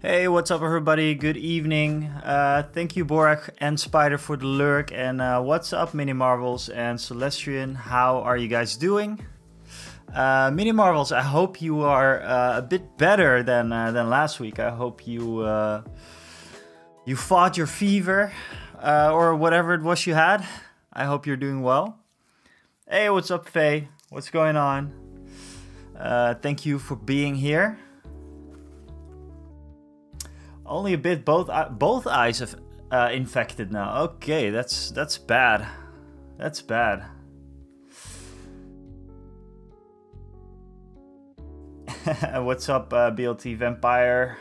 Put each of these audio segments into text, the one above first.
Hey, what's up everybody? Good evening. Thank you Borak and Spider for the lurk. And what's up Mini Marvels and Celestian? How are you guys doing? Mini Marvels, I hope you are a bit better than last week. I hope you you fought your fever or whatever it was you had. I hope you're doing well. Hey, what's up Faye? What's going on? Thank you for being here. Only a bit. Both eyes have infected now. Okay, that's bad. That's bad. What's up, BLT Vampire?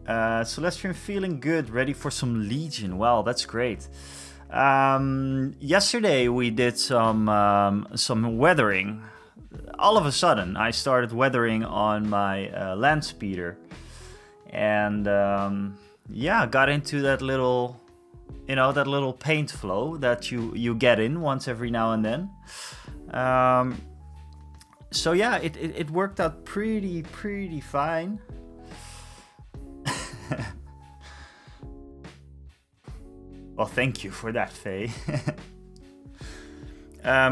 Celestian feeling good, ready for some Legion. Wow, that's great. Yesterday we did some weathering. All of a sudden, I started weathering on my Landspeeder. And yeah, got into that little, that little paint flow that you get in once every now and then. So yeah, it worked out pretty fine. Well, thank you for that, Faye.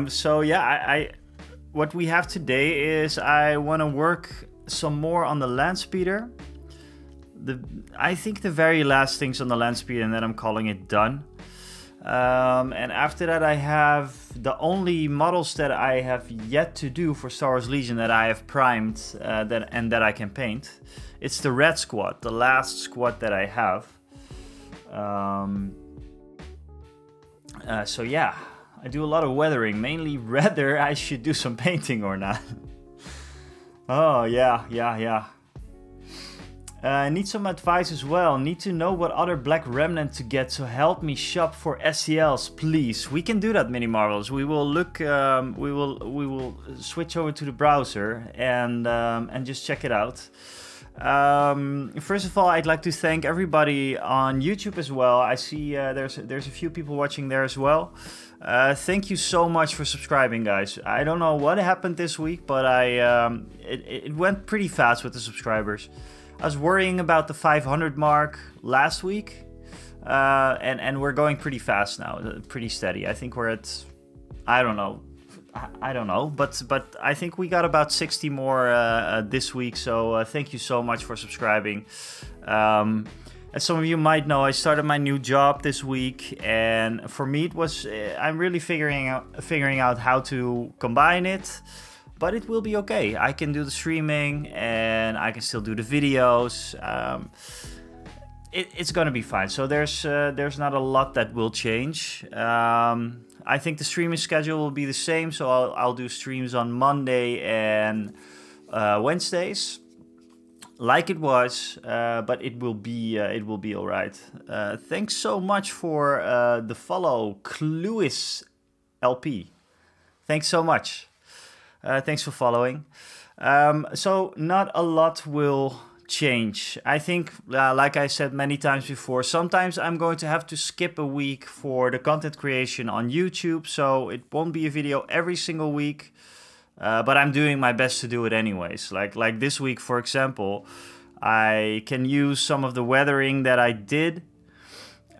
So yeah, what we have today is I want to work some more on the Landspeeder. I think the very last things on the Landspeeder, and then I'm calling it done. And after that I have the only models that I have yet to do for Star Wars Legion that I have primed that I can paint. It's the red squad, the last squad that I have. So yeah, I do a lot of weathering, mainly whether I should do some painting or not. Oh yeah. Need some advice as well. Need to know what other Black Remnant to get, so help me shop for SCLs, please. We can do that, Mini Marvels. We will look. We will switch over to the browser and just check it out. First of all, I'd like to thank everybody on YouTube as well. I see there's a few people watching there as well. Thank you so much for subscribing, guys. I don't know what happened this week, but it went pretty fast with the subscribers. I was worrying about the 500 mark last week, and we're going pretty fast now, pretty steady. I think we're at, I don't know, but I think we got about 60 more this week. So thank you so much for subscribing. As some of you might know, I started my new job this week, and for me it was I'm really figuring out how to combine it. But it will be okay. I can do the streaming and I can still do the videos. It's gonna be fine. So there's not a lot that will change. I think the streaming schedule will be the same. So I'll do streams on Monday and Wednesdays, like it was. But it will be all right. Thanks so much for the follow, Cluis LP. Thanks so much. Thanks for following. So not a lot will change. I think, like I said many times before, sometimes I'm going to have to skip a week for the content creation on YouTube, so it won't be a video every single week. But I'm doing my best to do it anyways. Like this week, for example, I can use some of the weathering that I did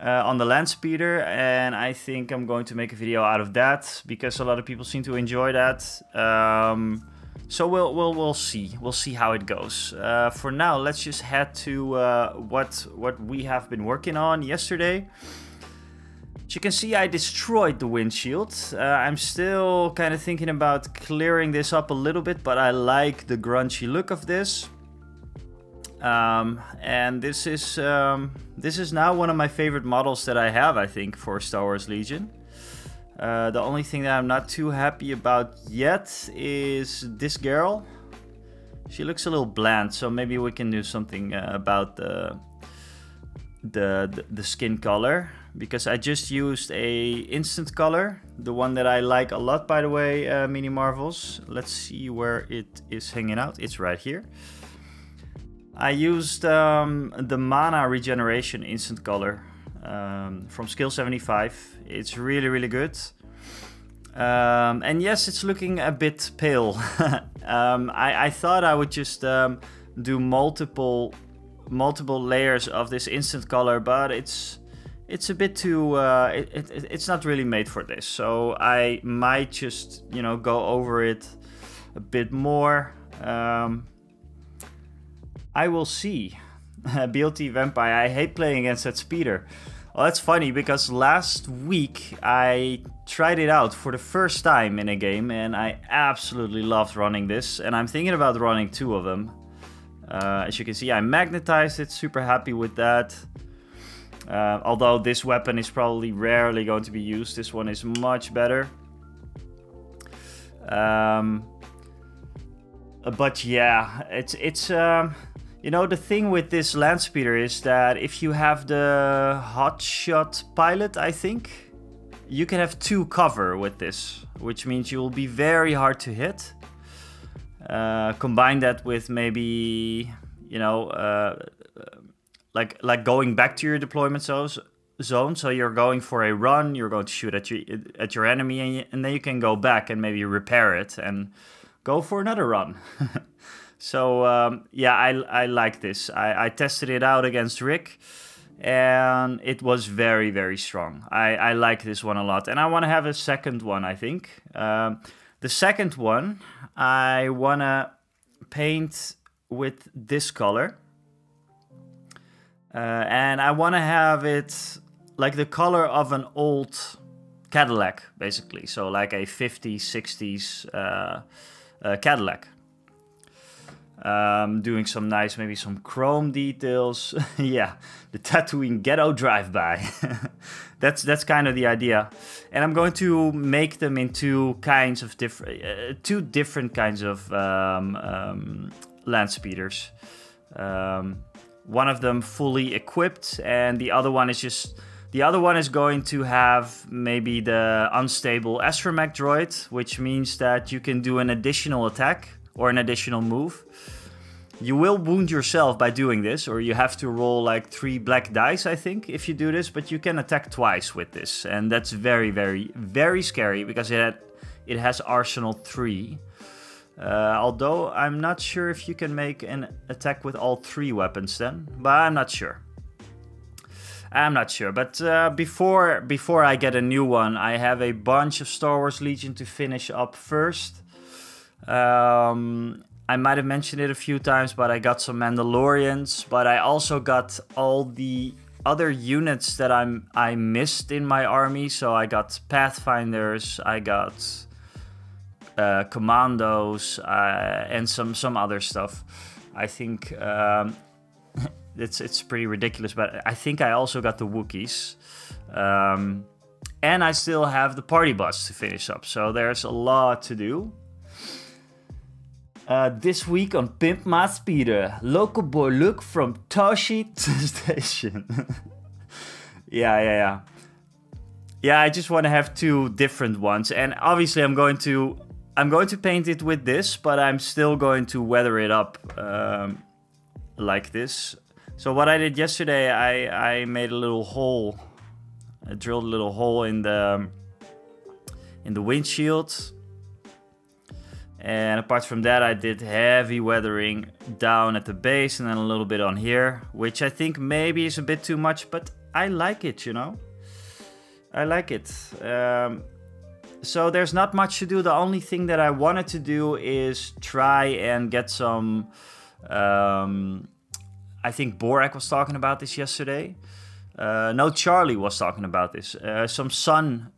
on the Landspeeder, and I think I'm going to make a video out of that because a lot of people seem to enjoy that. So we'll see. We'll see how it goes. For now, let's just head to what we have been working on yesterday. As you can see, I destroyed the windshield. I'm still kind of thinking about clearing this up a little bit, but I like the grungy look of this. And this is now one of my favorite models that I have, I think, for Star Wars Legion. The only thing that I'm not too happy about yet is this girl. She looks a little bland, so maybe we can do something about the skin color, because I just used a instant color, the one that I like a lot, by the way, Mini Marvels. Let's see where it is hanging out. It's right here. I used the Mana Regeneration Instant Color from Skill 75. It's really good. And yes, it's looking a bit pale. I thought I would just do multiple multiple layers of this instant color, but it's a bit too, it's not really made for this. So I might just, you know, go over it a bit more. I will see. BLT Vampire, I hate playing against that speeder. Well, that's funny because last week I tried it out for the first time in a game and I absolutely loved running this, and I'm thinking about running 2 of them. As you can see, I magnetized it, super happy with that. Although this weapon is probably rarely going to be used, this one is much better. But yeah, it's you know, the thing with this Landspeeder is that if you have the hotshot pilot, I think, you can have 2 cover with this, which means you will be very hard to hit. Combine that with maybe, you know, like going back to your deployment zone. So you're going for a run, you're going to shoot at your enemy, and then you can go back and maybe repair it and go for another run. So yeah, I like this. I tested it out against Rick, and it was very, very strong. I like this one a lot, and I want to have a second one, I think. The second one, I want to paint with this color. And I want to have it like the color of an old Cadillac, basically. So like a 50s, 60s Cadillac. Doing some nice, maybe some chrome details. Yeah, the Tatooine ghetto drive-by. That's kind of the idea. And I'm going to make them into kinds of two different kinds of Landspeeders. One of them fully equipped, and the other one is going to have maybe the unstable astromech droid, which means that you can do an additional attack or an additional move. You will wound yourself by doing this, or you have to roll like 3 black dice, I think, if you do this, but you can attack twice with this, and that's very, very, very scary because it has Arsenal 3. Although I'm not sure if you can make an attack with all 3 weapons then, but I'm not sure. But before I get a new one, I have a bunch of Star Wars Legion to finish up first. I might have mentioned it a few times, but I got some Mandalorians, but I also got all the other units that I missed in my army. So I got Pathfinders, I got Commandos, and some other stuff. I think it's pretty ridiculous, but I think I also got the Wookiees. And I still have the party bus to finish up, so there's a lot to do. This week on Pimp My Speeder, local boy Luke from Toshi Station. Yeah, I just want to have 2 different ones, and obviously I'm going to paint it with this, but I'm still going to weather it up like this. So what I did yesterday, I made a little hole. I drilled a little hole in the windshield. And apart from that, I did heavy weathering down at the base and then a little bit on here, which I think maybe is a bit too much, but I like it, you know? I like it. So there's not much to do. The only thing that I wanted to do is try and get some... I think Borak was talking about this yesterday. No, Charlie was talking about this. Some sun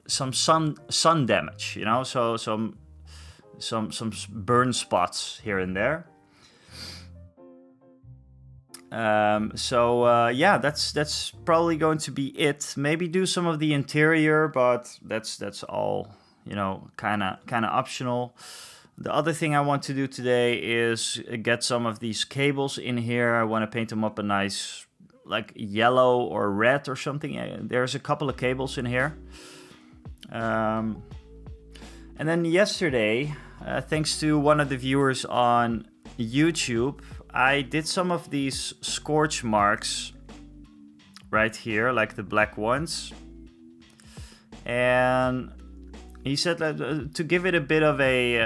damage, you know? So some burn spots here and there. Yeah, that's probably going to be it. Maybe do some of the interior, but that's all, you know, kind of optional. The other thing I want to do today is get some of these cables in here. I want to paint them up a nice, like yellow or red or something. There's a couple of cables in here. And then yesterday, thanks to one of the viewers on YouTube, I did some of these scorch marks right here, like the black ones. And he said that to give it a bit of a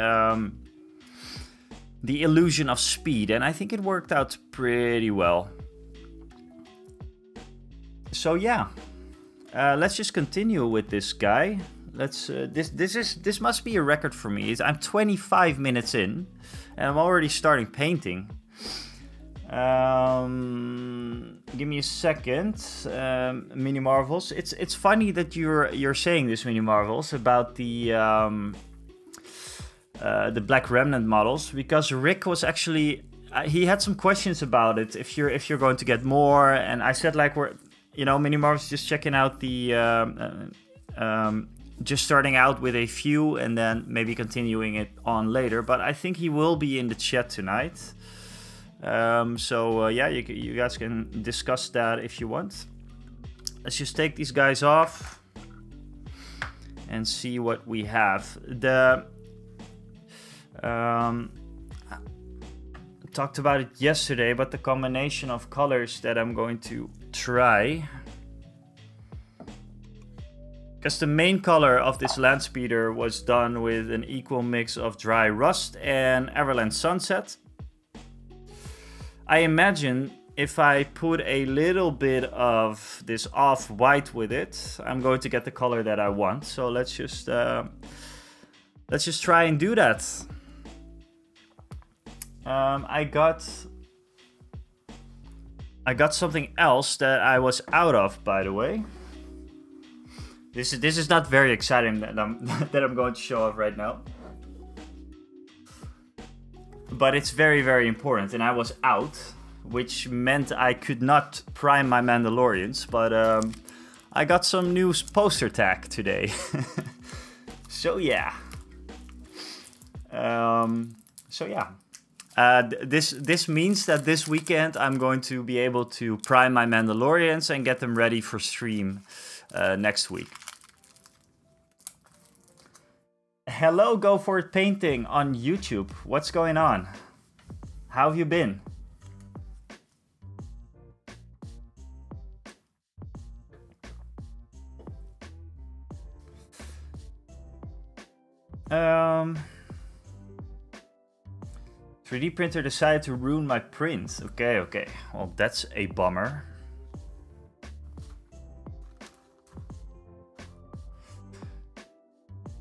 the illusion of speed, and I think it worked out pretty well. So yeah, let's just continue with this guy. Let's. This must be a record for me. I'm 25 minutes in, and I'm already starting painting. Give me a second. Mini Marvels. It's funny that you're saying this, Mini Marvels, about the Black Remnant models, because Rick was actually he had some questions about it. If you're going to get more, and I said like Mini Marvels just checking out the just starting out with a few and then maybe continuing it on later. But I think he will be in the chat tonight. Yeah, you guys can discuss that if you want. Let's just take these guys off and see what we have. Talked about it yesterday, but the combination of colors that I'm going to try, because the main color of this Landspeeder was done with an equal mix of Dry Rust and Everland Sunset. I imagine if I put a little bit of this off-white with it, I'm going to get the color that I want. So let's just try and do that. I got something else that I was out of, by the way. This is not very exciting that I'm going to show off right now, but it's very, very important. And I was out, which meant I could not prime my Mandalorians. But I got some new poster tag today, so yeah. This means that this weekend I'm going to be able to prime my Mandalorians and get them ready for stream next week. Hello, Go For It Painting on YouTube. What's going on? How have you been? Um... 3D printer decided to ruin my print. Okay. Well, that's a bummer.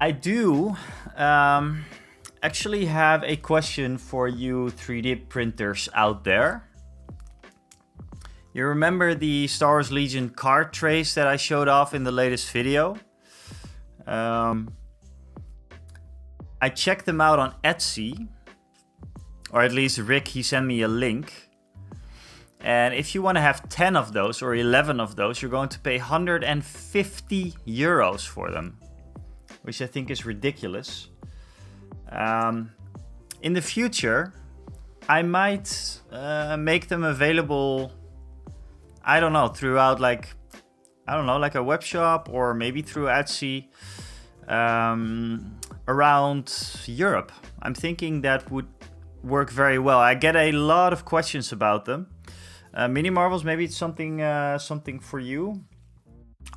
I do actually have a question for you 3D printers out there. You remember the Star Wars Legion card trays that I showed off in the latest video? I checked them out on Etsy. Or at least Rick, he sent me a link. And if you want to have 10 of those or 11 of those, you're going to pay 150 euros for them, which I think is ridiculous. In the future, I might make them available, I don't know, throughout like a web shop or maybe through Etsy around Europe. I'm thinking that would work very well. I get a lot of questions about them. Mini Marvels, maybe it's something for you.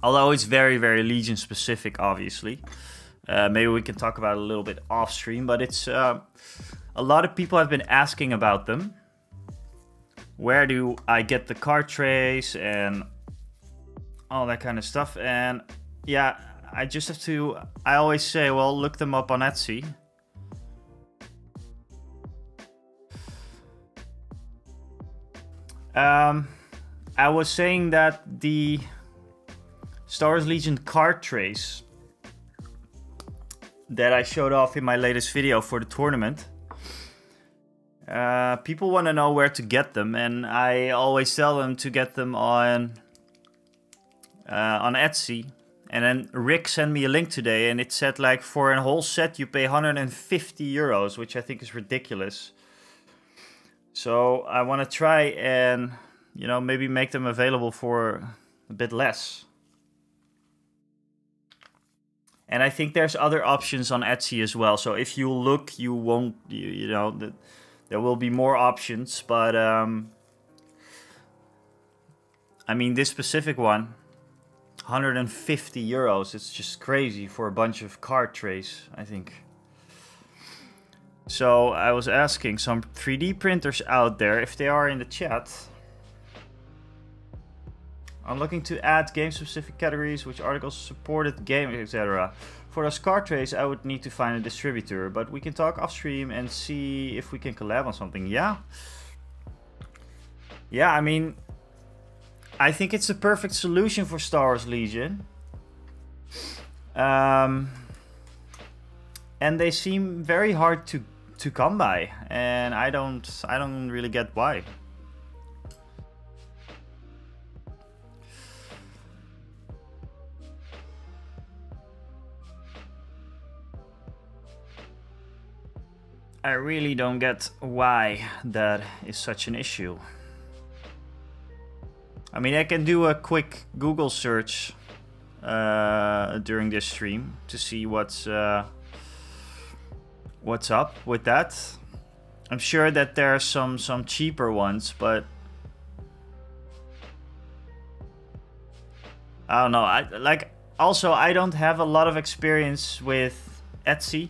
Although it's very, very Legion specific, obviously. Maybe we can talk about it a little bit off stream, but it's a lot of people have been asking about them. Where do I get the card trays and all that kind of stuff? And yeah, I just have to, I always say, well, look them up on Etsy. I was saying that the Star Wars Legion card trays that I showed off in my latest video for the tournament, people want to know where to get them, and I always tell them to get them on Etsy. And then Rick sent me a link today, and it said like for a whole set you pay 150 euros, which I think is ridiculous. So I want to try and, you know, maybe make them available for a bit less. And I think there's other options on Etsy as well. So if you look, you won't, you know, there will be more options. But I mean, this specific one, 150 euros. It's just crazy for a bunch of card trays, I think. So I was asking some 3D printers out there if they are in the chat. I'm looking to add game-specific categories, which articles supported game, etc. For those card trays, I would need to find a distributor, but we can talk off-stream and see if we can collab on something. Yeah. Yeah, I mean, I think it's a perfect solution for Star Wars Legion. And they seem very hard to come by, and I don't really get why. I really don't get why that is such an issue. I mean, I can do a quick Google search during this stream to see what's up with that. I'm sure that there are some cheaper ones, but I don't know. I don't have a lot of experience with Etsy.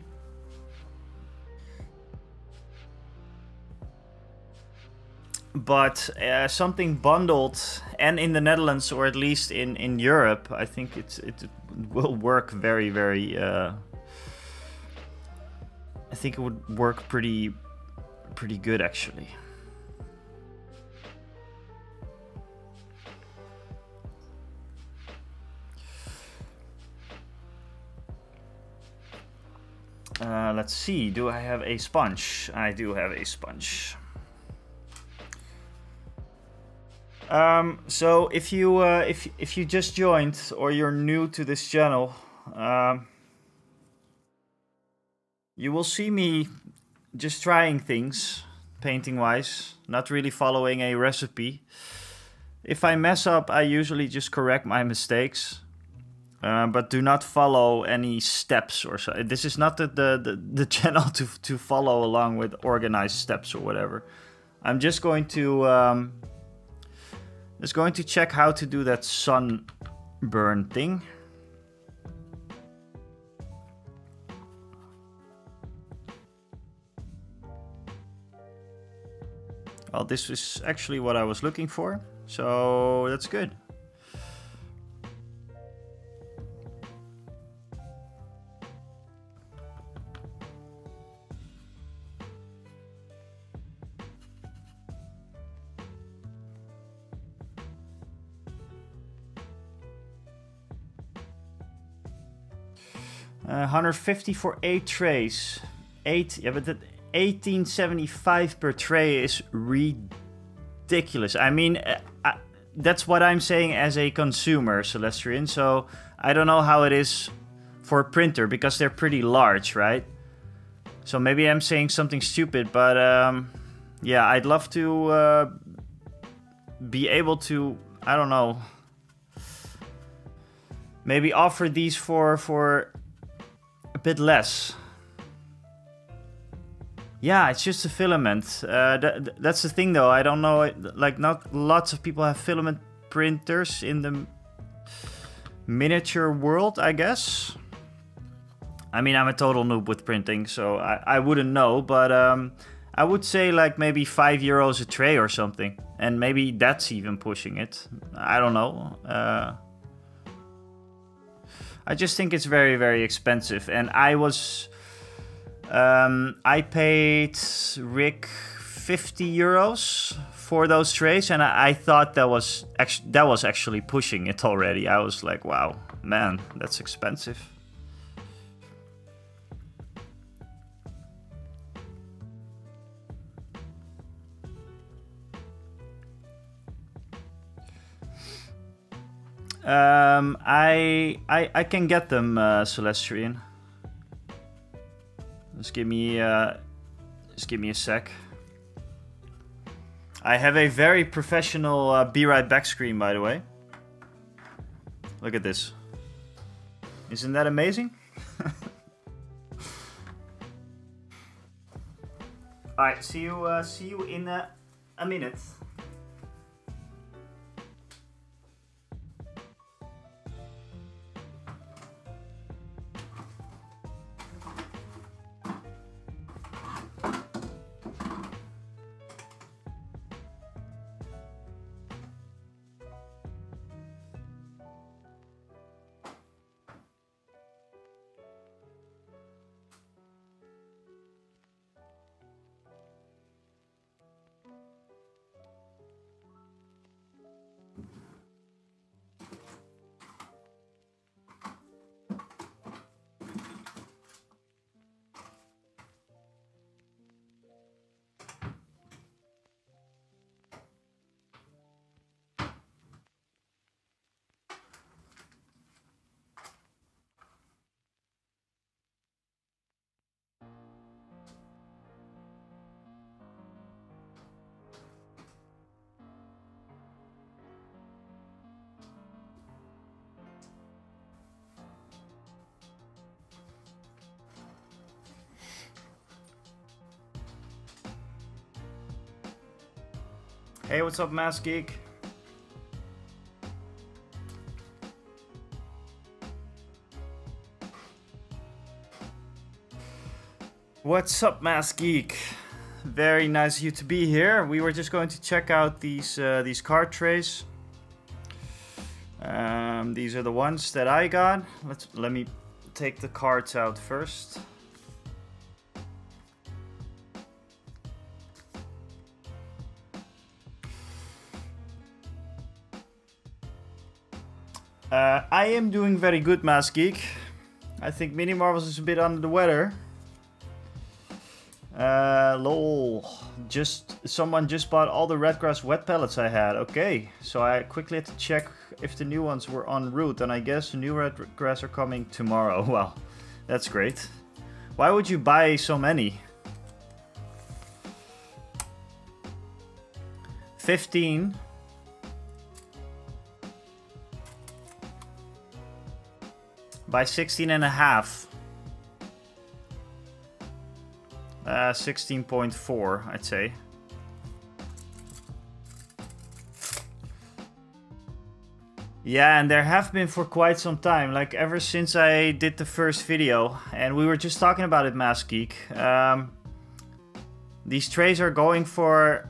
But something bundled, and in the Netherlands, or at least in Europe, I think it will work very, very. I think it would work pretty good, actually. Let's see. Do I have a sponge? I do have a sponge. So if you just joined or you're new to this channel, you will see me just trying things painting wise, not really following a recipe. If I mess up, I usually just correct my mistakes, but do not follow any steps or so. This is not the channel to follow along with organized steps or whatever. I'm just going to check how to do that sunburn thing. Well, this is actually what I was looking for, so that's good. $150 for 8 trays. 8, yeah, but that $18.75 per tray is ridiculous. I mean, that's what I'm saying as a consumer, Celestian. So I don't know how it is for a printer, because they're pretty large, right? So maybe I'm saying something stupid, but yeah, I'd love to be able to, I don't know, maybe offer these for a bit less. Yeah, it's just a filament. That's the thing, though. I don't know. Like, not lots of people have filament printers in the miniature world, I guess. I mean, I'm a total noob with printing, so I wouldn't know. But I would say like maybe €5 a tray or something, and maybe that's even pushing it. I don't know. I just think it's very, very expensive, and I paid Rick €50 for those trays, and I thought that was actually pushing it already. I was like, wow, man, that's expensive. I can get them, Celestian. Just give me a sec. I have a very professional be right back screen, by the way. Look at this. Isn't that amazing? All right, see you in a minute. Hey, what's up, Mass Geek? What's up, Mass Geek? Very nice of you to be here. We were just going to check out these card trays. These are the ones that I got. Let me take the cards out first. I am doing very good, Mass Geek. I think Mini Marvels is a bit under the weather. Lol. Someone just bought all the Redgrass wet pellets I had. Okay, so I quickly had to check if the new ones were en route, and I guess the new Redgrass are coming tomorrow. Well, that's great. Why would you buy so many? 15. By 16.5. 16.4, I'd say. Yeah, and there have been for quite some time, like ever since I did the first video, and we were just talking about it, Mass Geek. These trays are going for,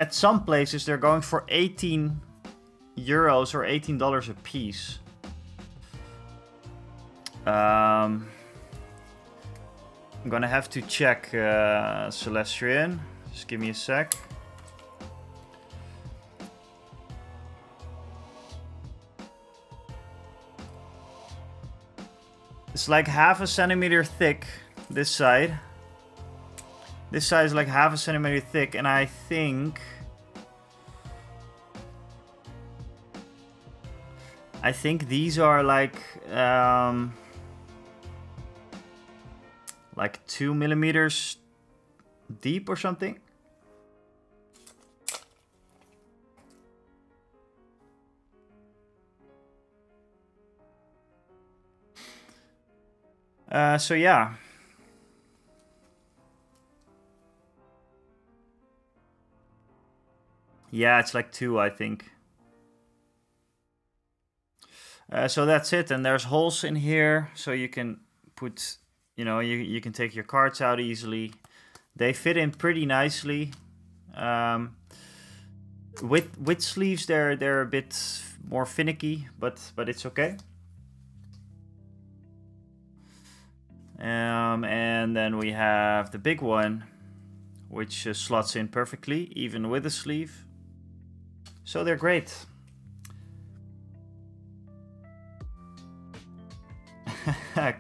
at some places they're going for 18 euros or $18 a piece. I'm gonna have to check Celestian. Just give me a sec. It's like half a centimeter thick, this side. This side is like half a centimeter thick, and I think these are like 2 millimeters deep or something. So yeah. Yeah, it's like 2, I think. So that's it, and there's holes in here, so you can put, you know, you can take your cards out easily. They fit in pretty nicely. With sleeves, they're a bit more finicky, but it's okay. And then we have the big one, which slots in perfectly, even with a sleeve. So they're great.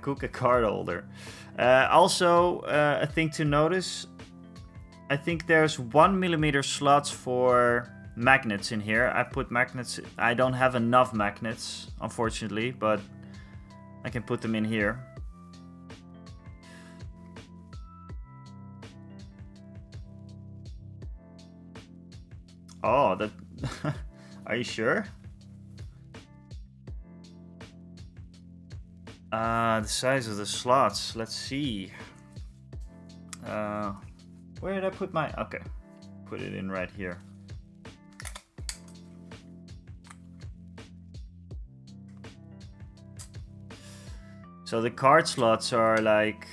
Cook a card holder. Also, a thing to notice, I think there's 1 millimeter slots for magnets in here. I put magnets, I don't have enough magnets, unfortunately, but I can put them in here. Oh, that... Are you sure? The size of the slots. Let's see. Where did I put my... Okay. Put it in right here. So the card slots are like...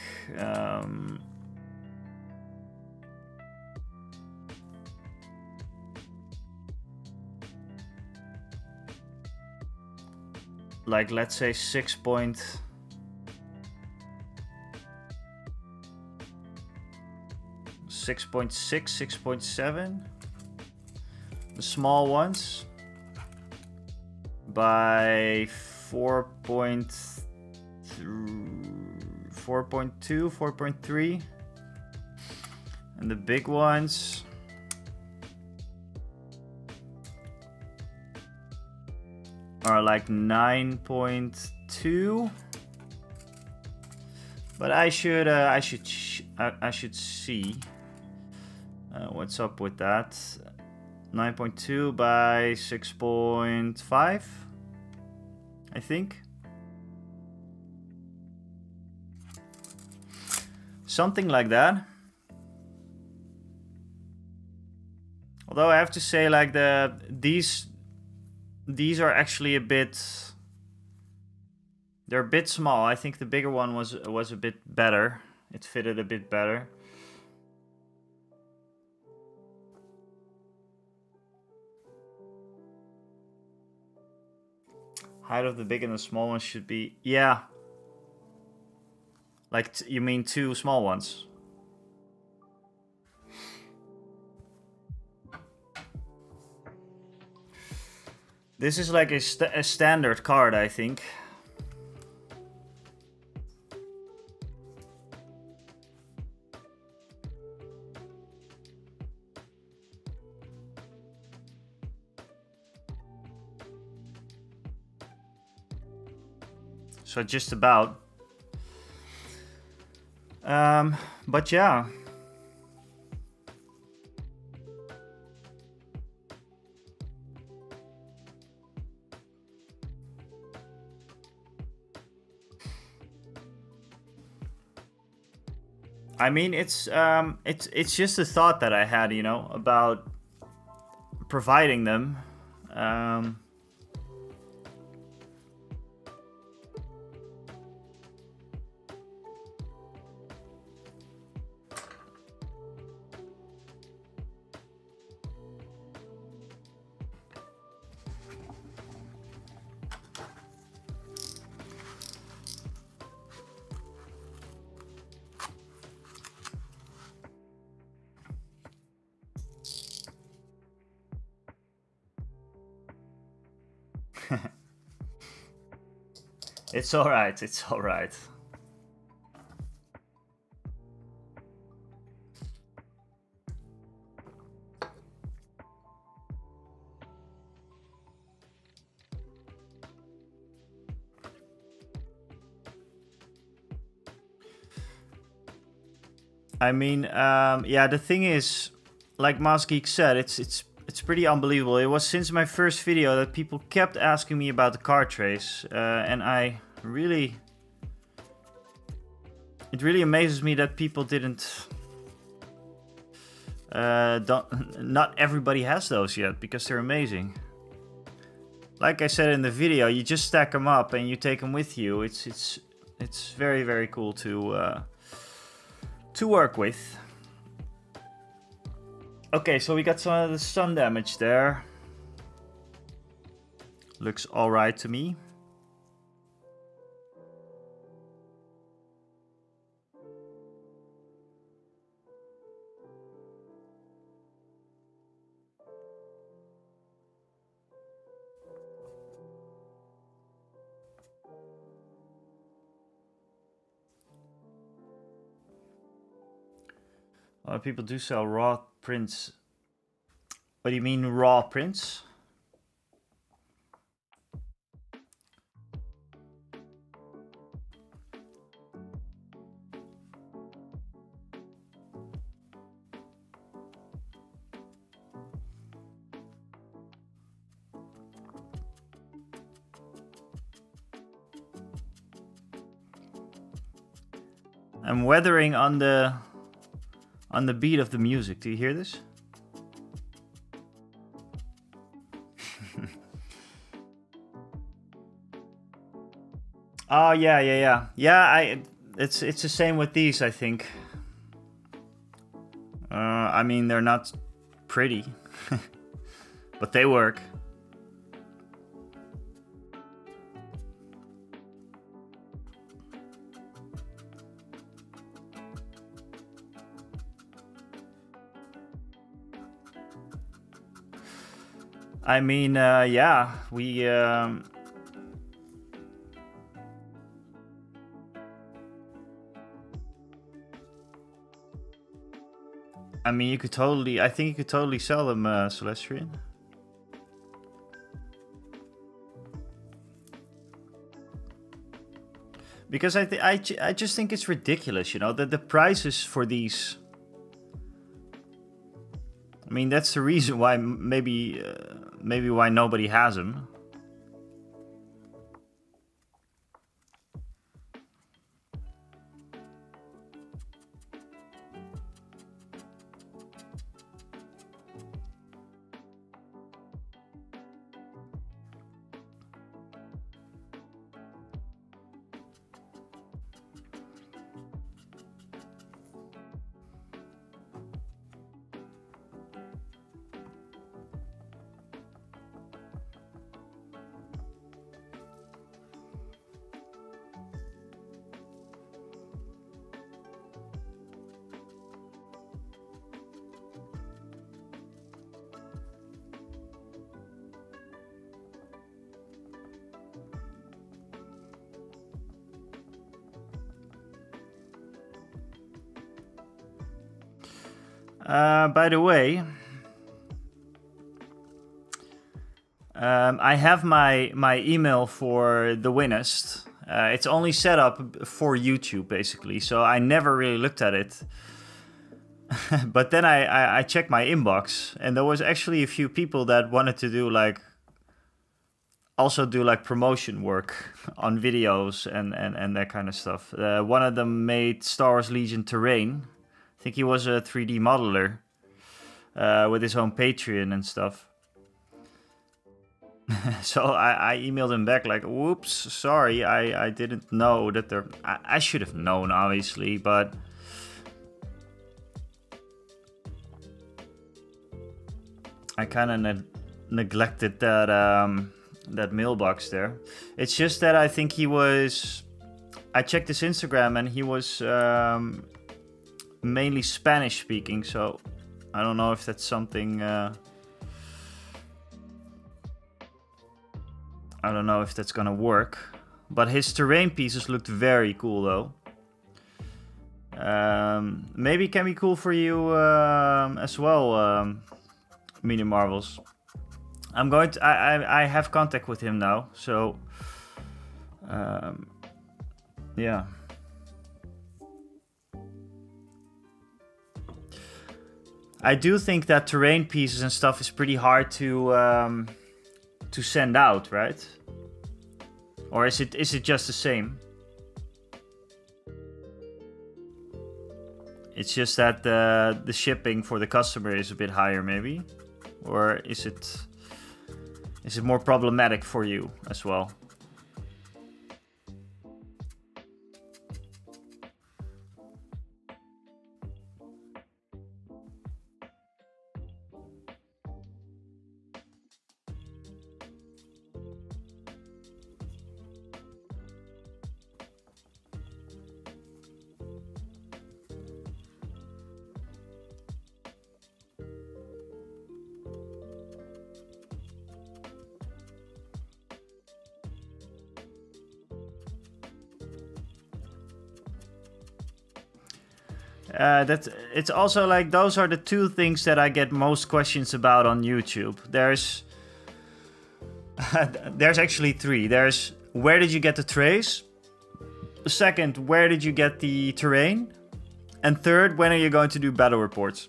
like, let's say 6.6, 6.7, the small ones, by 4.2, 4.3, and the big ones are like 9.2, but I should see what's up with that. 9.2 by 6.5, I think. Something like that. Although I have to say, like these are actually a bit. They're a bit small. I think the bigger one was a bit better. It fitted a bit better. Height of the big and the small one should be, yeah. Like you mean 2 small ones? This is like a standard card, I think. So just about. But yeah. I mean, it's just a thought that I had, you know, about providing them. It's alright, it's alright. I mean, yeah, the thing is, like Mas Geek said, it's pretty unbelievable. It was since my first video that people kept asking me about the card trays, and it really amazes me that people didn't. Not everybody has those yet because they're amazing. Like I said in the video, you just stack them up and you take them with you. It's very, very cool to work with. Okay, so we got some of the sun damage there. Looks alright to me. A lot of people do sell raw prints. What do you mean raw prints? I'm weathering on the beat of the music. Do you hear this? Oh yeah. It's the same with these, I think. I mean, they're not pretty, but they work. I mean, yeah, we. I mean, you could totally. I think you could totally sell them, Celestian. Because I just think it's ridiculous, you know, that the prices for these. I mean, that's the reason why maybe why nobody has them. By the way, I have my email for the winners. It's only set up for YouTube, basically, so I never really looked at it. But then I checked my inbox, and there was actually a few people that wanted to do like promotion work on videos and that kind of stuff. One of them made Star Wars Legion terrain. I think he was a 3D modeler with his own Patreon and stuff. So I emailed him back like, whoops, sorry, I didn't know that there... I should have known, obviously, but... I kind of neglected that that mailbox there. It's just that I think he was... I checked his Instagram and he was mainly Spanish speaking, so I don't know if that's something... I don't know if that's gonna work, but his terrain pieces looked very cool though. Maybe it can be cool for you as well, Mini Marvels. I'm going to. I have contact with him now, so yeah. I do think that terrain pieces and stuff is pretty hard to send out, right? Or is it just the same? It's just that the shipping for the customer is a bit higher, maybe, or is it more problematic for you as well? It's also like those are the two things that I get most questions about on YouTube. There's actually three. There's where did you get the trays? Second, where did you get the terrain? And third, when are you going to do battle reports?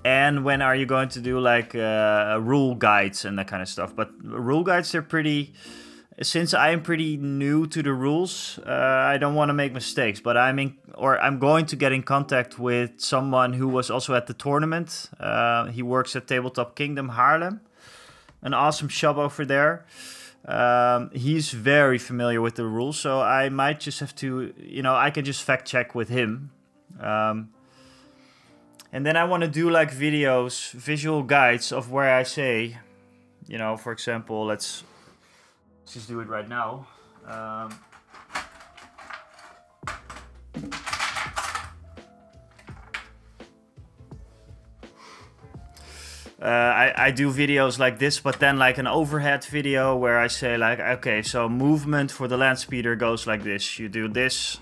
And when are you going to do like rule guides and that kind of stuff? But rule guides, they're pretty... Since I am pretty new to the rules, I don't want to make mistakes, but I'm going to get in contact with someone who was also at the tournament. He works at Tabletop Kingdom Haarlem, an awesome shop over there. He's very familiar with the rules, so I might just have to, I can just fact check with him. And then I want to do like videos, visual guides of where I say, for example, let's just do it right now. I do videos like this, but then like an overhead video where I say like, okay, so movement for the Landspeeder goes like this. You do this.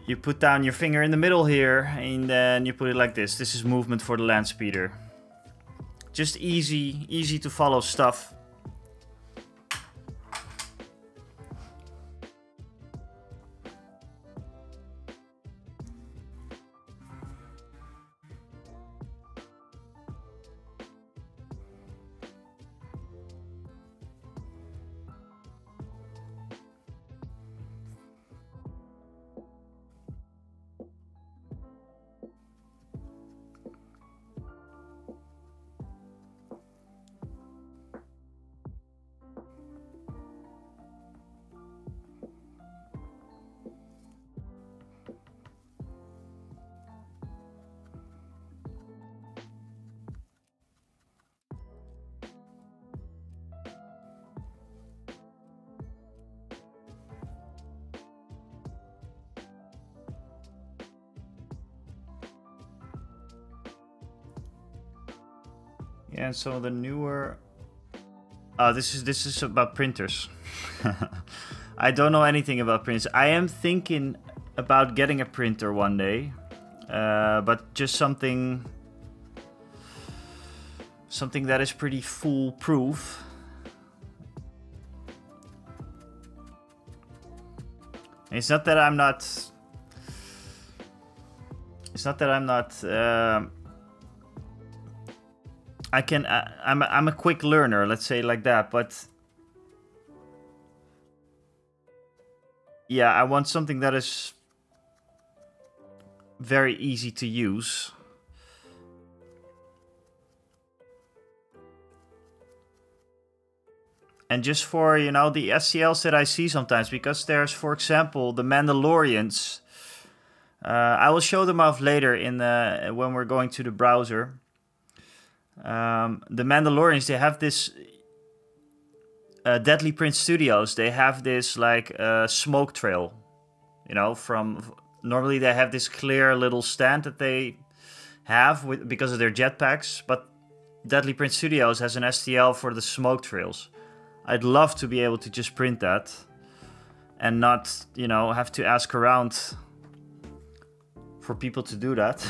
You put down your finger in the middle here, and then you put it like this. This is movement for the Landspeeder. Just easy to follow stuff. Yeah, and some of the newer... Oh, this is about printers. I don't know anything about printers. I am thinking about getting a printer one day, but just something that is pretty foolproof. It's not that I'm not. It's not that I'm not. I'm a quick learner, let's say like that, but yeah, I want something that is very easy to use. And just for, you know, the STLs that I see sometimes, because there's, for example, the Mandalorians. I will show them off later in when we're going to the browser. The Mandalorians, they have this Deadly Print Studios. They have this like smoke trail, you know, from normally they have this clear little stand that they have because of their jetpacks, but Deadly Print Studios has an STL for the smoke trails. I'd love to be able to just print that and not, you know, have to ask around for people to do that.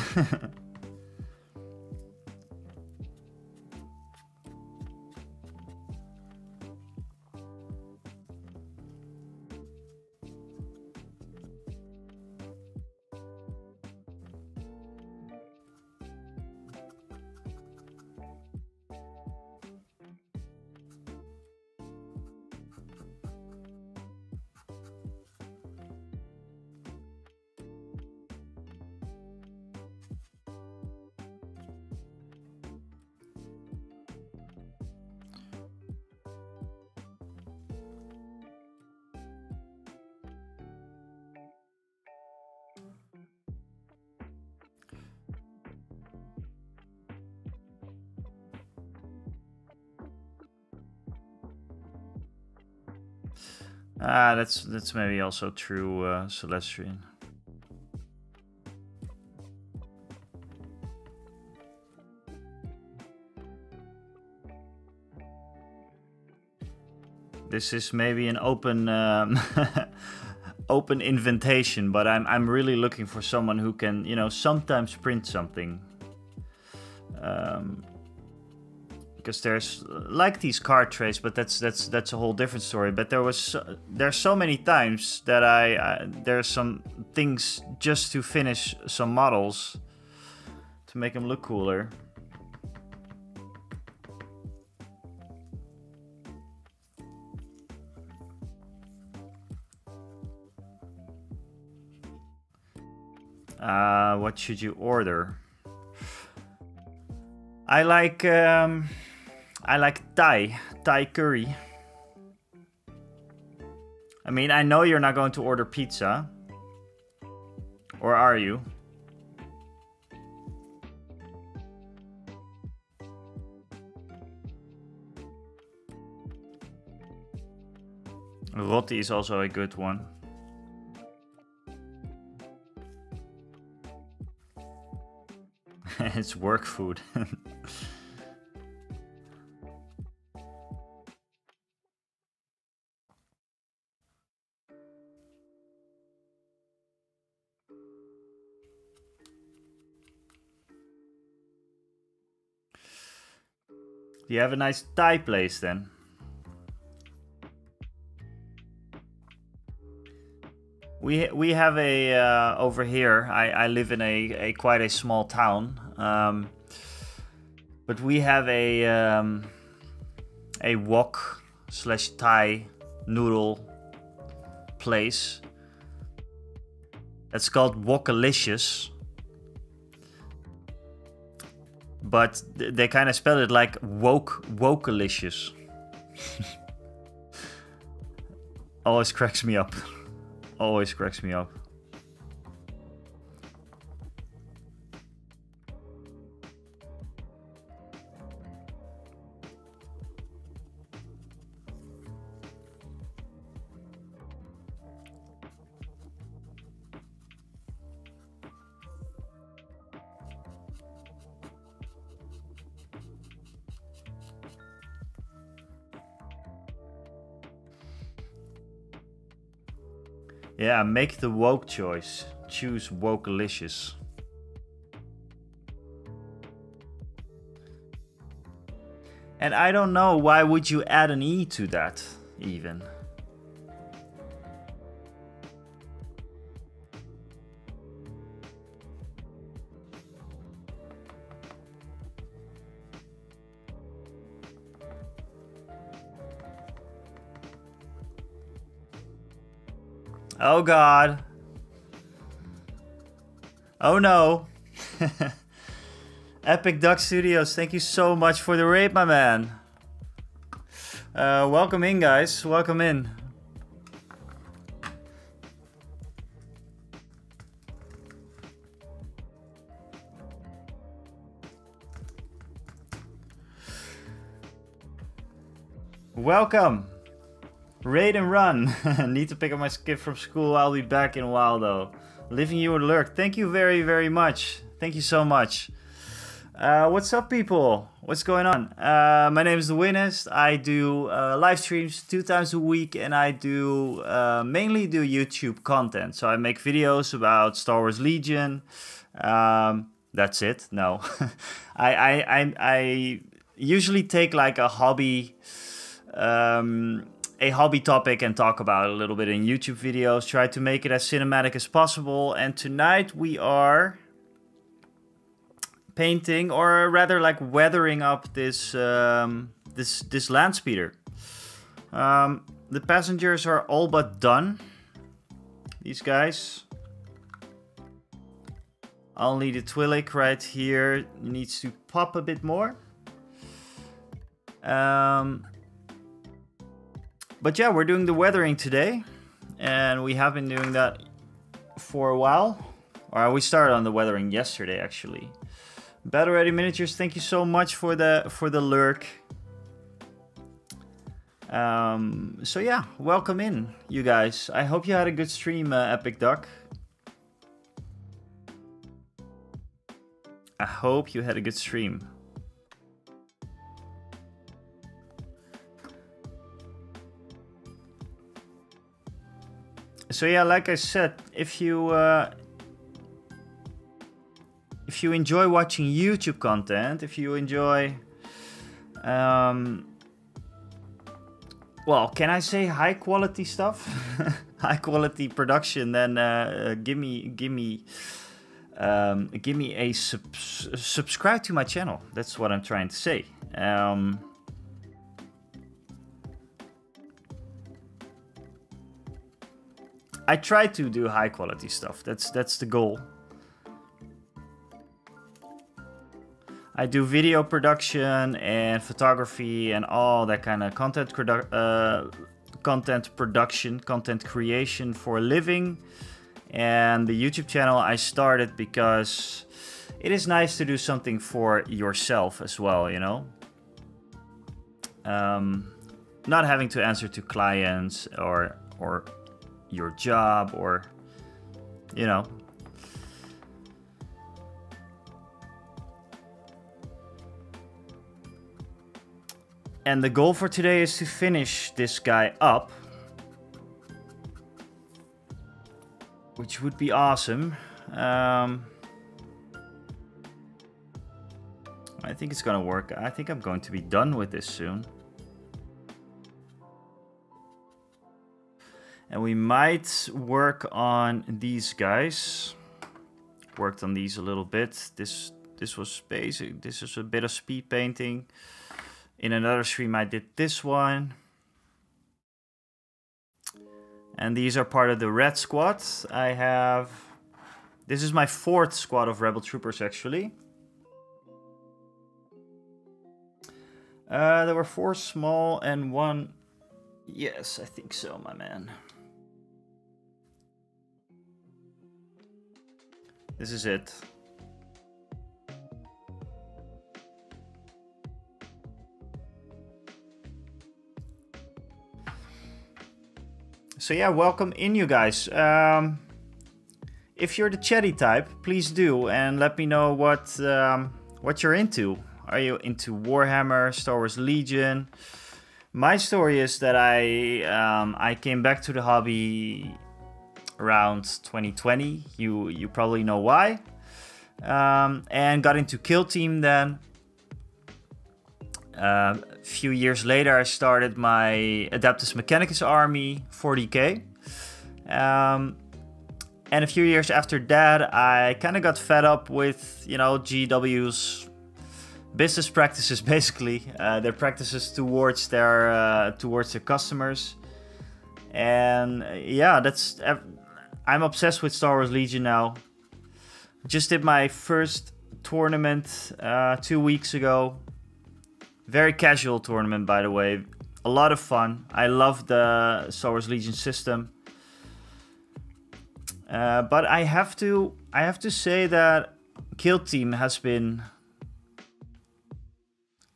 That's maybe also true, Celestian. This is maybe an open open invitation, but I'm really looking for someone who can, you know, sometimes print something. Because there's like these card trays, but that's a whole different story. But there's so many times that there's some things just to finish some models to make them look cooler. What should you order? I like Thai curry. I mean, I know you're not going to order pizza. Or are you? Roti is also a good one. It's work food. You have a nice Thai place then. We have a over here. I live in a quite a small town, but we have a wok / Thai noodle place. That's called Wokalicious. But they kind of spell it like wokalicious. Always cracks me up. Always cracks me up. Yeah, make the woke choice. Choose wokelicious. And I don't know, why would you add an E to that, even? Oh God. Oh no. Epic Duck Studios, thank you so much for the raid, my man. Welcome in, guys. Welcome in. Welcome. Raid and run. Need to pick up my skip from school. I'll be back in a while though. Living you would lurk. Thank you very, very much. Thank you so much. What's up, people? What's going on? My name is The Winnest. I do live streams 2 times a week, and I do mainly do YouTube content. So I make videos about Star Wars Legion. That's it. No, I usually take like a hobby topic and talk about it a little bit in YouTube videos. Try to make it as cinematic as possible. And tonight we are painting, or rather like weathering up this this Landspeeder. The passengers are all but done. These guys. Only the Twi'lek right here needs to pop a bit more. But yeah, we're doing the weathering today, and we have been doing that for a while. Or we started on the weathering yesterday, actually. Battle Ready Miniatures, thank you so much for the lurk. So yeah, welcome in, you guys. I hope you had a good stream, Epic Duck. I hope you had a good stream. So yeah, like I said, if you enjoy watching YouTube content, if you enjoy, well, can I say high quality stuff, high quality production? Then give me a subscribe to my channel. That's what I'm trying to say. I try to do high quality stuff. That's the goal. I do video production and photography and all that kind of content production, content creation for a living. And the YouTube channel I started because it is nice to do something for yourself as well, you know? Not having to answer to clients or your job, or, you know. And the goal for today is to finish this guy up, which would be awesome. I think it's gonna work. I think I'm going to be done with this soon. And we might work on these guys. Worked on these a little bit. This was basic. This is a bit of speed painting. In another stream I did this one. And these are part of the red squad. I have... This is my 4th squad of Rebel Troopers, actually. There were 4 small and 1... Yes, I think so, my man. This is it. So yeah, welcome in, you guys. If you're the chatty type, please do, and let me know what you're into. Are you into Warhammer, Star Wars Legion? My story is that I came back to the hobby around 2020. You probably know why. And got into Kill Team then. A few years later, I started my Adeptus Mechanicus army, 40k. And a few years after that, I kind of got fed up with, you know, GW's business practices, basically. Their practices towards their customers. And yeah, I'm obsessed with Star Wars Legion now. Just did my first tournament 2 weeks ago. Very casual tournament, by the way. A lot of fun. I love the Star Wars Legion system. But I have to say that Kill Team has been...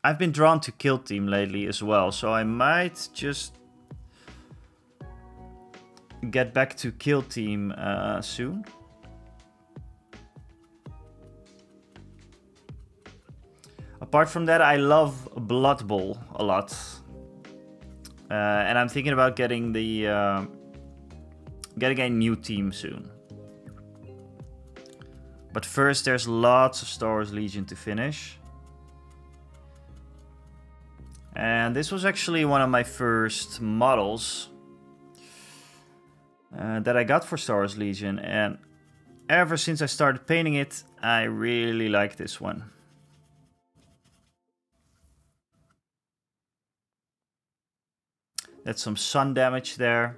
I've been drawn to Kill Team lately as well. So I might just get back to Kill Team soon. Apart from that, I love Blood Bowl a lot. And I'm thinking about getting getting a new team soon. But first, there's lots of Star Wars Legion to finish. And this was actually one of my first models that I got for Star Wars Legion. And ever since I started painting it, I really like this one. That's some sun damage there.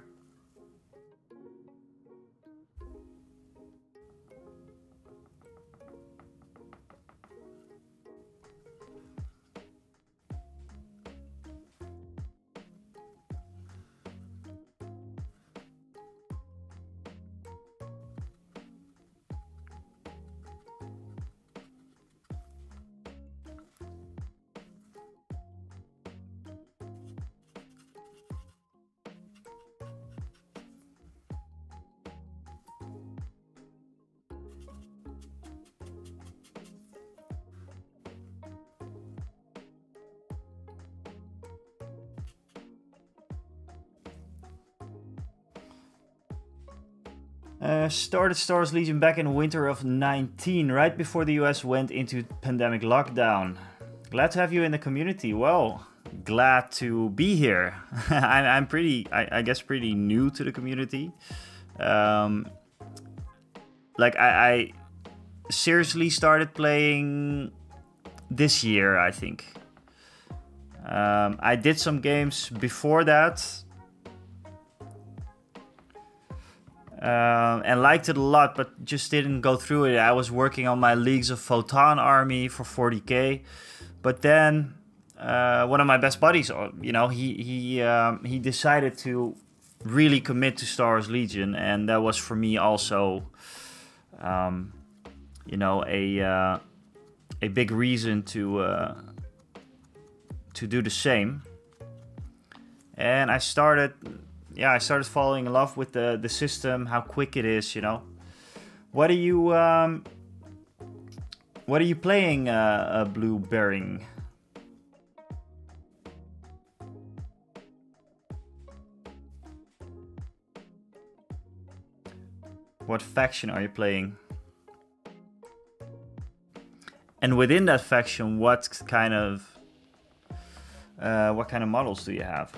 Started Star Wars Legion back in winter of 19, right before the US went into pandemic lockdown. Glad to have you in the community. Well, glad to be here. I'm pretty, I guess, pretty new to the community. Like I seriously started playing this year, I think. I did some games before that. And liked it a lot, but just didn't go through it. I was working on my Leagues of Photon army for 40k, but then one of my best buddies, you know, he decided to really commit to Star Wars Legion, and that was for me also, you know, a big reason to do the same. And I started falling in love with the system, how quick it is, you know. What are you playing, Blue Bearing? What faction are you playing? And within that faction, what kind of models do you have?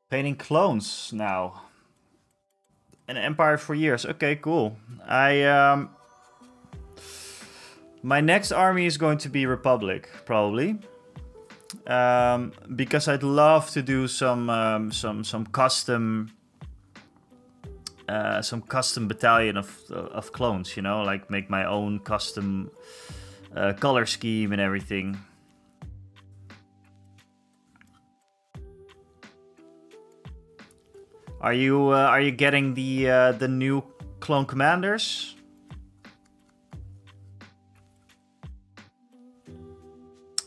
Painting clones now. An Empire for years. Okay, cool. My next army is going to be Republic, probably. Because I'd love to do some custom some custom battalion of clones, you know, like make my own custom color scheme and everything. Are you getting the new clone commanders?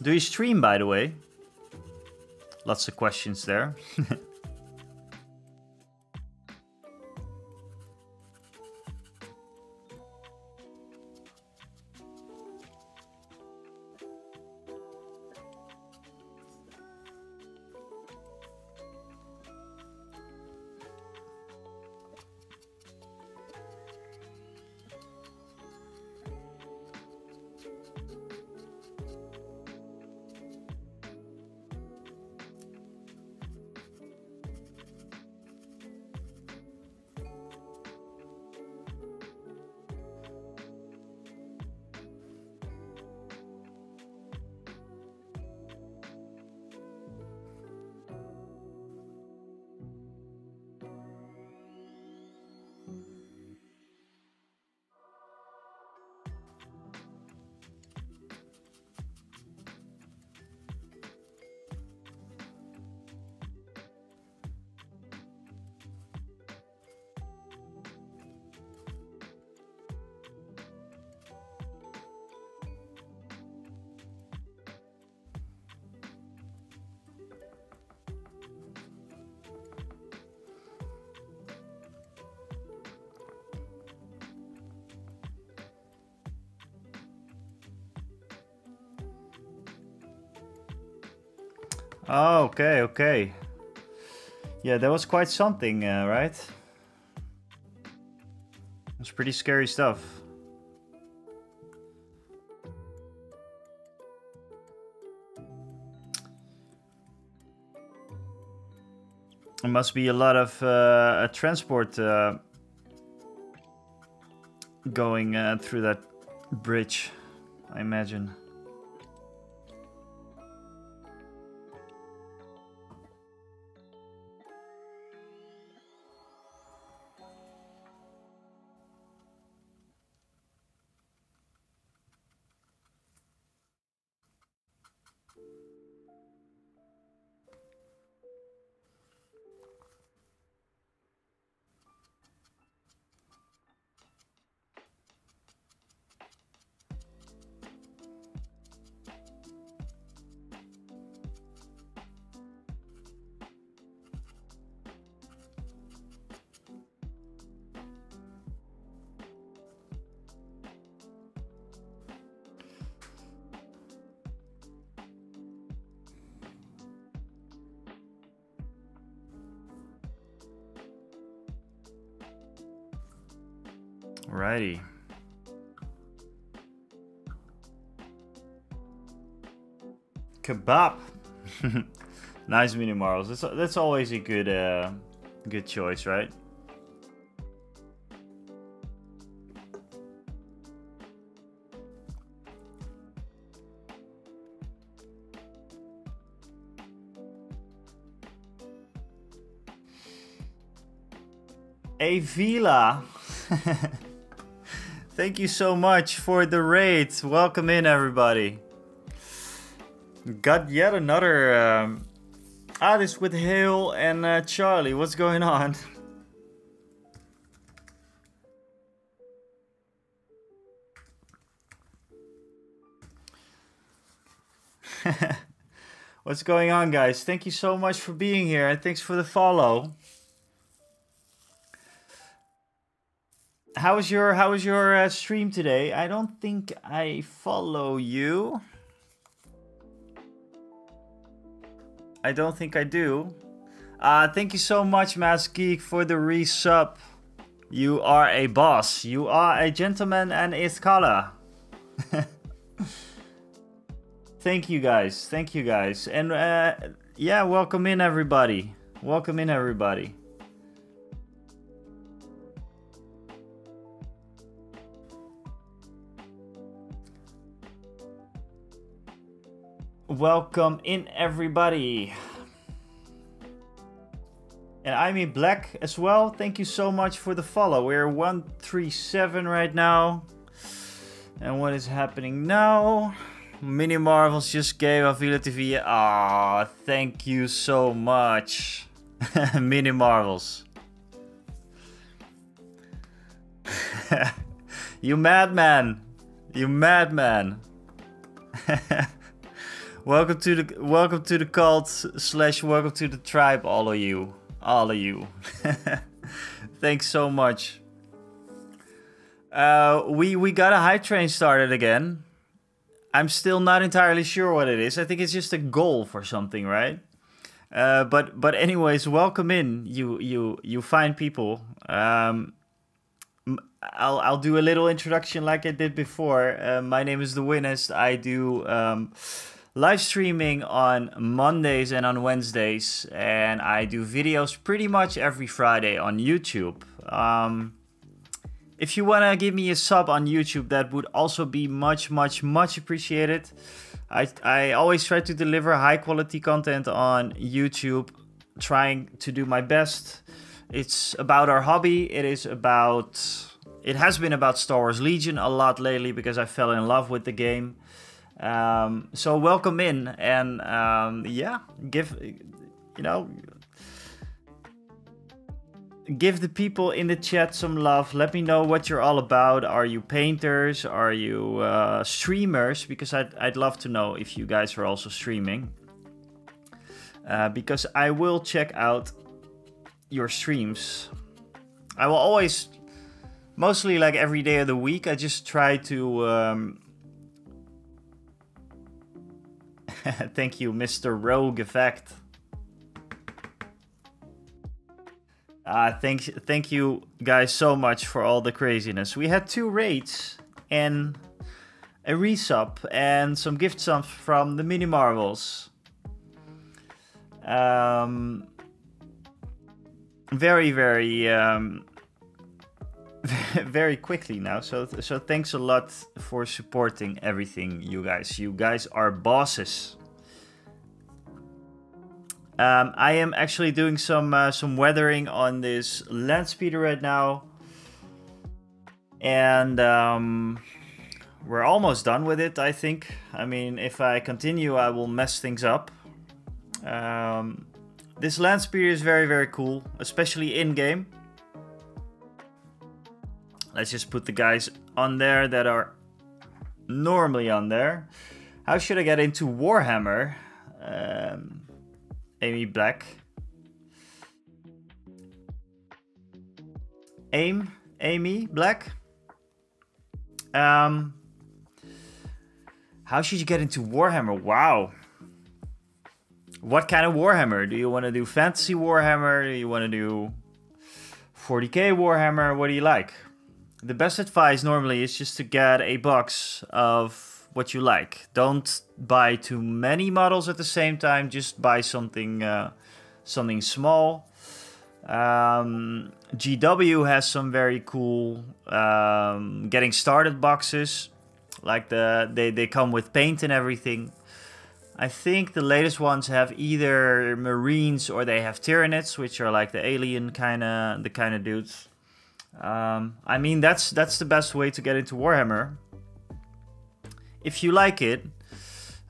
Do you stream, by the way? Lots of questions there. Oh, okay, okay. Yeah, that was quite something, right? It's pretty scary stuff. There must be a lot of transport going through that bridge, I imagine. Alrighty. Kebab. Nice mini marbles. That's always a good choice, right? Avila. Thank you so much for the raid. Welcome in, everybody. Got yet another... this with Hale and Charlie. What's going on? What's going on, guys? Thank you so much for being here, and thanks for the follow. How was your stream today? I don't think I follow you. I don't think I do. Thank you so much, Mask Geek, for the resub. You are a boss. You are a gentleman and a scholar. Thank you guys. Thank you guys. And yeah, welcome in everybody. Welcome in everybody. Welcome in everybody. And I'm in black as well. Thank you so much for the follow. We're 137 right now. And what is happening now? Mini Marvels just gave Avila TV. Ah, thank you so much. Mini Marvels. You madman. You madman. welcome to the cult / welcome to the tribe, all of you. All of you. Thanks so much. We got a hype train started again. I'm still not entirely sure what it is. I think it's just a goal for something, right? But anyways, welcome in, you fine people. I'll do a little introduction like I did before. My name is The Winnest. I do live streaming on Mondays and on Wednesdays, and I do videos pretty much every Friday on YouTube. If you want to give me a sub on YouTube, that would also be much appreciated. I always try to deliver high quality content on YouTube, trying to do my best. It's about our hobby. It has been about Star Wars Legion a lot lately because I fell in love with the game. So welcome in, and yeah, give the people in the chat some love. Let me know what you're all about. Are you painters? Are you streamers? Because I'd love to know if you guys are also streaming. Because I will check out your streams. I will always, mostly like every day of the week, I just try to... Thank you, Mr. Rogue Effect. Thank you guys so much for all the craziness. We had 2 raids and a resub and some gift subs from the Mini Marvels. Very very quickly now. So thanks a lot for supporting everything, you guys. You guys are bosses. I am actually doing some weathering on this Landspeeder right now, and we're almost done with it, I think. I mean, if I continue, I will mess things up. This Landspeeder is very cool, especially in game. Let's just put the guys on there that are normally on there. How should I get into Warhammer? Amy Black. Amy Black. How should you get into Warhammer? Wow. What kind of Warhammer? Do you want to do fantasy Warhammer? Do you want to do 40k Warhammer? What do you like? The best advice normally is just to get a box of what you like. Don't buy too many models at the same time. Just buy something small. GW has some very cool getting started boxes. Like they come with paint and everything. I think the latest ones have either Marines or they have Tyranids, which are like the alien kind of dudes. I mean, that's the best way to get into Warhammer. If you like it,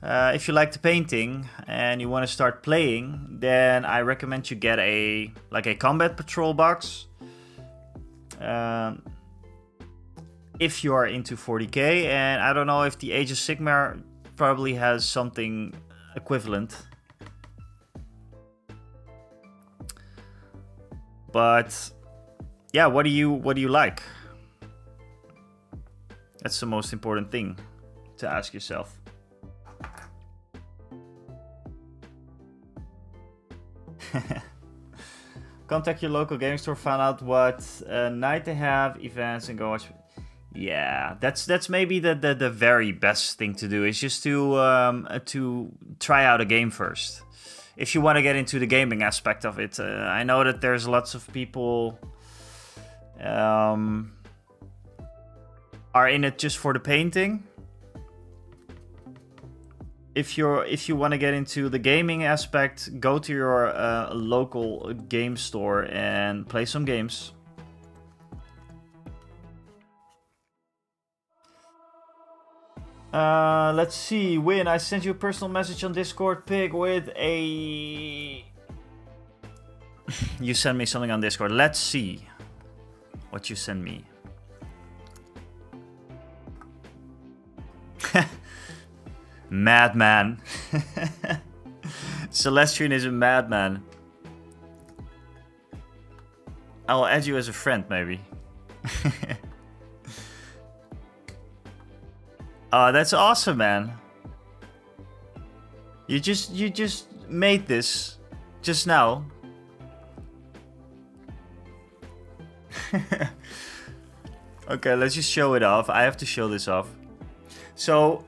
if you like the painting and you want to start playing, then I recommend you get a combat patrol box. If you are into 40k, and I don't know if the Age of Sigmar probably has something equivalent. But yeah, what do you like? That's the most important thing to ask yourself. Contact your local gaming store, find out what night they have, events, and go watch. Yeah, that's maybe the very best thing to do, is just to try out a game first. If you want to get into the gaming aspect of it. I know that there's lots of people are in it just for the painting. if you want to get into the gaming aspect, go to your local game store and play some games. Let's see. Win, I sent you a personal message on Discord, Pig, with a... You sent me something on Discord. Let's see what you send me. Madman. Celestian is a madman. I'll add you as a friend, maybe. Oh, that's awesome, man. You just made this just now. Okay, let's just show it off. I have to show this off. So,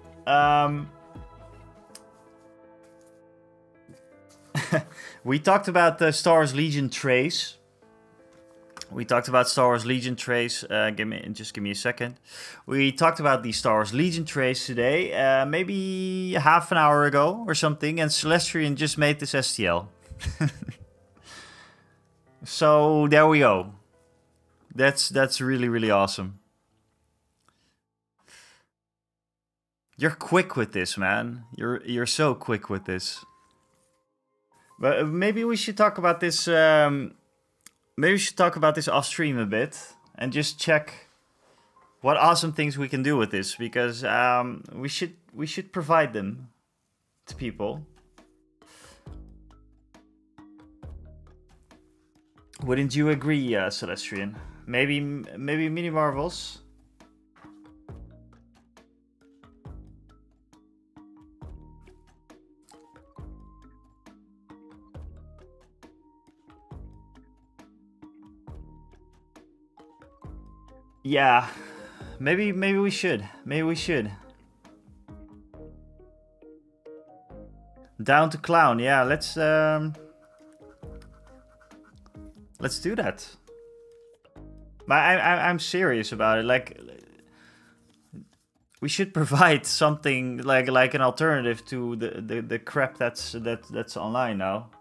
we talked about the Star Wars Legion trays. Just give me a second. We talked about the Star Wars Legion trays today, maybe half an hour ago or something, and Celestian just made this STL. So there we go. That's really, really awesome. You're quick with this, man. You're so quick with this. But maybe we should talk about this. Maybe we should talk about this off stream a bit and just check what awesome things we can do with this, because we should provide them to people. Wouldn't you agree, Celestian? Maybe Mini Marvels. Yeah, maybe we should. Maybe we should. Down to clown. Yeah, let's do that. But I'm serious about it. Like, we should provide something like an alternative to the crap that's online now.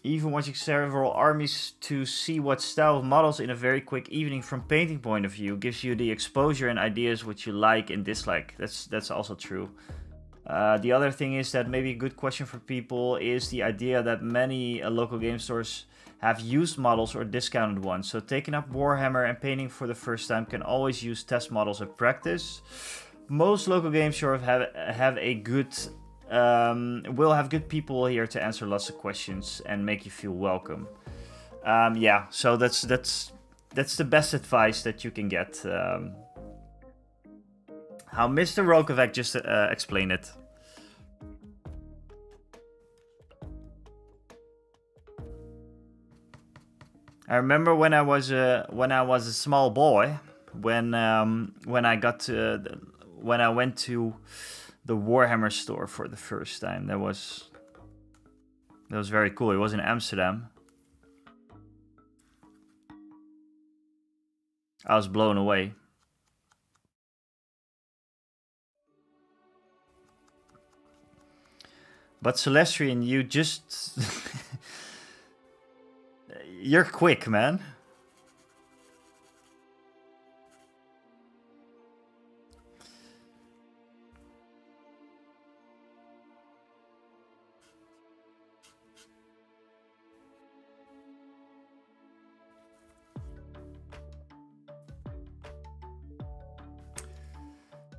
Even watching several armies to see what style of models in a very quick evening from painting point of view gives you the exposure and ideas what you like and dislike. That's also true. The other thing is that maybe a good question for people is the idea that many local game stores have used models or discounted ones. So taking up Warhammer and painting for the first time can always use test models in practice. Most local game stores have a good... we'll have good people here to answer lots of questions and make you feel welcome. Yeah, so that's the best advice that you can get. How Mr. Rokovac just explained it. I remember when I was a small boy, when I went to the Warhammer store for the first time. That was very cool. It was in Amsterdam. I was blown away. But Celestian, you just... You're quick, man.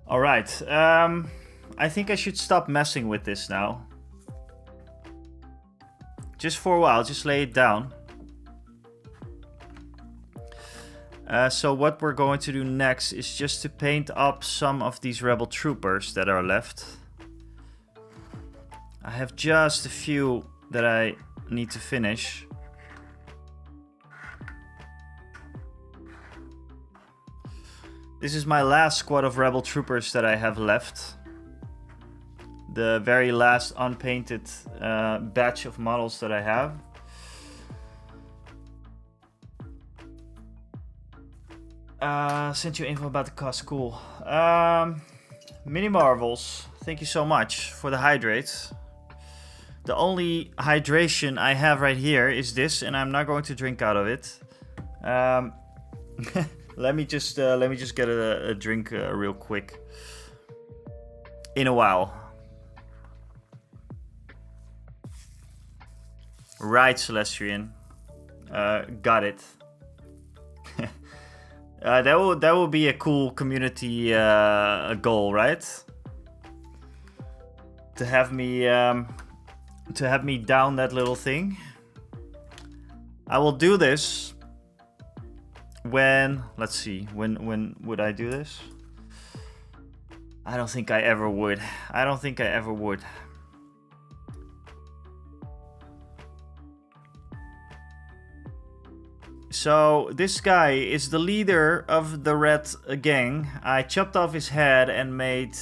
All right. I think I should stop messing with this now. Just for a while, just lay it down. So what we're going to do next is just to paint up some of these rebel troopers that are left. I have just a few that I need to finish. This is my last squad of rebel troopers that I have left. The very last unpainted batch of models that I have. Sent you info about the cost, cool. Mini Marvels, thank you so much for the hydrate. The only hydration I have right here is this, and I'm not going to drink out of it. Let me just get a drink real quick. In a while. Right, Celestian. Got it. That will be a cool community goal, right? To have me down that little thing. I will do this when, let's see, when would I do this? I don't think I ever would. I don't think I ever would. So this guy is the leader of the Red Gang. I chopped off his head and made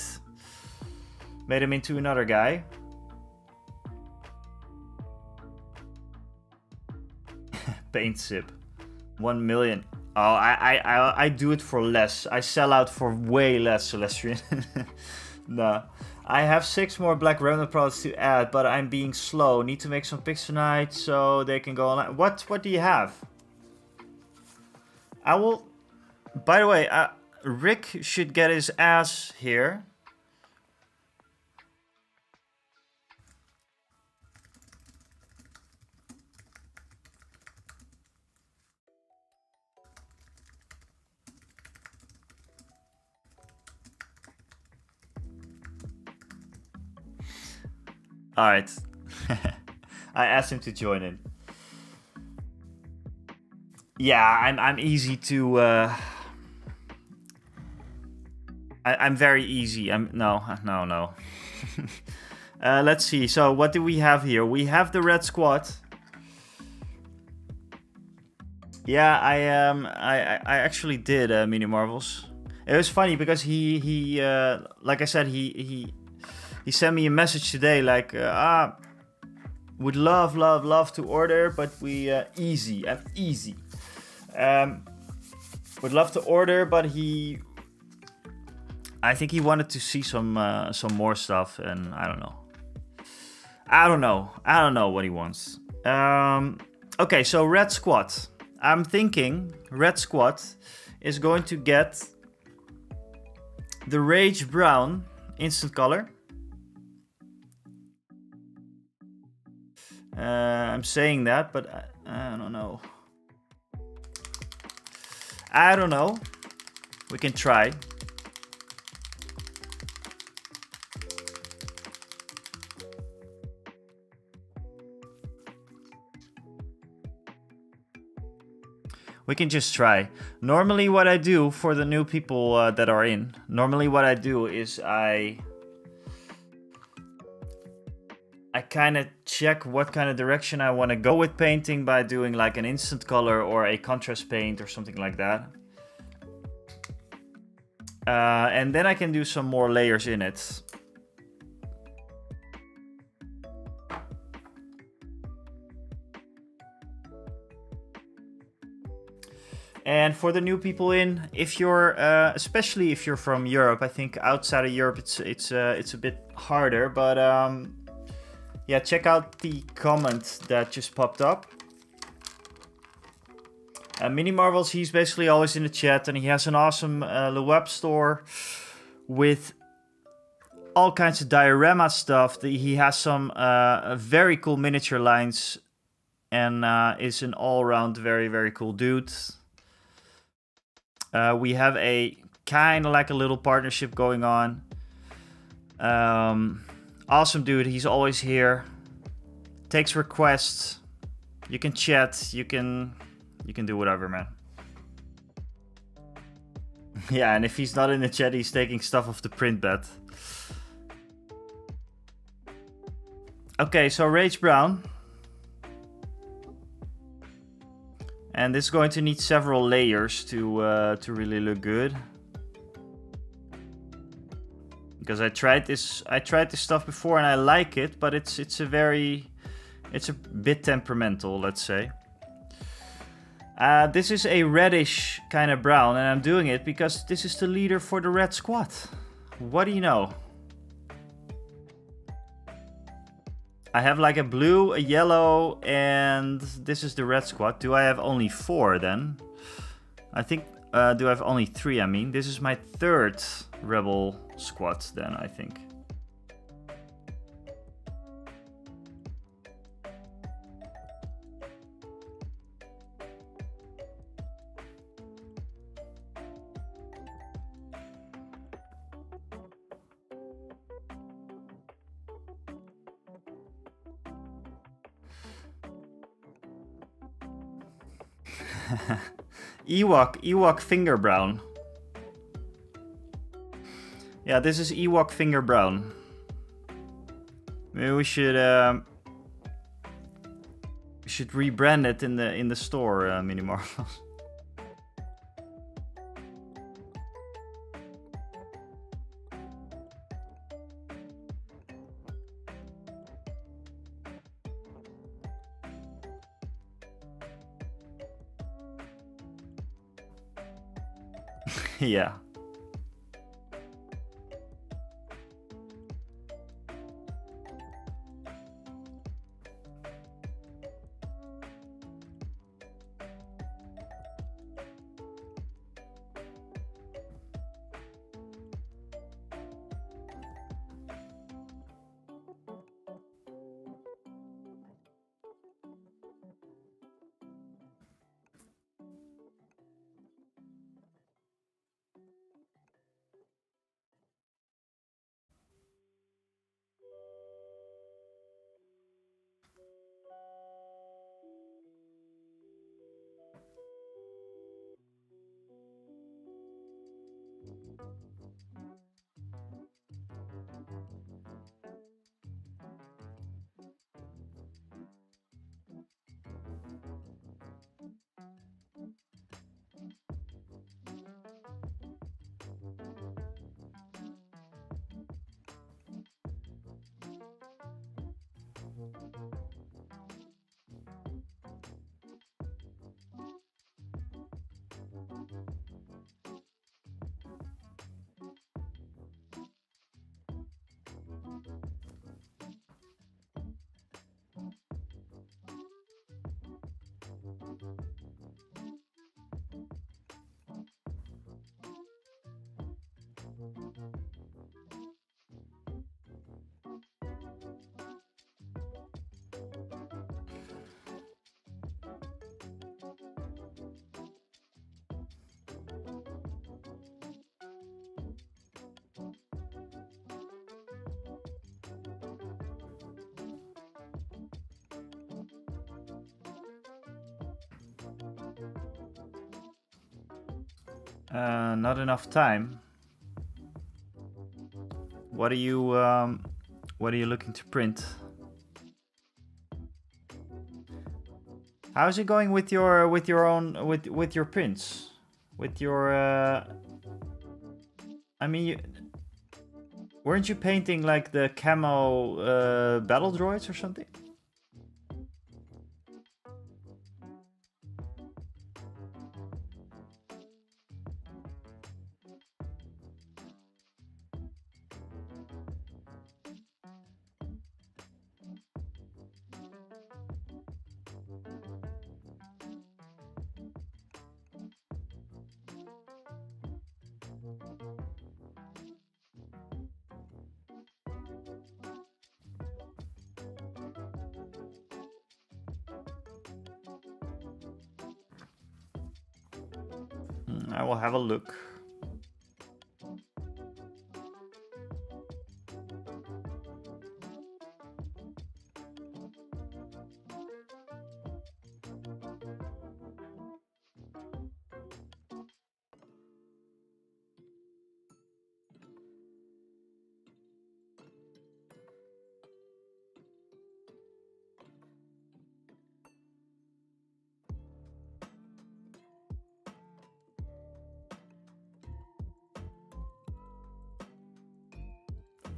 him into another guy. Paint sip. 1 million. Oh, I do it for less. I sell out for way less, Celestian. No. I have 6 more Black Remnant products to add, but I'm being slow. Need to make some pics tonight so they can go online. What do you have? I will... By the way, Rick should get his ass here. Alright. I asked him to join in. Yeah, I'm easy to... I'm very easy. No. Let's see. So what do we have here? We have the Red Squad. Yeah, I actually did Mini Marvels. It was funny because he like I said, he sent me a message today like, would love to order, but we easy. I'm easy. Would love to order, but I think he wanted to see some more stuff, and I don't know what he wants. Okay, so Red Squad. I'm thinking Red Squad is going to get the Rage Brown instant color. I'm saying that, but I don't know. I don't know. We can try. We can just try. Normally what I do for the new people that are in, normally what I do is I kind of check what kind of direction I want to go with painting by doing like an instant color or a contrast paint or something like that. And then I can do some more layers in it. And for the new people in, if you're, especially if you're from Europe, I think outside of Europe it's a bit harder. But yeah, check out the comment that just popped up. Mini Marvels, he's basically always in the chat, and he has an awesome web store with all kinds of diorama stuff. He has some very cool miniature lines, and is an all-around very cool dude. We have a kind of like a little partnership going on. Awesome dude, he's always here. Takes requests. You can chat, you can do whatever, man. Yeah, and if he's not in the chat, he's taking stuff off the print bed. Okay, so Rage Brown. And this is going to need several layers to really look good. Because I tried this stuff before and I like it, but it's a bit temperamental, let's say. This is a reddish kind of brown, and I'm doing it because this is the leader for the Red Squad. What do you know? I have like a blue, a yellow, and this is the red squad. Do I have only 4 then? I think, do I have only 3, I mean? This is my 3rd rebel squad then, I think. Ewok finger brown. Yeah, this is Ewok finger brown. Maybe we should rebrand it in the store, Mini Marvels. Yeah. Not enough time. What are you looking to print? How's it going with your prints? With your I mean, weren't you painting like the camo battle droids or something? I will have a look.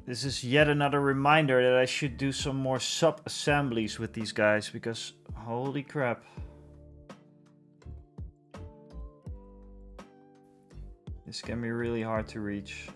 This is yet another reminder that I should do some more sub-assemblies with these guys, because holy crap. This can be really hard to reach.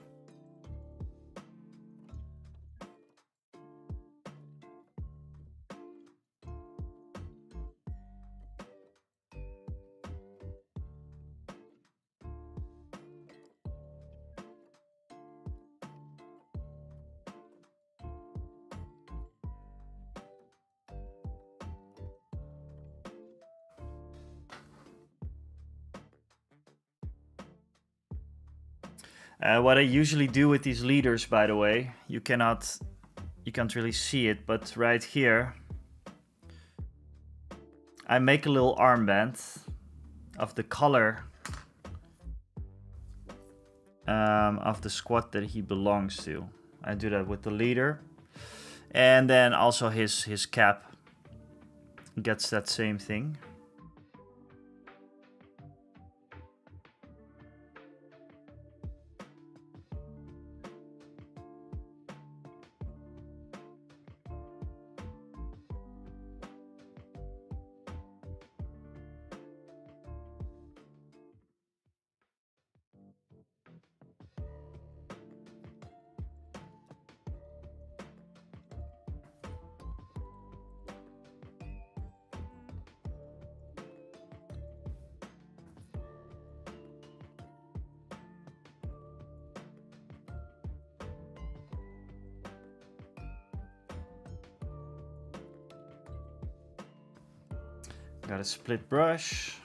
What I usually do with these leaders, by the way, you can't really see it, but right here, I make a little armband of the color of the squad that he belongs to. I do that with the leader. And then also his cap gets that same thing. Got a split brush.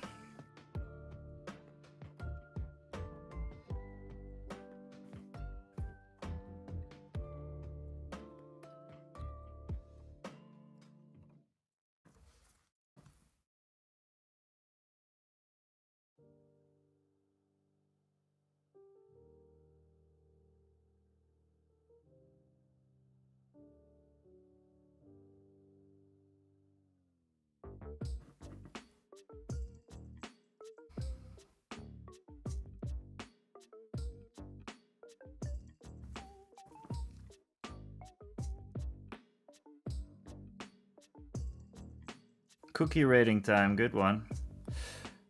Cookie rating time, good one.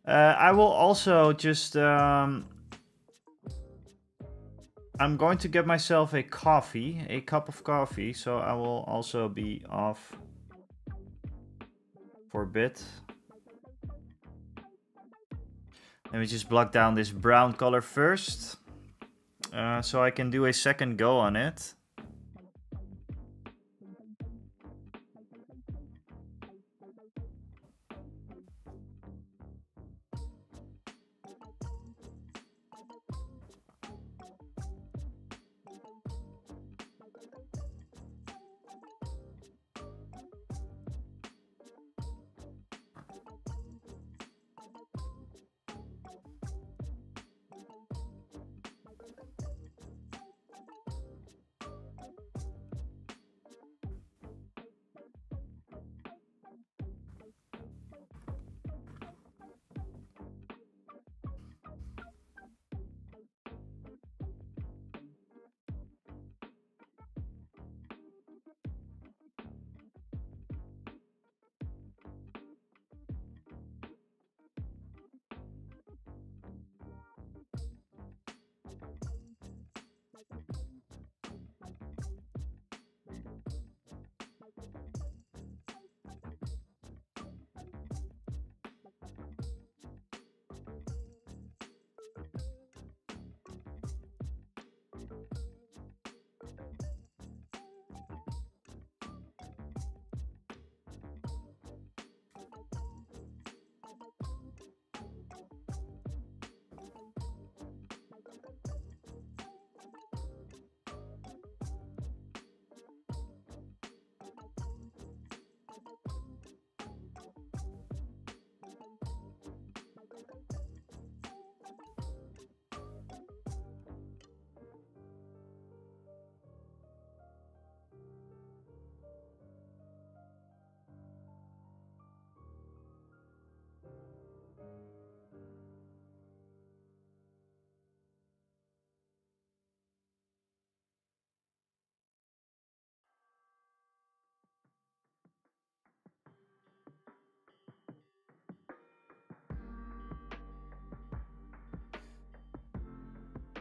I will also just... I'm going to get myself a cup of coffee, so I will also be off for a bit. Let me just block down this brown color first, so I can do a second go on it.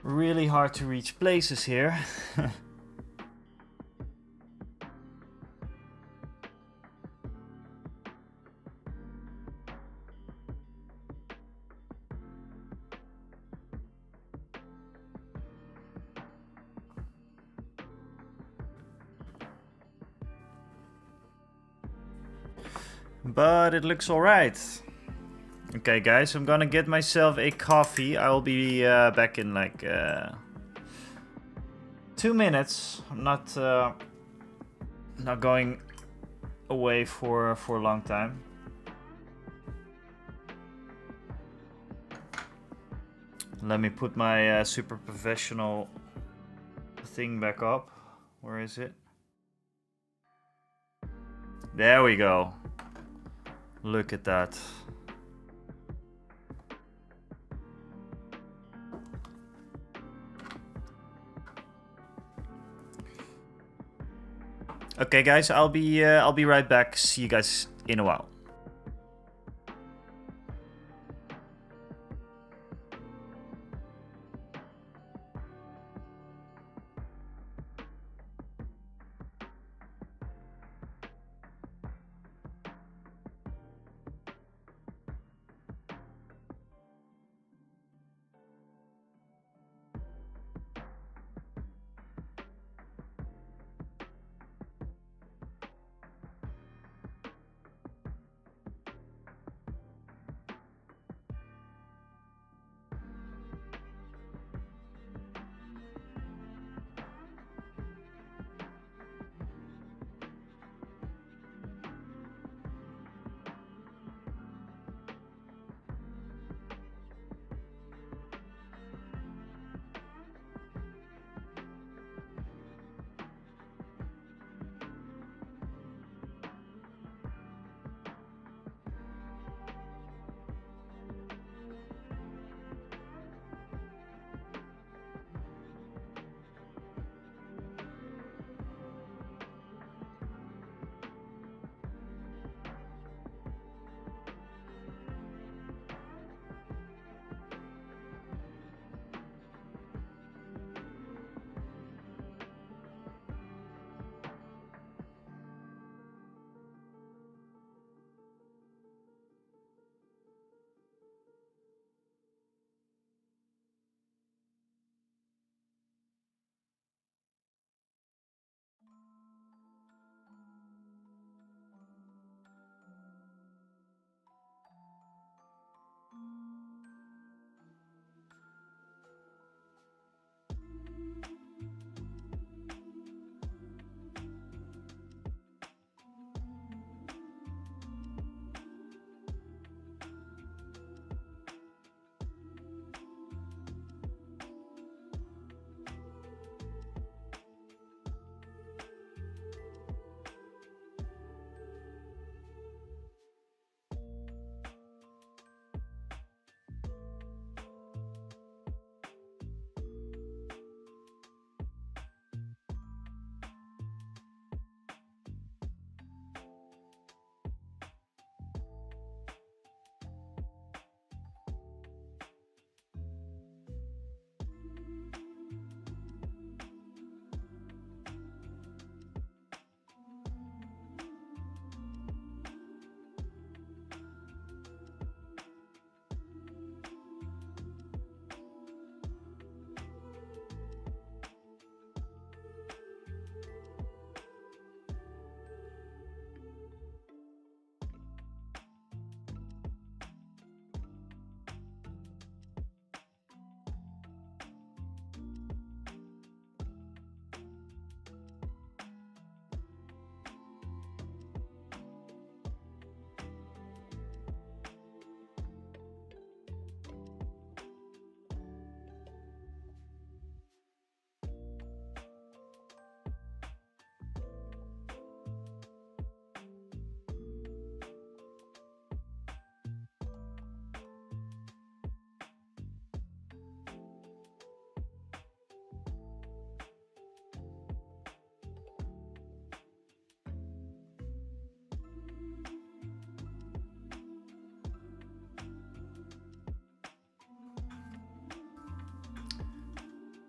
Really hard to reach places here. But it looks alright. Okay guys, I'm gonna get myself a coffee. I will be back in like 2 minutes. I'm not going away for a long time. Let me put my super professional thing back up. Where is it? There we go. Look at that. Okay, guys, I'll be right back. See you guys in a while.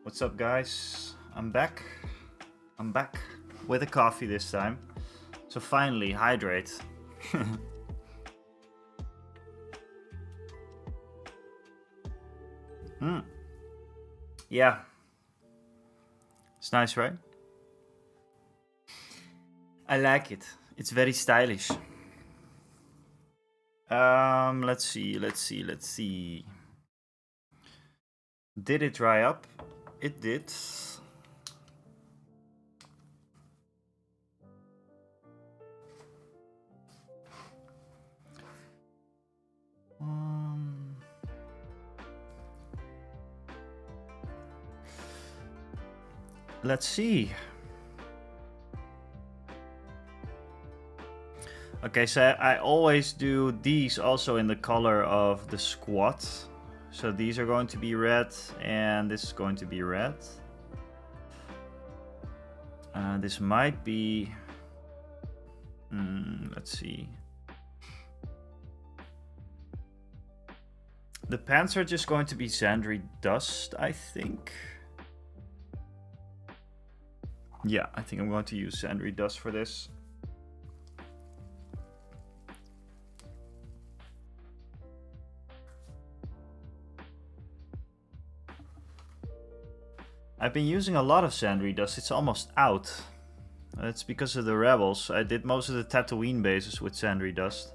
What's up, guys? I'm back. I'm back with a coffee this time. So finally, hydrate. Yeah. It's nice, right? I like it. It's very stylish. Let's see. Did it dry up? It did. let's see. Okay, so I always do these also in the color of the squad. So these are going to be red, and this is going to be red. This might be... let's see. The pants are just going to be Sandry Dust, I think. Yeah, I think I'm going to use Sandry Dust for this. I've been using a lot of Sandry Dust, it's almost out. It's because of the Rebels. I did most of the Tatooine bases with Sandry Dust.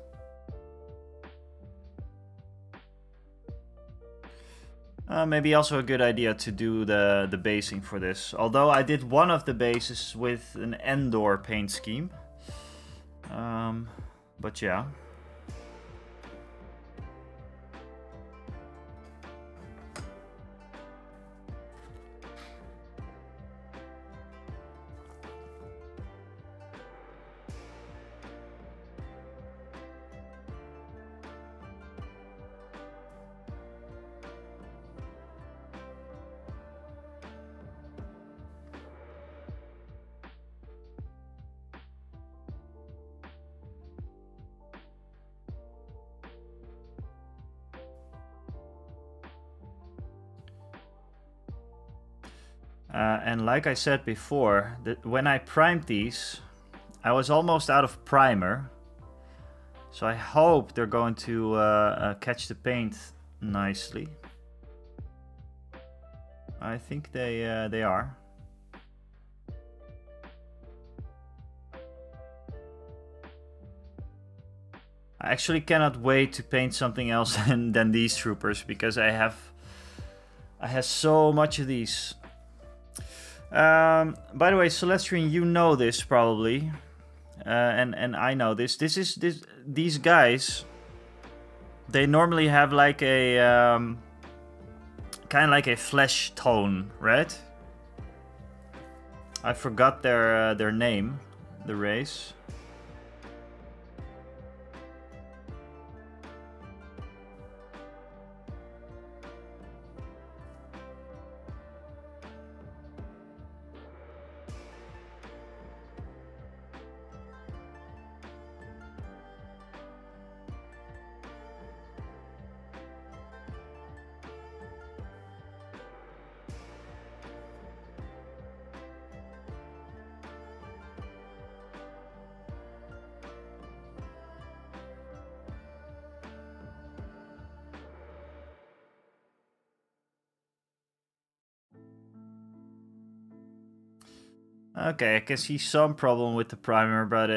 Maybe also a good idea to do the basing for this. Although I did one of the bases with an Endor paint scheme. But yeah. And like I said before, that when I primed these, I was almost out of primer. So I hope they're going to catch the paint nicely. I think they are. I actually cannot wait to paint something else than these troopers, because I have so much of these. By the way, Celestian, you know this probably, and I know this. These guys, they normally have like a kind of like a flesh tone, right? I forgot their name, the race. Okay, I can see some problem with the primer, but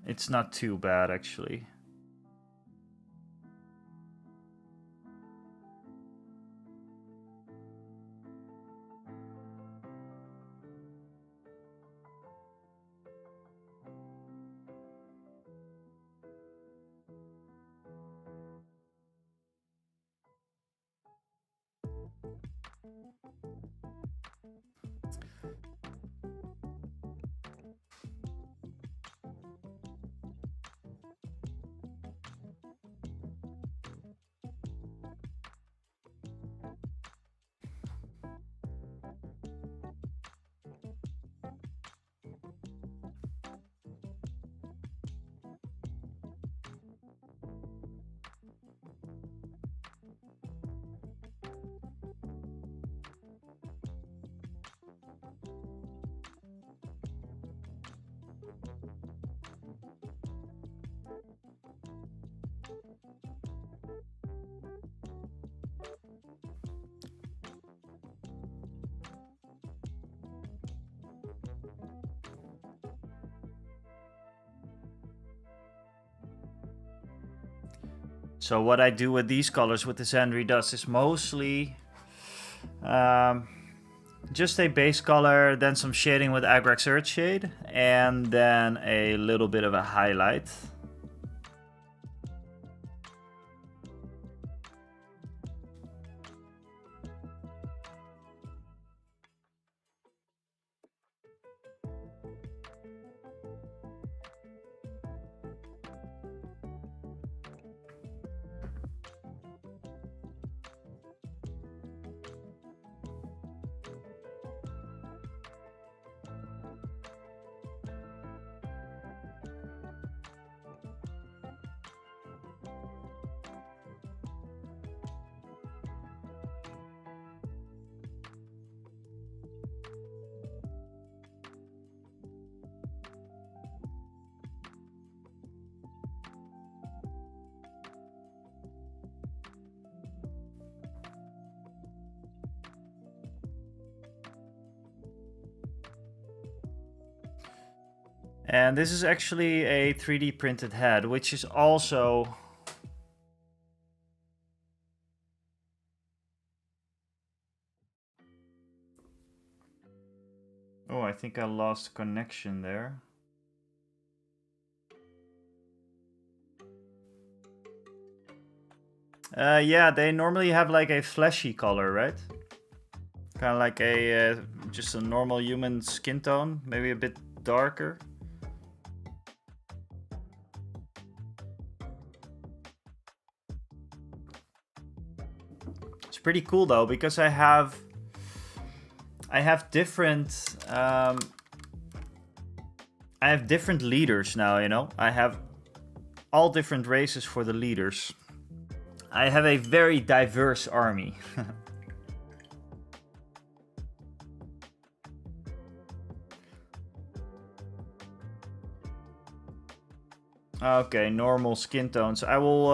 it's not too bad actually. So what I do with these colors with the Sandry Dust is mostly just a base color, then some shading with Agrax Earthshade, and then a little bit of a highlight. And this is actually a 3D printed head, which is also... Oh, I think I lost connection there. Yeah, they normally have like a fleshy color, right? Kind of like a just a normal human skin tone, maybe a bit darker. It's pretty cool though, because I have different leaders now, you know? I have all different races for the leaders. I have a very diverse army. Okay, normal skin tones. I will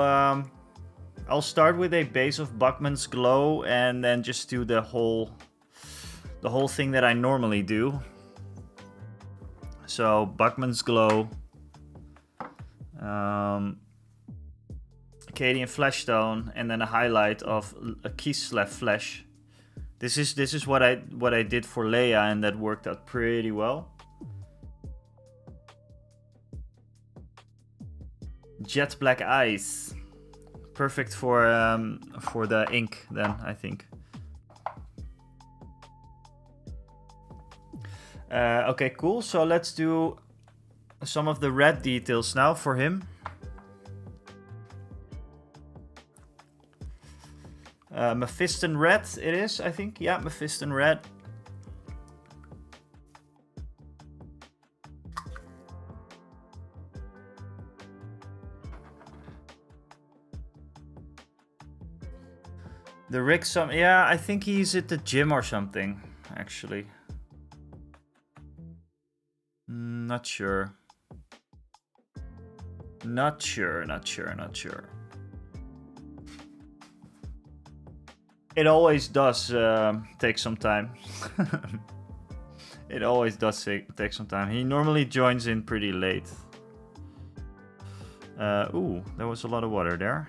I'll start with a base of Buckman's Glow and then just do the whole thing that I normally do. So Buckman's Glow, Acadian Flesh Tone, and then a highlight of a Kislev Flesh. This is what I did for Leia, and that worked out pretty well. Jet Black Eyes, perfect for the ink then, I think. Okay, cool. So let's do some of the red details now for him. Mephiston Red it is, I think. Yeah, Mephiston Red. The Rick, yeah, I think he's at the gym or something, actually. Not sure. Not sure. It always does take some time. It always does take some time. He normally joins in pretty late. Ooh, there was a lot of water there.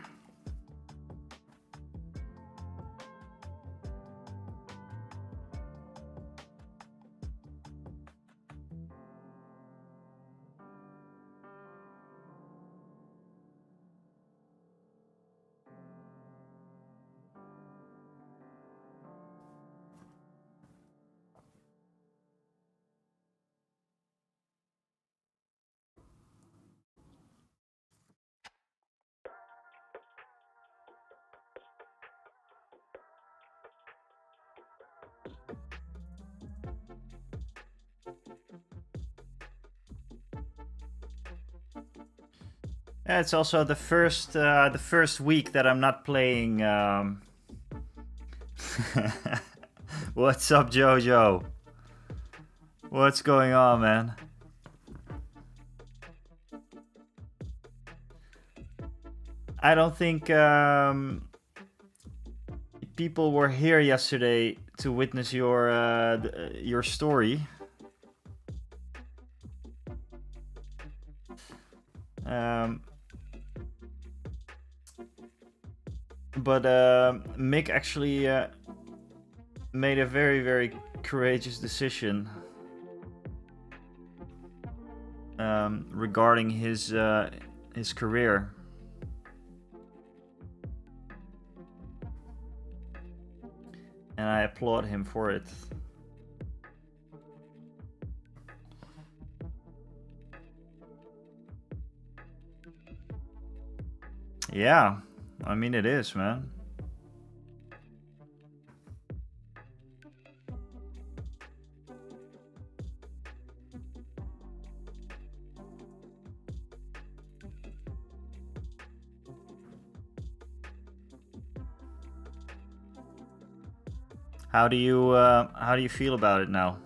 Yeah, it's also the first week that I'm not playing. What's up, Jojo? What's going on, man? I don't think people were here yesterday to witness your story. But Mick actually made a very, very courageous decision regarding his career. And I applaud him for it. Yeah, I mean it is, man. How do you feel about it now?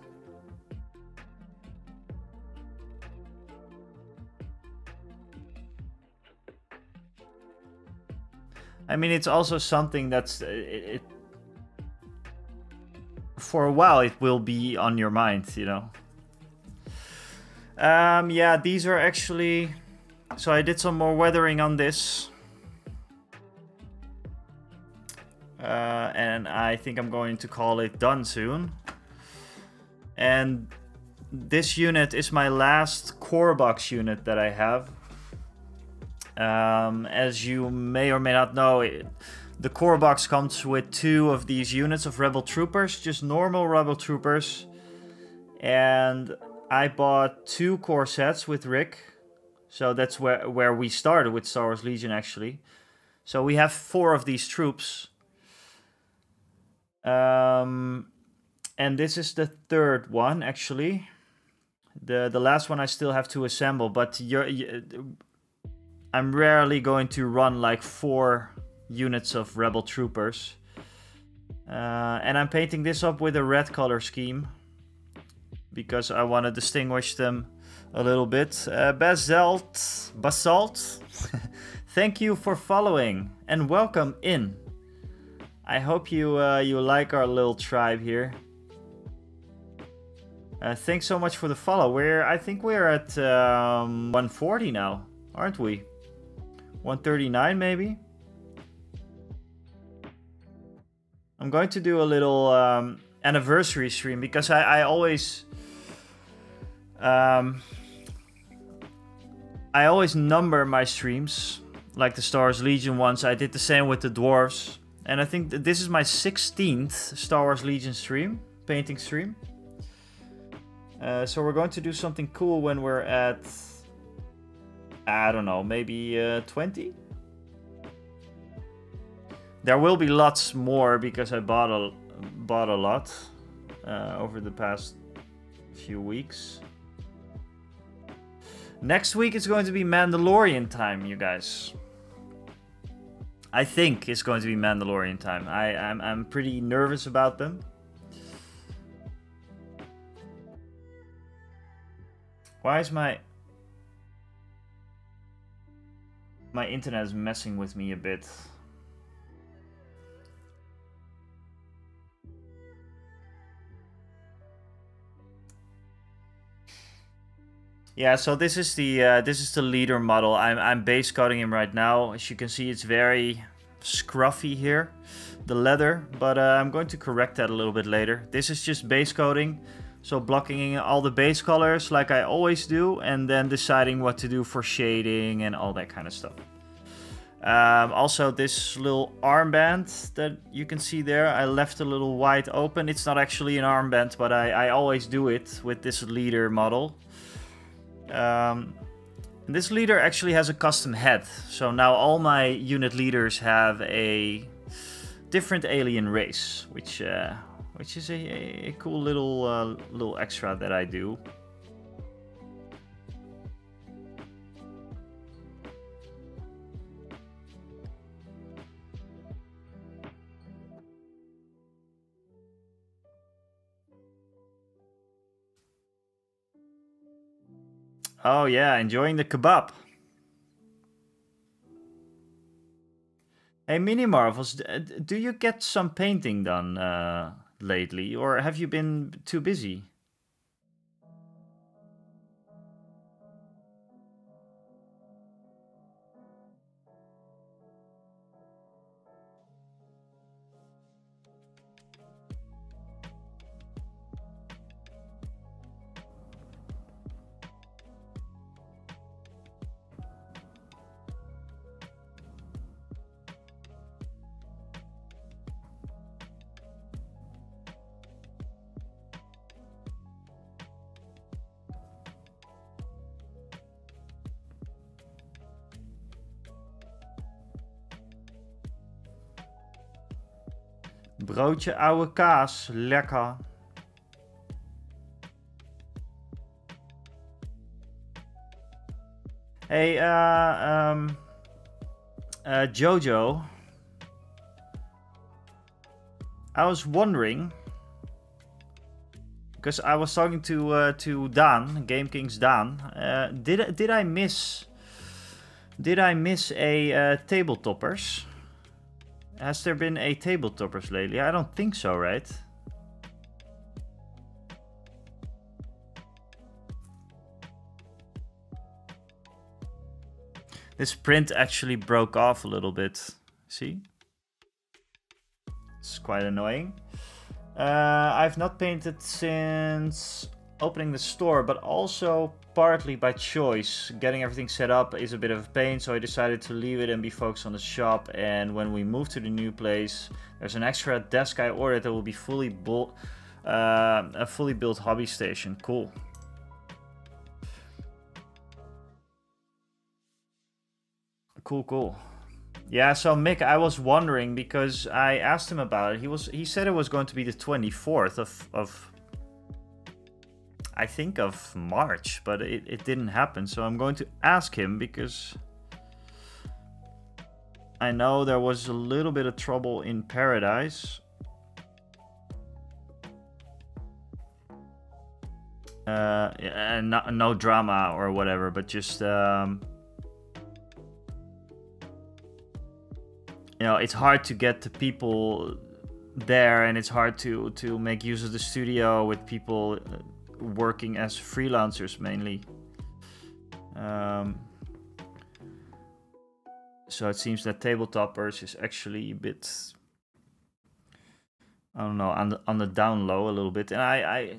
I mean, it's also something that's for a while it will be on your mind, you know. Yeah, these are actually... So I did some more weathering on this. And I think I'm going to call it done soon. And this unit is my last core box unit that I have. As you may or may not know, the core box comes with 2 of these units of Rebel Troopers, just normal Rebel Troopers. And I bought 2 core sets with Rick. So that's where we started with Star Wars Legion, actually. So we have 4 of these troops. And this is the 3rd one, actually. The last one I still have to assemble, but I'm rarely going to run like 4 units of Rebel Troopers. And I'm painting this up with a red color scheme, because I want to distinguish them a little bit. Basalt, thank you for following and welcome in. I hope you you like our little tribe here. Thanks so much for the follow. I think we're at 140 now, aren't we? 139 maybe. I'm going to do a little anniversary stream, because I always number my streams, like the Star Wars Legion ones. I did the same with the dwarves, and I think that this is my 16th Star Wars Legion stream, painting stream. So we're going to do something cool when we're at, I don't know, maybe 20. There will be lots more, because I bought a lot over the past few weeks. Next week it's going to be Mandalorian time, you guys. I think it's going to be Mandalorian time. I'm pretty nervous about them. Why is my internet is messing with me a bit? Yeah, so this is the leader model. I'm base coating him right now. As you can see, it's very scruffy here, the leather, but I'm going to correct that a little bit later. This is just base coating, so blocking all the base colors like I always do, and then deciding what to do for shading and all that kind of stuff. Also, this little armband that you can see there, I left a little wide open. It's not actually an armband, but I always do it with this leader model. This leader actually has a custom head, so now all my unit leaders have a different alien race, which is a cool little extra that I do. Oh yeah, enjoying the kebab. Hey, Mini Marvels, do you get some painting done lately, or have you been too busy? Broodje oude kaas, lekker. Hey, Jojo, I was wondering, because I was talking to Dan, Game King's Dan. Did I miss a tabletoppers? Has there been a tabletoppers lately? I don't think so, right? This print actually broke off a little bit. See? It's quite annoying. I've not painted since opening the store, but also partly by choice. Getting everything set up is a bit of a pain, so I decided to leave it and be focused on the shop. And when we move to the new place, there's an extra desk I ordered that will be fully built, a fully built hobby station. Cool. Cool. Yeah, so Mick, I was wondering because I asked him about it. He said it was going to be the 24th of I think of March, but it didn't happen. So I'm going to ask him because I know there was a little bit of trouble in Paradise. No drama or whatever, but just you know, it's hard to get the people there, and it's hard to make use of the studio with people working as freelancers mainly. So it seems that Tabletoppers is actually a bit, I don't know, on the down low a little bit, and I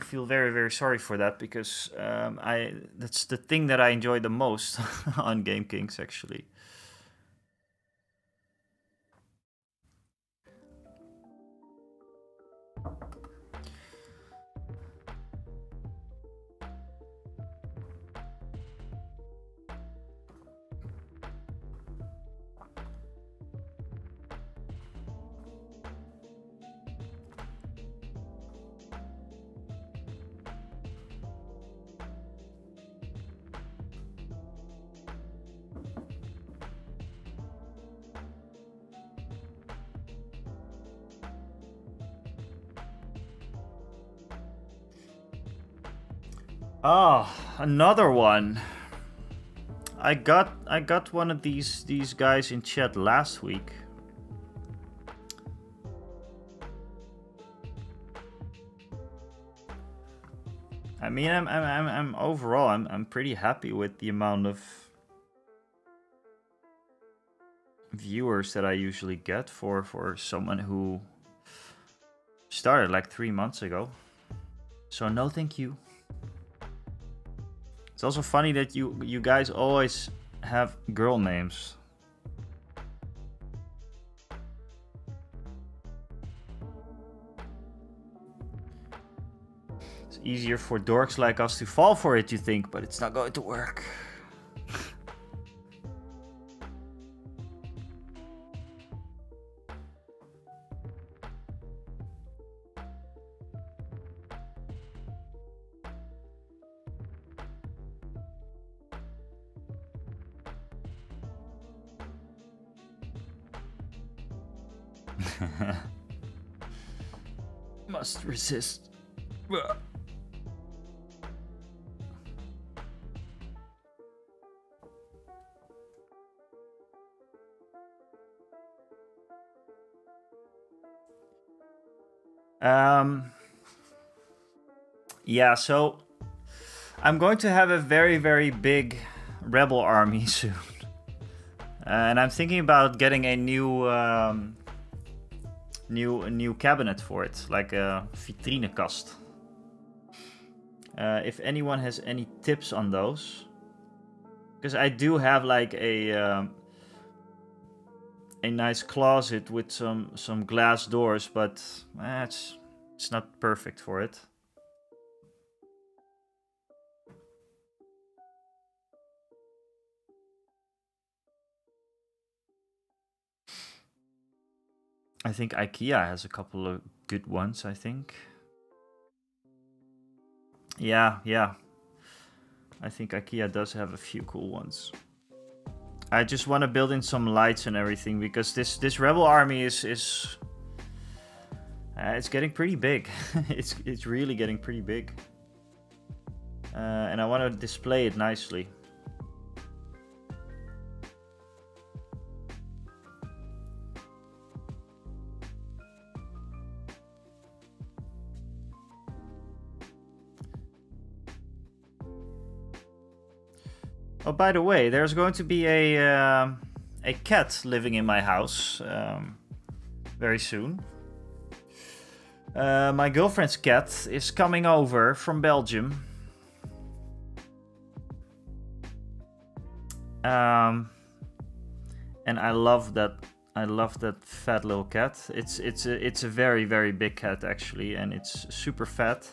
feel very sorry for that because that's the thing that I enjoy the most on Game Kings actually. Oh, another one. I got one of these guys in chat last week. I mean, I'm overall I'm pretty happy with the amount of viewers that I usually get for someone who started like 3 months ago. So no, thank you. It's also funny that you guys always have girl names. It's easier for dorks like us to fall for it, you think, but it's not going to work. Must resist. Yeah, so I'm going to have a very big rebel army soon. And I'm thinking about getting a new new cabinet for it, like a vitrinekast. If anyone has any tips on those, because I do have like a nice closet with some glass doors, but it's not perfect for it. I think IKEA has a couple of good ones, I think. Yeah. I think IKEA does have a few cool ones. I just want to build in some lights and everything because this rebel army is it's getting pretty big. it's really getting pretty big. And I want to display it nicely. Oh, by the way, there's going to be a cat living in my house very soon. My girlfriend's cat is coming over from Belgium. And I love that. I love that fat little cat. It's a very, very big cat actually, and it's super fat.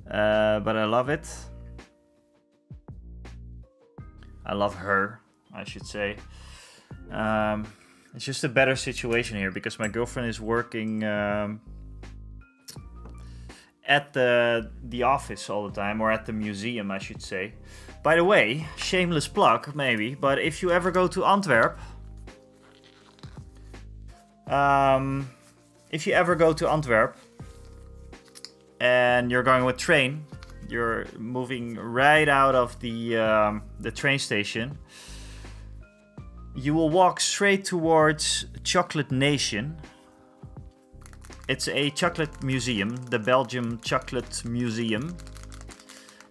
But I love it. I love her, I should say. It's just a better situation here because my girlfriend is working at the office all the time, or at the museum, I should say. By the way, shameless plug maybe, but if you ever go to Antwerp, and you're going with train, you're moving right out of the train station, you will walk straight towards Chocolate Nation. It's a chocolate museum, the Belgium Chocolate Museum.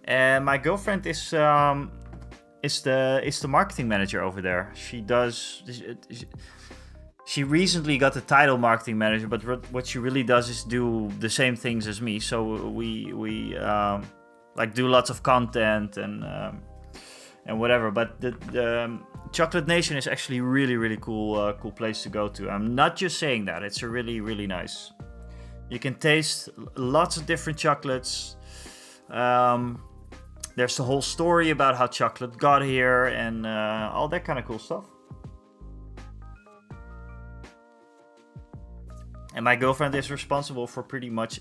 And my girlfriend is the marketing manager over there. She recently got the title marketing manager, but what she really does is do the same things as me. So we like do lots of content and whatever. But the Chocolate Nation is actually really cool place to go to. I'm not just saying that. It's a really nice. You can taste lots of different chocolates. There's the whole story about how chocolate got here and all that kind of cool stuff. And my girlfriend is responsible for pretty much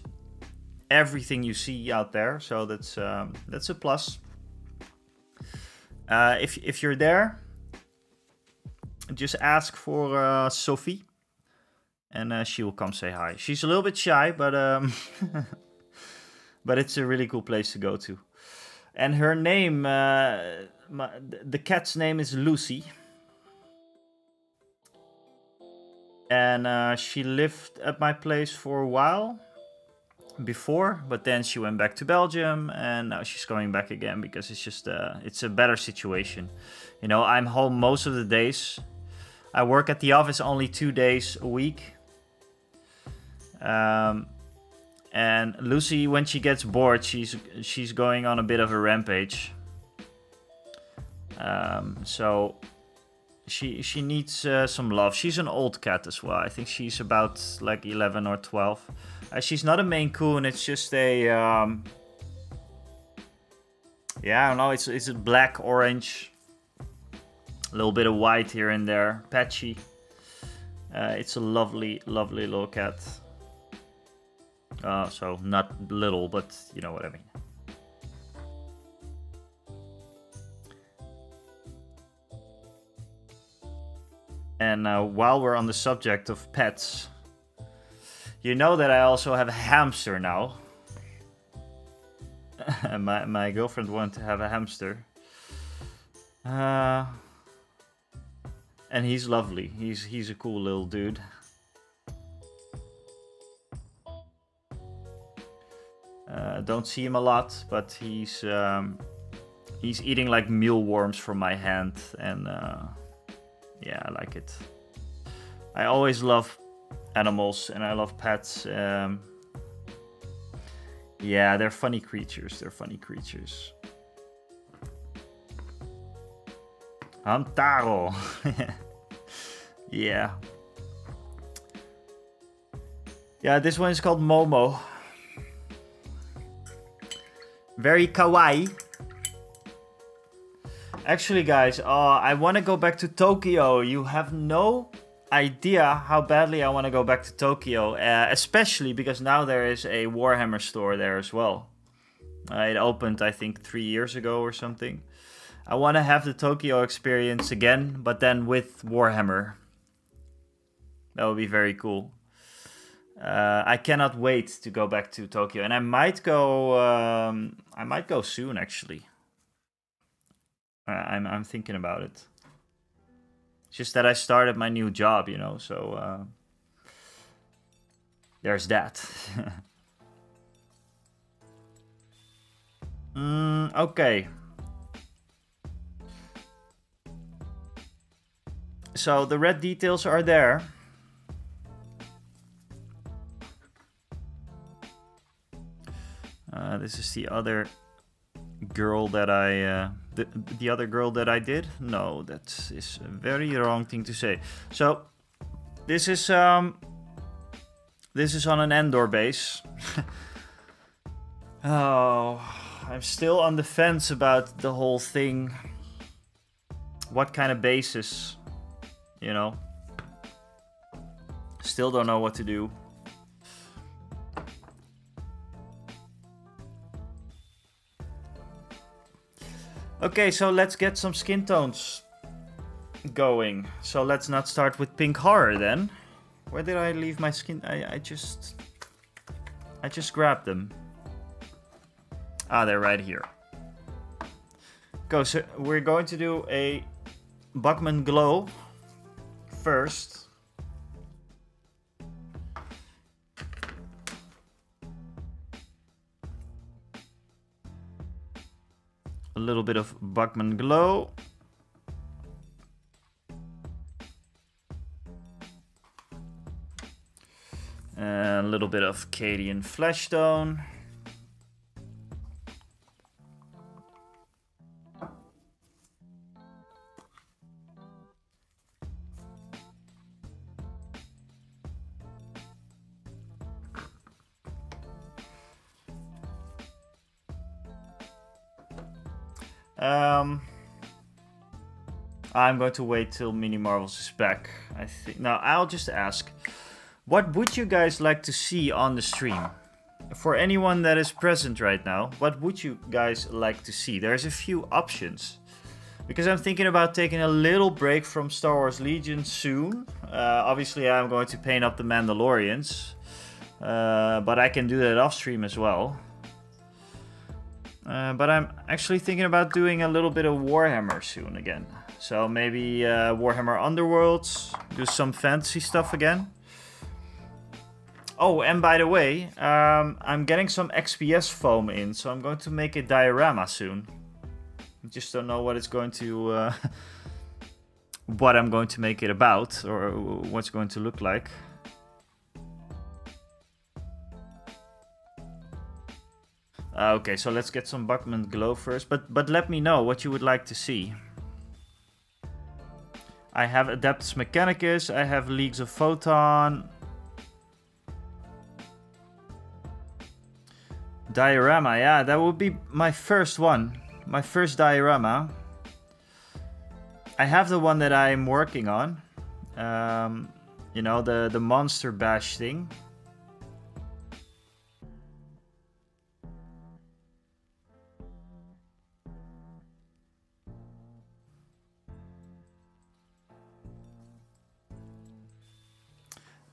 everything you see out there, so that's a plus. If you're there, just ask for Sophie, and she will come say hi. She's a little bit shy, but but it's a really cool place to go to. And her name, the cat's name is Lucy. And she lived at my place for a while before, but then she went back to Belgium, and now she's going back again because it's just it's a better situation. You know, I'm home most of the days. I work at the office only 2 days a week. And Lucy, when she gets bored, she's going on a bit of a rampage. So she needs some love. She's an old cat as well. I think she's about like 11 or 12. She's not a Maine Coon. It's just a yeah, I don't know. It's a black, orange, a little bit of white here and there, patchy. It's a lovely little cat. So not little, but you know what I mean. And while we're on the subject of pets, you know that I also have a hamster now. my girlfriend wanted to have a hamster. And he's lovely. He's a cool little dude. Don't see him a lot, but he's eating like mealworms from my hand, and yeah, I like it. I always love animals, and I love pets. Yeah, they're funny creatures. They're funny creatures. Hamtaro. Yeah. Yeah, this one is called Momo. Very kawaii. Actually, guys, I want to go back to Tokyo. You have no idea how badly I want to go back to Tokyo. Especially because now there is a Warhammer store there as well. It opened, I think, 3 years ago or something. I want to have the Tokyo experience again, but then with Warhammer. That would be very cool. I cannot wait to go back to Tokyo, and I might go. I might go soon, actually. I'm thinking about it. It's just that I started my new job, you know. So there's that. Okay. So the red details are there. This is the other girl that I the other girl that I did. No, that is a very wrong thing to say. So this is on an Endor base. Oh, I'm still on the fence about the whole thing. What kind of bases, you know? Still don't know what to do. Okay, so let's get some skin tones going. So let's not start with pink horror then. Where did I leave my skin? I just grabbed them. Ah, they're right here. Go. So we're going to do a Buckman glow first. A little bit of Buckman glow. A little bit of Cadian flesh tone. I'm going to wait till Mini Marvels is back, I think. Now, I'll just ask, what would you guys like to see on the stream? For anyone that is present right now, what would you guys like to see? There's a few options. Because I'm thinking about taking a little break from Star Wars Legion soon. Obviously, I'm going to paint up the Mandalorians. But I can do that off stream as well. But I'm actually thinking about doing a little bit of Warhammer soon again. So maybe Warhammer Underworlds, do some fantasy stuff again. Oh, and by the way, I'm getting some XPS foam in, so I'm going to make a diorama soon. I just don't know what it's going to, what I'm going to make it about, or what's going to look like. Okay, so let's get some Buckman glow first, but let me know what you would like to see. I have Adeptus Mechanicus, I have Leagues of Photon. Diorama, yeah, that would be my first one. My first diorama. I have the one that I'm working on. You know, the Monster Bash thing.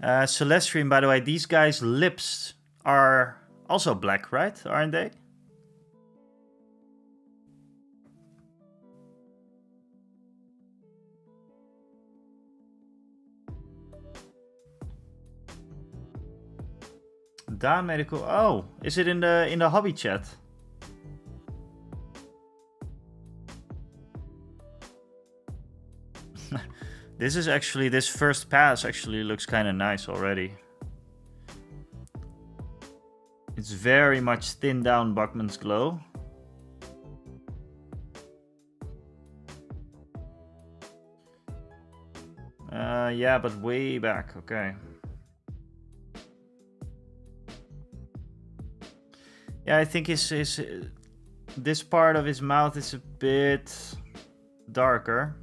Celestian, by the way, these guys' lips are also black, right? Aren't they? Dan made a cool. Oh, is it in the hobby chat? This is actually, this first pass actually looks kind of nice already. It's very much thinned down Buckman's glow. Yeah, but way back, okay. Yeah, I think this part of his mouth is a bit darker.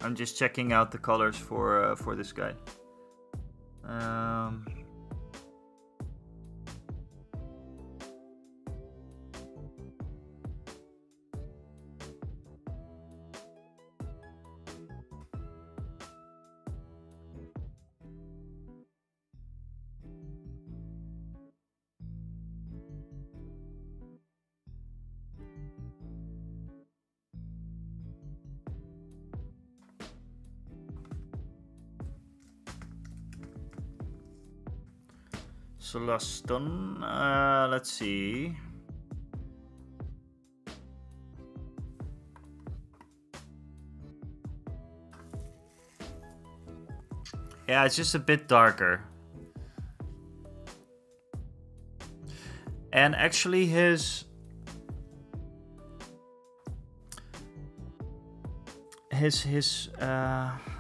I'm just checking out the colors for this guy. Celestin. Let's see. Yeah, it's just a bit darker. And actually his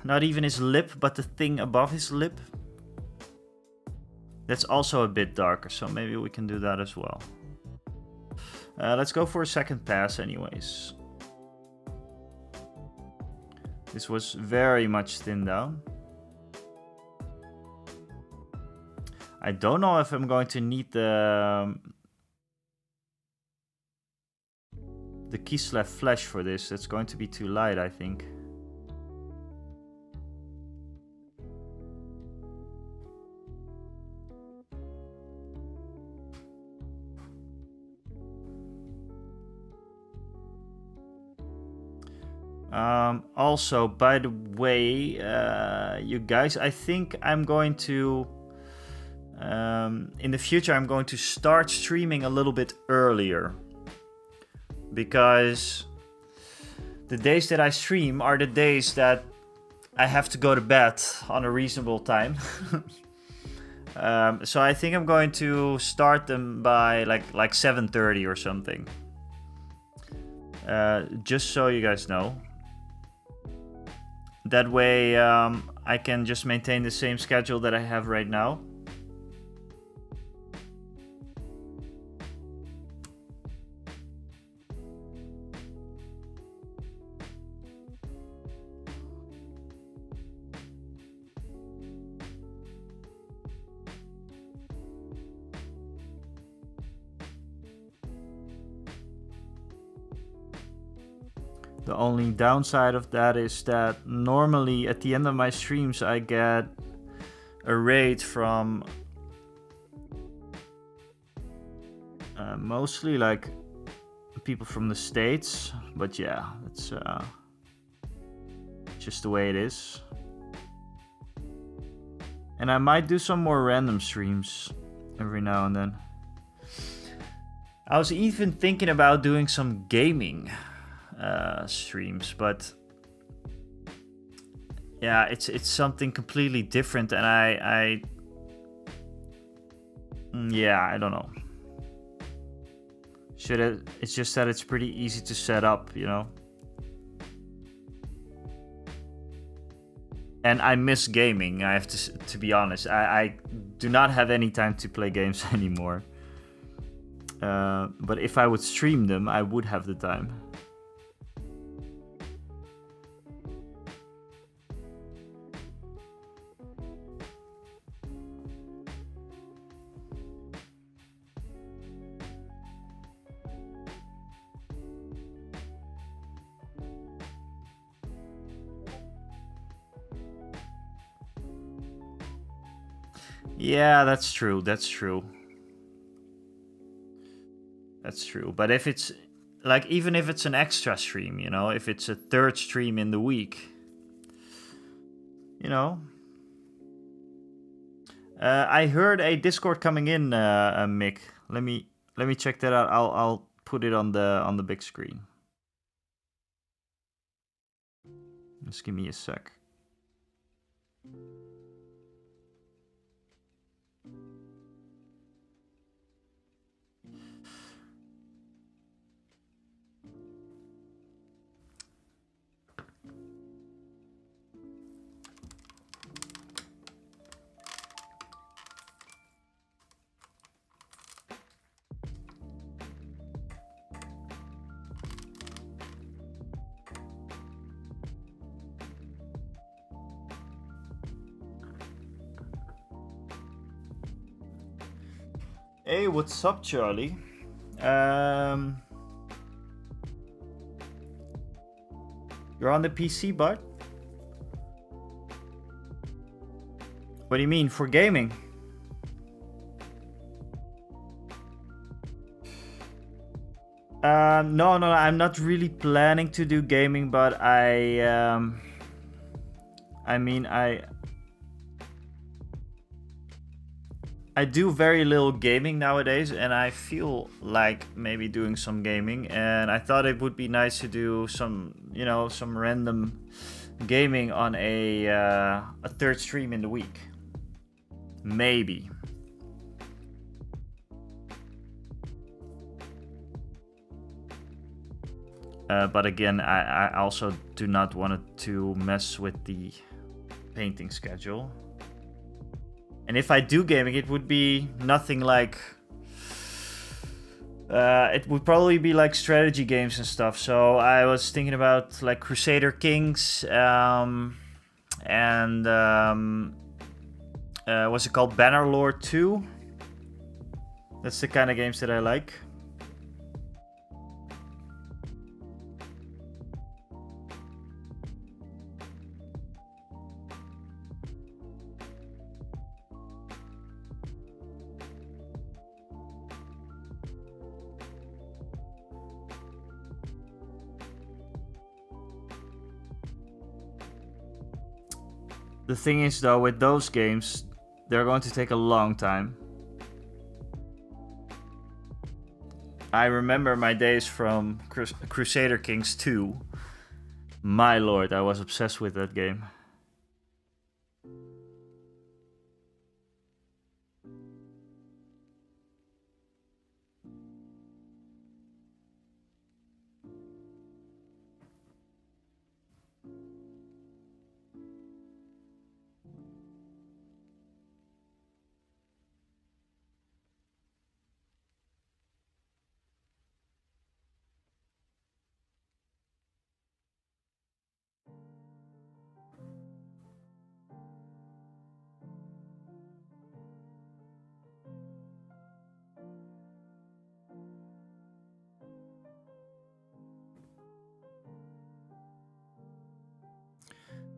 not even his lip, but the thing above his lip, that's also a bit darker, so maybe we can do that as well. Let's go for a second pass anyways. This was very much thinned down. I don't know if I'm going to need the Kislev flesh for this. It's going to be too light, I think. Also, by the way, you guys, I think I'm going to in the future I'm going to start streaming a little bit earlier, because the days that I stream are the days that I have to go to bed on a reasonable time. So I think I'm going to start them by like 7:30 or something. Just so you guys know. That way I can just maintain the same schedule that I have right now. The only downside of that is that normally at the end of my streams I get a raid from mostly like people from the States, but yeah, it's just the way it is. And I might do some more random streams every now and then. I was even thinking about doing some gaming streams, but yeah, it's something completely different, and I don't know. It's just that it's pretty easy to set up, you know. And I miss gaming, I have to be honest. I do not have any time to play games anymore. But if I would stream them, I would have the time. Yeah, that's true. That's true. That's true. But if it's like, even if it's an extra stream, you know, if it's a third stream in the week, you know. I heard a Discord coming in, Mick. Let me check that out. I'll put it on the big screen. Just give me a sec. Hey, what's up, Charlie? You're on the PC, bud? What do you mean, for gaming? No, I'm not really planning to do gaming, but I I do very little gaming nowadays, and I feel like maybe doing some gaming. And I thought it would be nice to do some, you know, some random gaming on a third stream in the week. Maybe. But again, I also do not want to mess with the painting schedule. And if I do gaming, it would be nothing like... it would probably be like strategy games and stuff. So I was thinking about like Crusader Kings and what's it called? Bannerlord 2. That's the kind of games that I like. The thing is, though, with those games, they're going to take a long time. I remember my days from Crusader Kings 2. My lord, I was obsessed with that game.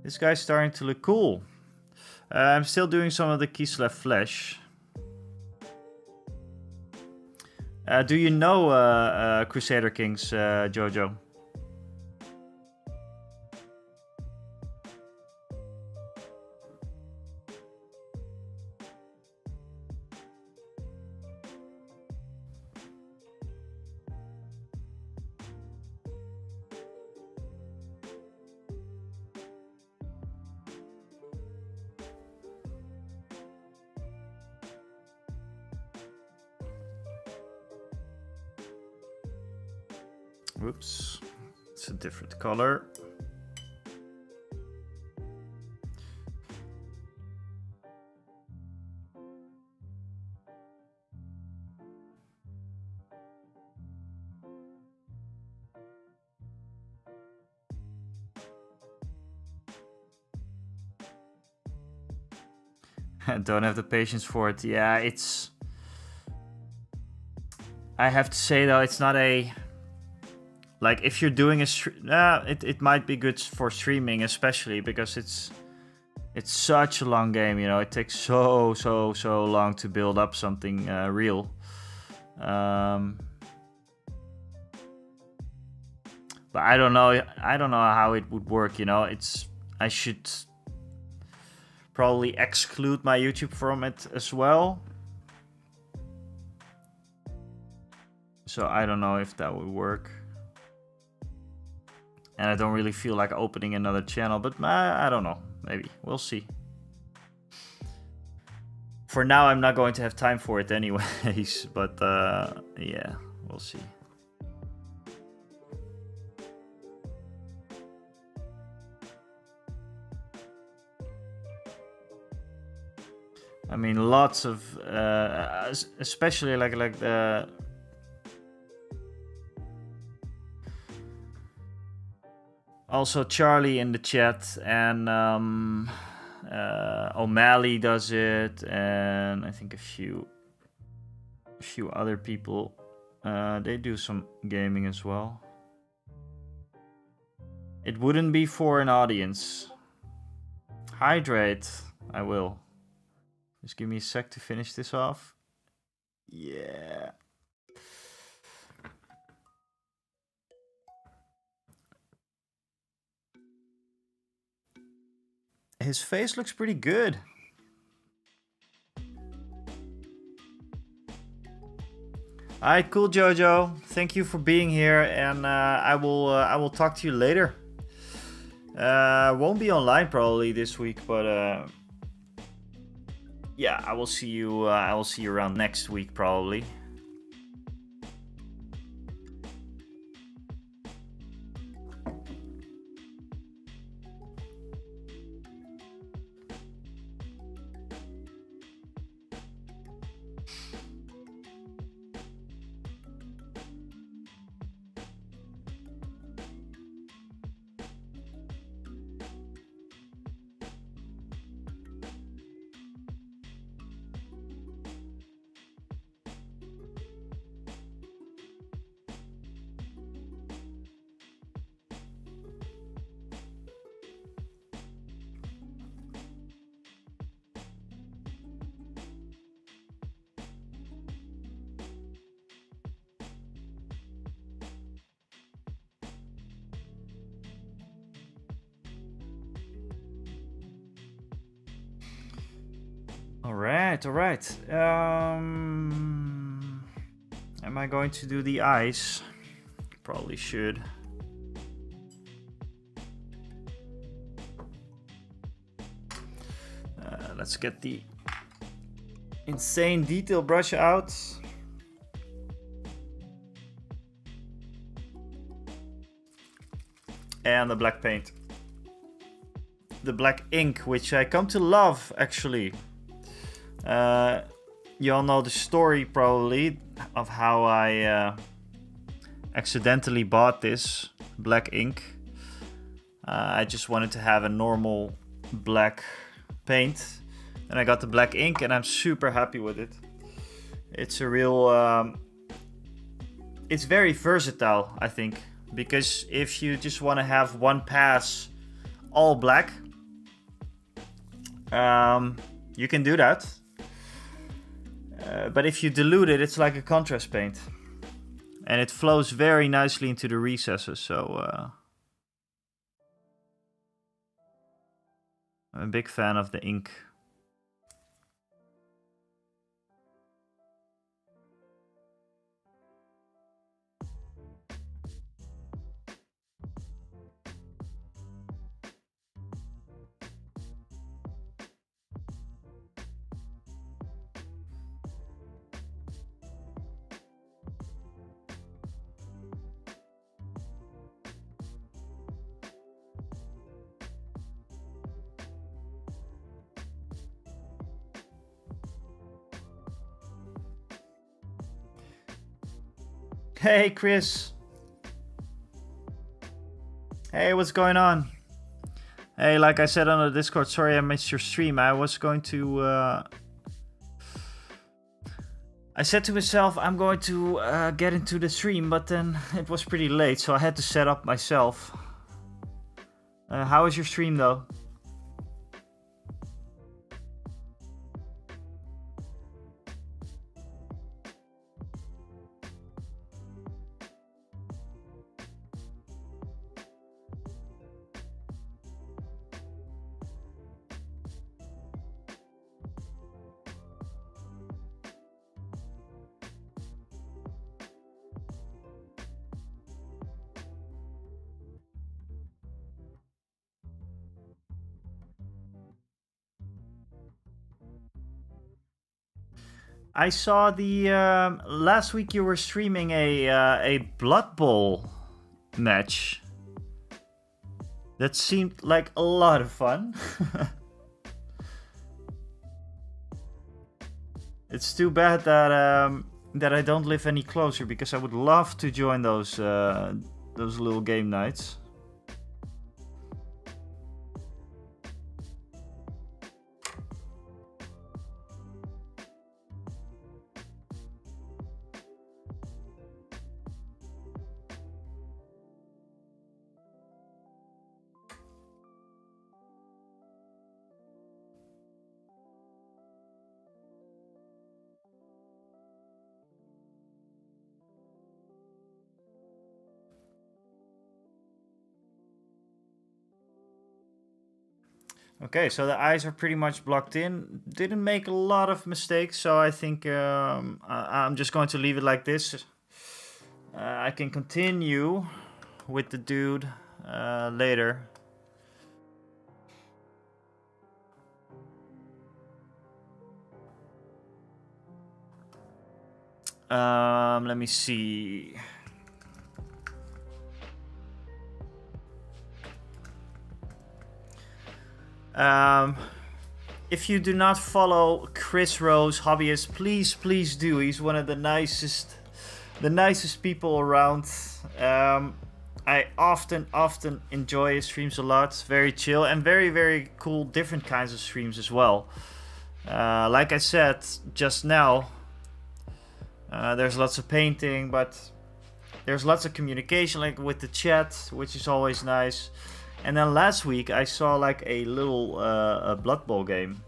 This guy's starting to look cool. I'm still doing some of the Kislev flesh. Do you know Crusader Kings, Jojo? Whoops, it's a different color. I don't have the patience for it. Yeah, it's... I have to say though, it's not a... Like, if you're doing a it might be good for streaming, especially because it's such a long game, you know. It takes so long to build up something real. But I don't know how it would work, you know. I should probably exclude my YouTube from it as well. So I don't know if that would work. And I don't really feel like opening another channel, but I don't know. Maybe. We'll see. For now, I'm not going to have time for it anyways, but yeah, we'll see. I mean, lots of, especially like the... Also, Charlie in the chat, and O'Malley does it, and I think a few other people. They do some gaming as well. It wouldn't be for an audience. Hydrate, I will. Just give me a sec to finish this off. Yeah. His face looks pretty good. All right, cool, Jojo. Thank you for being here, and I will talk to you later. Won't be online probably this week, but yeah, I will see you. I will see you around next week probably. All right. Am I going to do the eyes? Probably should. Let's get the insane detail brush out. And the black paint. The black ink, which I come to love, actually. You all know the story probably of how I accidentally bought this black ink. I just wanted to have a normal black paint, and I got the black ink, and I'm super happy with it. It's a real it's very versatile, I think, because if you just want to have one pass all black, you can do that. But if you dilute it, it's like a contrast paint. And it flows very nicely into the recesses, so I'm a big fan of the ink. Hey, Chris. Hey, what's going on? Hey, like I said on the Discord, sorry I missed your stream. I was going to... I said to myself, I'm going to get into the stream, but then it was pretty late, so I had to set up myself. How was your stream, though? I saw the last week you were streaming a Blood Bowl match. That seemed like a lot of fun. It's too bad that that I don't live any closer, because I would love to join those little game nights. Okay, so the eyes are pretty much blocked in. Didn't make a lot of mistakes, so I think I'm just going to leave it like this. I can continue with the dude later. Let me see. If you do not follow Chris Rose Hobbyist, please do. He's one of the nicest people around. I often enjoy his streams a lot. Very chill and very cool, different kinds of streams as well. Like I said just now, there's lots of painting, but there's lots of communication, like with the chat, which is always nice. And then last week I saw like a little Blood Bowl game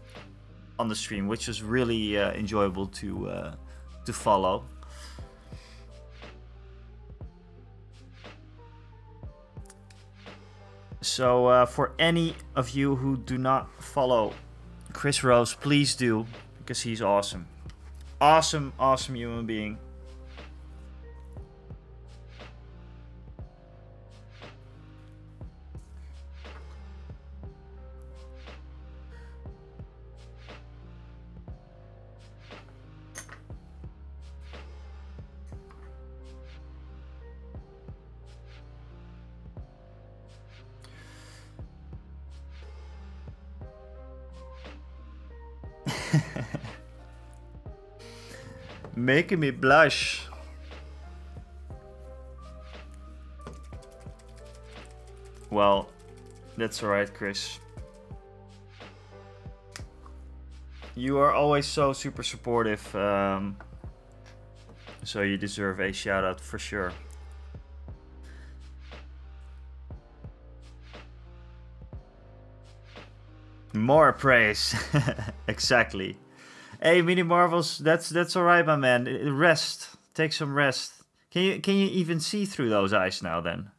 on the stream, which was really enjoyable to follow. So for any of you who do not follow Chris Rose, please do, because he's awesome. Awesome human being. Making me blush. Well, that's alright, Chris. You are always so super supportive, so you deserve a shout out for sure. More praise. Exactly. Hey, Mini Marvels, that's alright, my man. Rest. Take some rest. Can you even see through those eyes now then?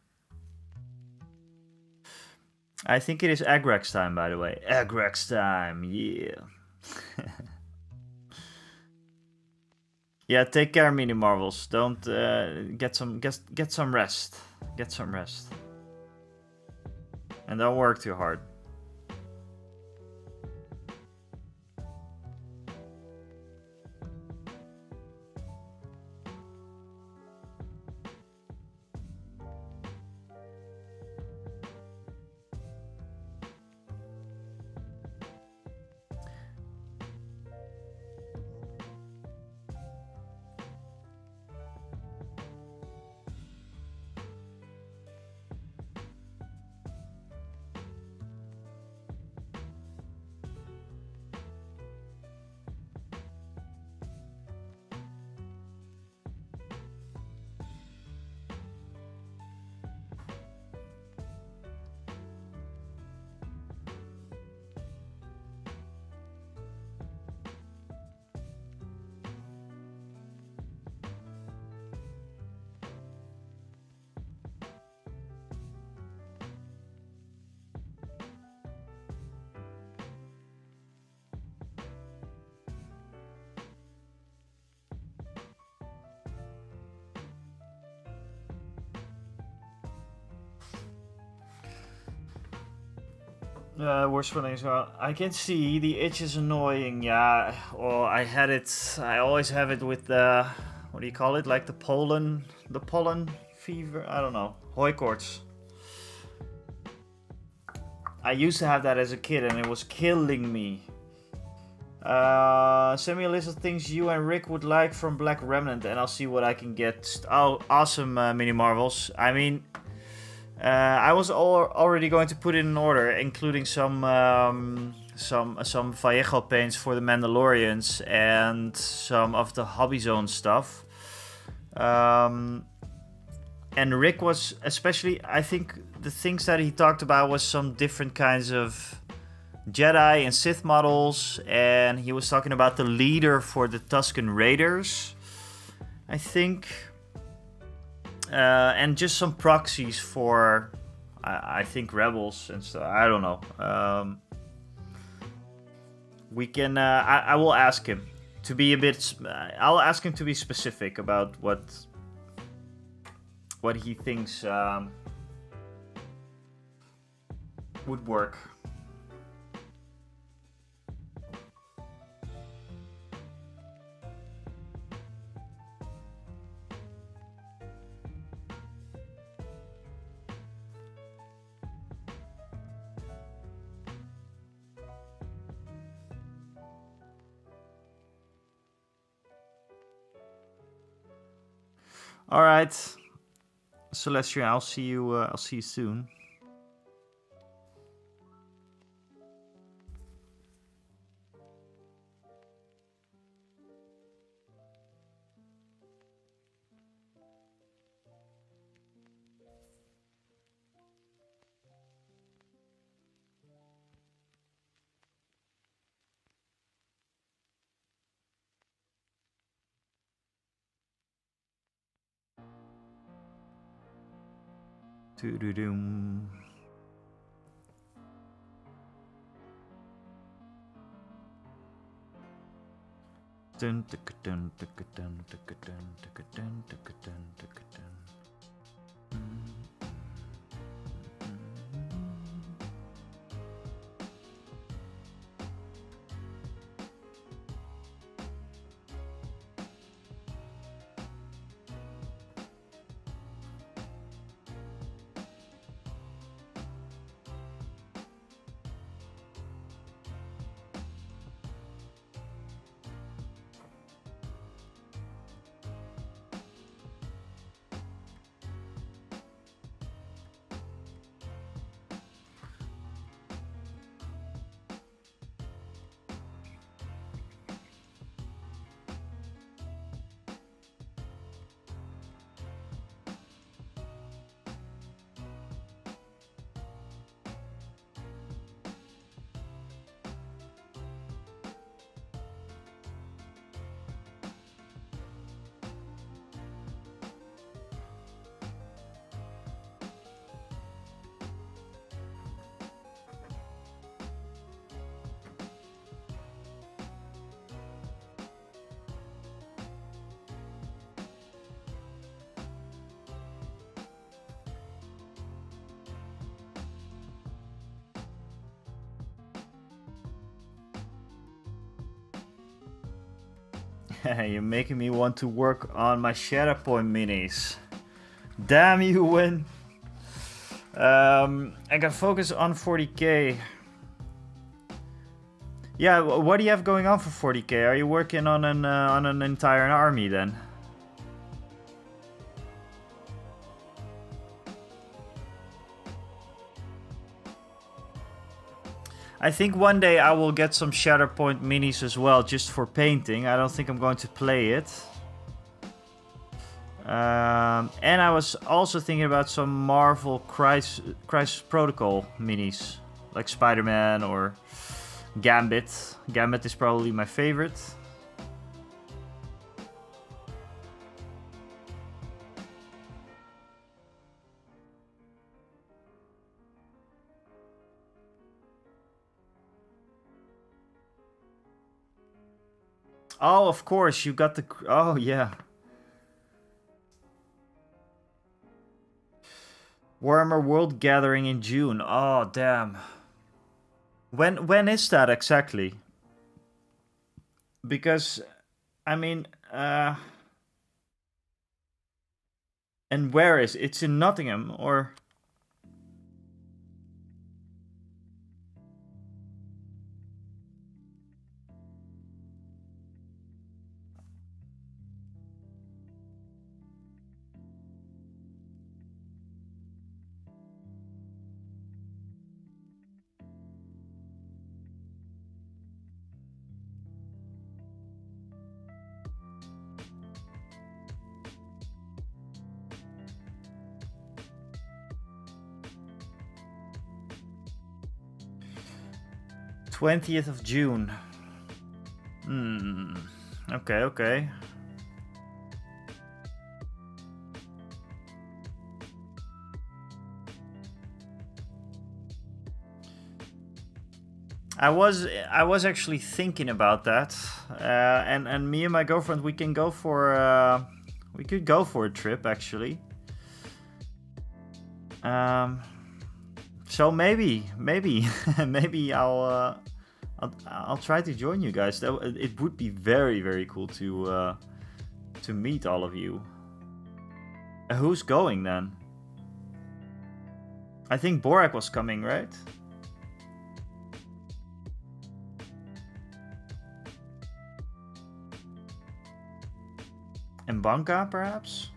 I think it is Agrax time, by the way. Agrax time, yeah. Yeah, take care, Mini Marvels. Don't get some rest. Get some rest. And don't work too hard. Worst feeling as well. I can see the itch is annoying. Yeah, well, I had it. I always have it with the, what do you call it? Like the pollen fever. I don't know. Hooikoorts. I used to have that as a kid, and it was killing me. Send me a list of things you and Rick would like from Black Remnant, and I'll see what I can get. Oh, awesome, Mini Marvels. I mean, I was already going to put it in order, including some Vallejo paints for the Mandalorians and some of the Hobby Zone stuff. And Rick was especially, I think the things that he talked about was some different kinds of Jedi and Sith models, and he was talking about the leader for the Tusken Raiders, I think. And just some proxies for, I think, Rebels and stuff. I don't know. We can. I will ask him to be a bit. I'll ask him to be specific about what he thinks would work. All right, Celestia, I'll see you. I'll see you soon. Doo-doo-doom. Dun, dun, dun, dun, dun, dun, dun, dun, dun, dun, dun, dun. You're making me want to work on my Shatterpoint minis. Damn you, Win. I got focus on 40k. Yeah, what do you have going on for 40k? Are you working on an entire army then? I think one day I will get some Shatterpoint minis as well, just for painting. I don't think I'm going to play it. And I was also thinking about some Marvel Crisis Protocol minis, like Spider-Man or Gambit. Gambit is probably my favorite. Oh, of course, you got the... Oh, yeah. Warhammer World Gathering in June. Oh, damn. When is that exactly? Because, I mean... And where is it? It's in Nottingham, or... _20th of June. Okay, okay. I was actually thinking about that, and me and my girlfriend, we can go for we could go for a trip actually. So maybe maybe I'll try to join you guys. It would be very cool to meet all of you. Who's going then? I think Borak was coming, right? And Banka, perhaps?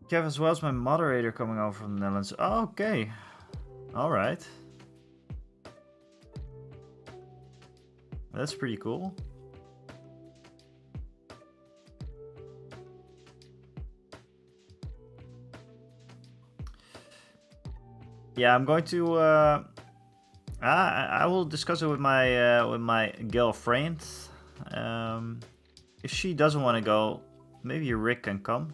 Kev as well as my moderator coming over from the Netherlands. Oh, okay. Alright. That's pretty cool. Yeah, I'm going to I will discuss it with my girlfriend. If she doesn't want to go, maybe Rick can come.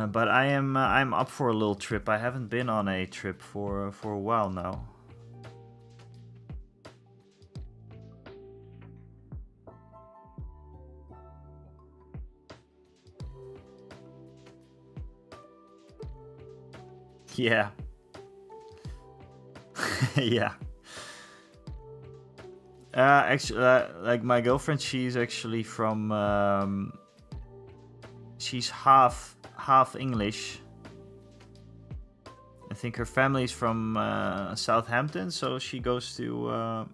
But I'm up for a little trip. I haven't been on a trip for a while now. Yeah. Yeah. Actually, like my girlfriend, she's actually from she's half English. I think her family's from Southampton, so she goes to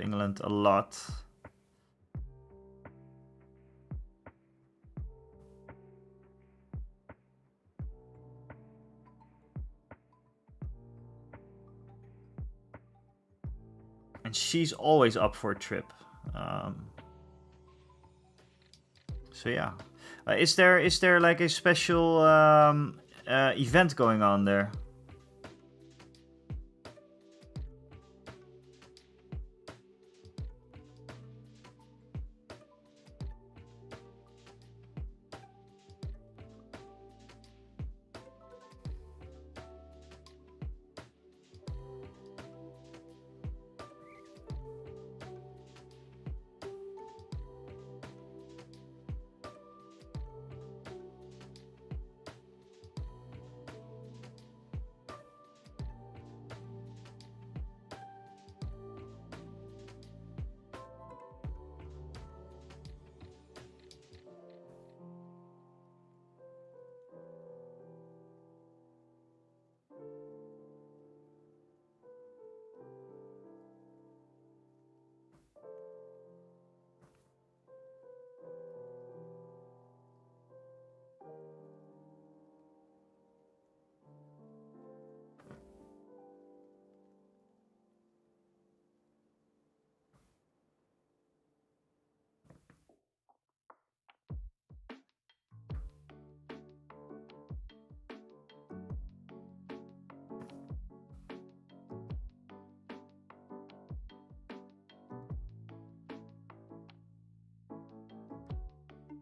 England a lot. And she's always up for a trip. So yeah. Is there like a special event going on there?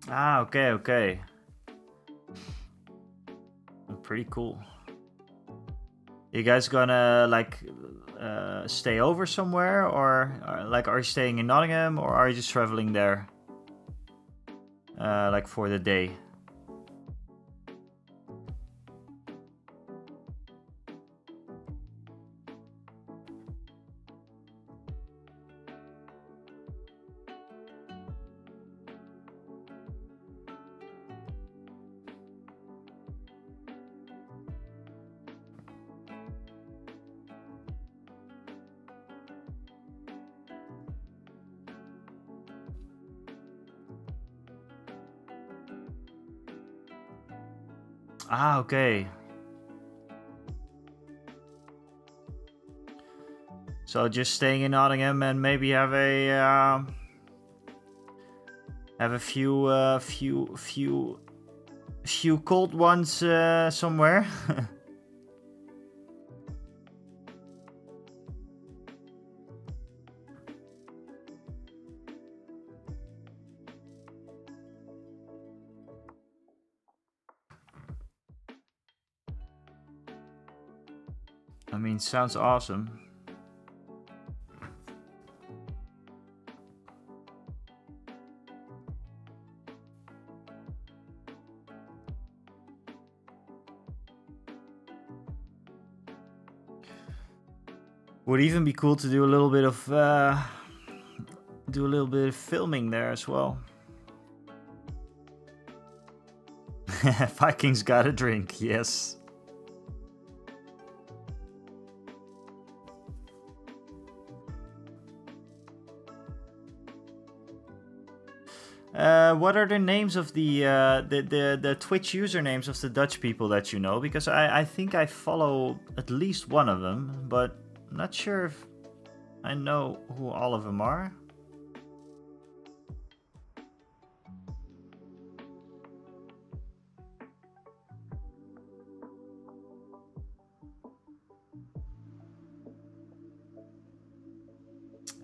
Ah, okay, okay. Pretty cool. You guys gonna like stay over somewhere, or like are you staying in Nottingham, or are you just traveling there like for the day? Ah, okay. So just staying in Nottingham and maybe have a few cold ones somewhere. I mean, sounds awesome. Would even be cool to do a little bit of filming there as well. Vikings got a drink, yes. What are the names of the Twitch usernames of the Dutch people that you know? Because I think I follow at least one of them, but I'm not sure if I know who all of them are.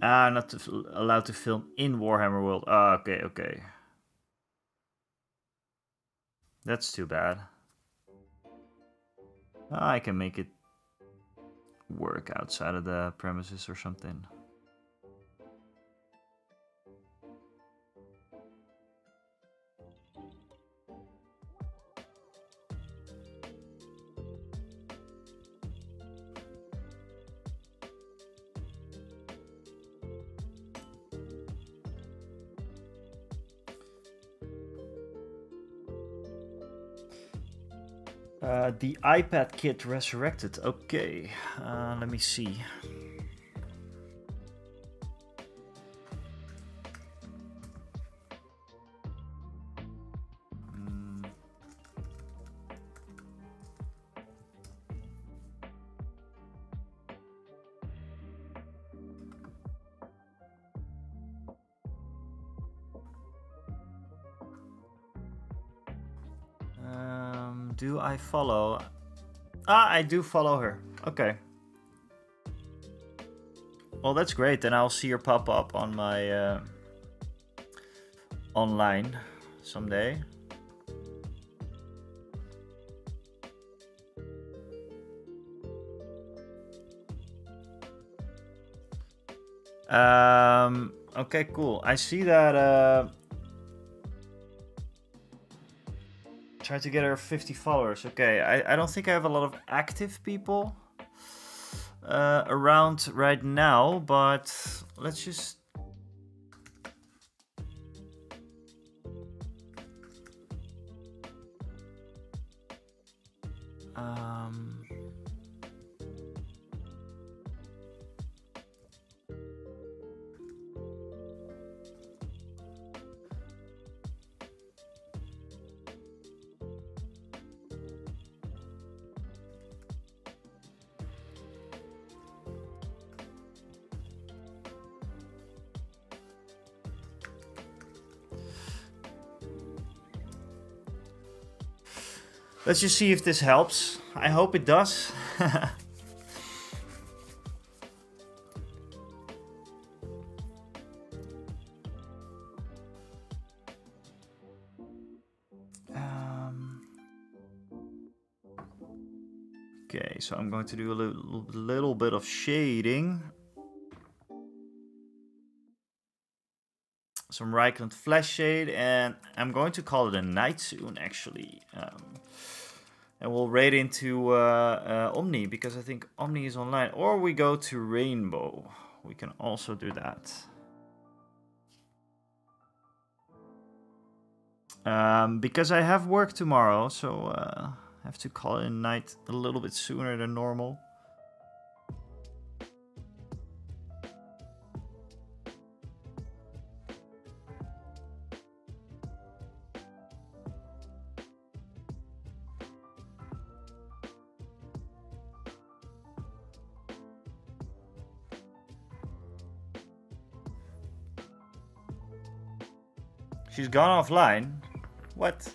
Ah, not allowed to film in Warhammer World. Ah, okay, okay. That's too bad. I can make it work outside of the premises or something. The iPad kit resurrected. Okay, let me see. Do I follow? Ah, I do follow her. Okay. Well, that's great. Then I'll see her pop up on my online someday. Okay, cool. I see that. Try to get her 50 followers. Okay, I don't think I have a lot of active people around right now, but let's just... Let's just see if this helps. I hope it does. Okay, so I'm going to do a little bit of shading. Some Reichland flash shade, and I'm going to call it a night soon, actually. And we'll raid into Omni, because I think Omni is online. Or we go to Rainbow. We can also do that. Because I have work tomorrow, so I have to call it a night a little bit sooner than normal. She's gone offline. What?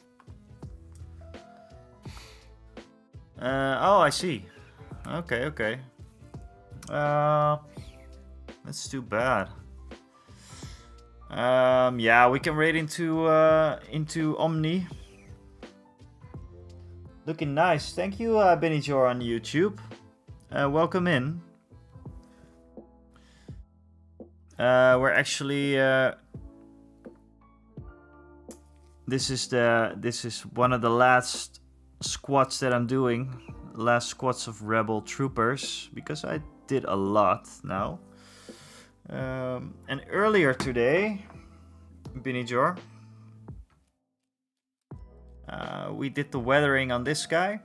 Oh, I see. Okay. That's too bad. Yeah, we can raid into Omni. Looking nice. Thank you, Benny Jor on YouTube. Welcome in. We're actually this is one of the last squads that I'm doing. Last squads of rebel troopers, because I did a lot now. And earlier today, Benny Jor, we did the weathering on this guy.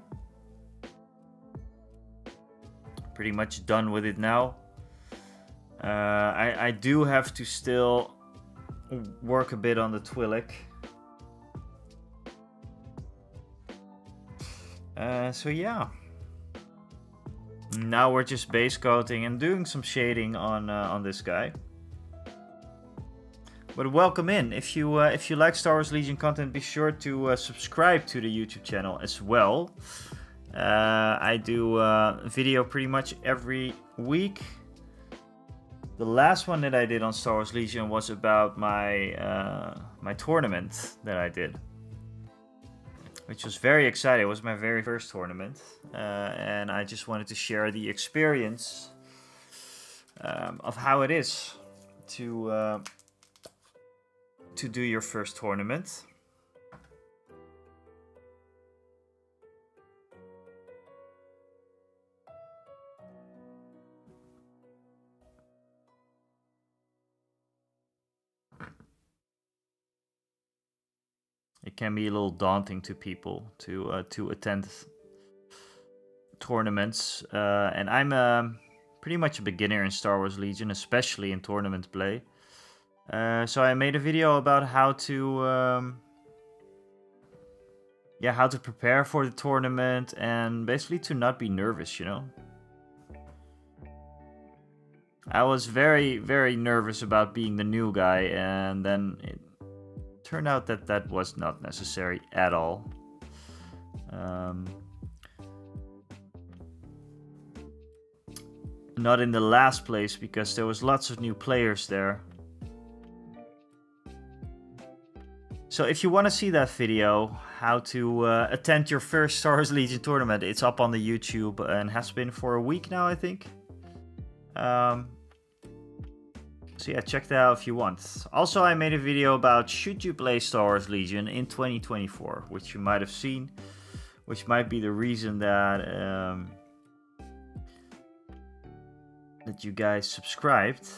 Pretty much done with it now. I do have to still work a bit on the Twi'lek. So yeah. Now we're just base coating and doing some shading on this guy. But welcome in. If you like Star Wars Legion content, be sure to subscribe to the YouTube channel as well. I do video pretty much every week. The last one that I did on Star Wars Legion was about my my tournament that I did, which was very exciting. It was my very first tournament, and I just wanted to share the experience of how it is to do your first tournament. It can be a little daunting to people to attend tournaments, and I'm pretty much a beginner in Star Wars Legion, especially in tournament play. So I made a video about how to how to prepare for the tournament and basically to not be nervous, you know. I was very, very nervous about being the new guy, and then it turned out that that was not necessary at all. Not in the last place, because there was lots of new players there. So if you want to see that video, how to attend your first Star Wars Legion tournament, it's up on the YouTube and has been for a week now, I think. So yeah, check that out if you want. Also, I made a video about should you play Star Wars Legion in 2024, which you might have seen, which might be the reason that that you guys subscribed.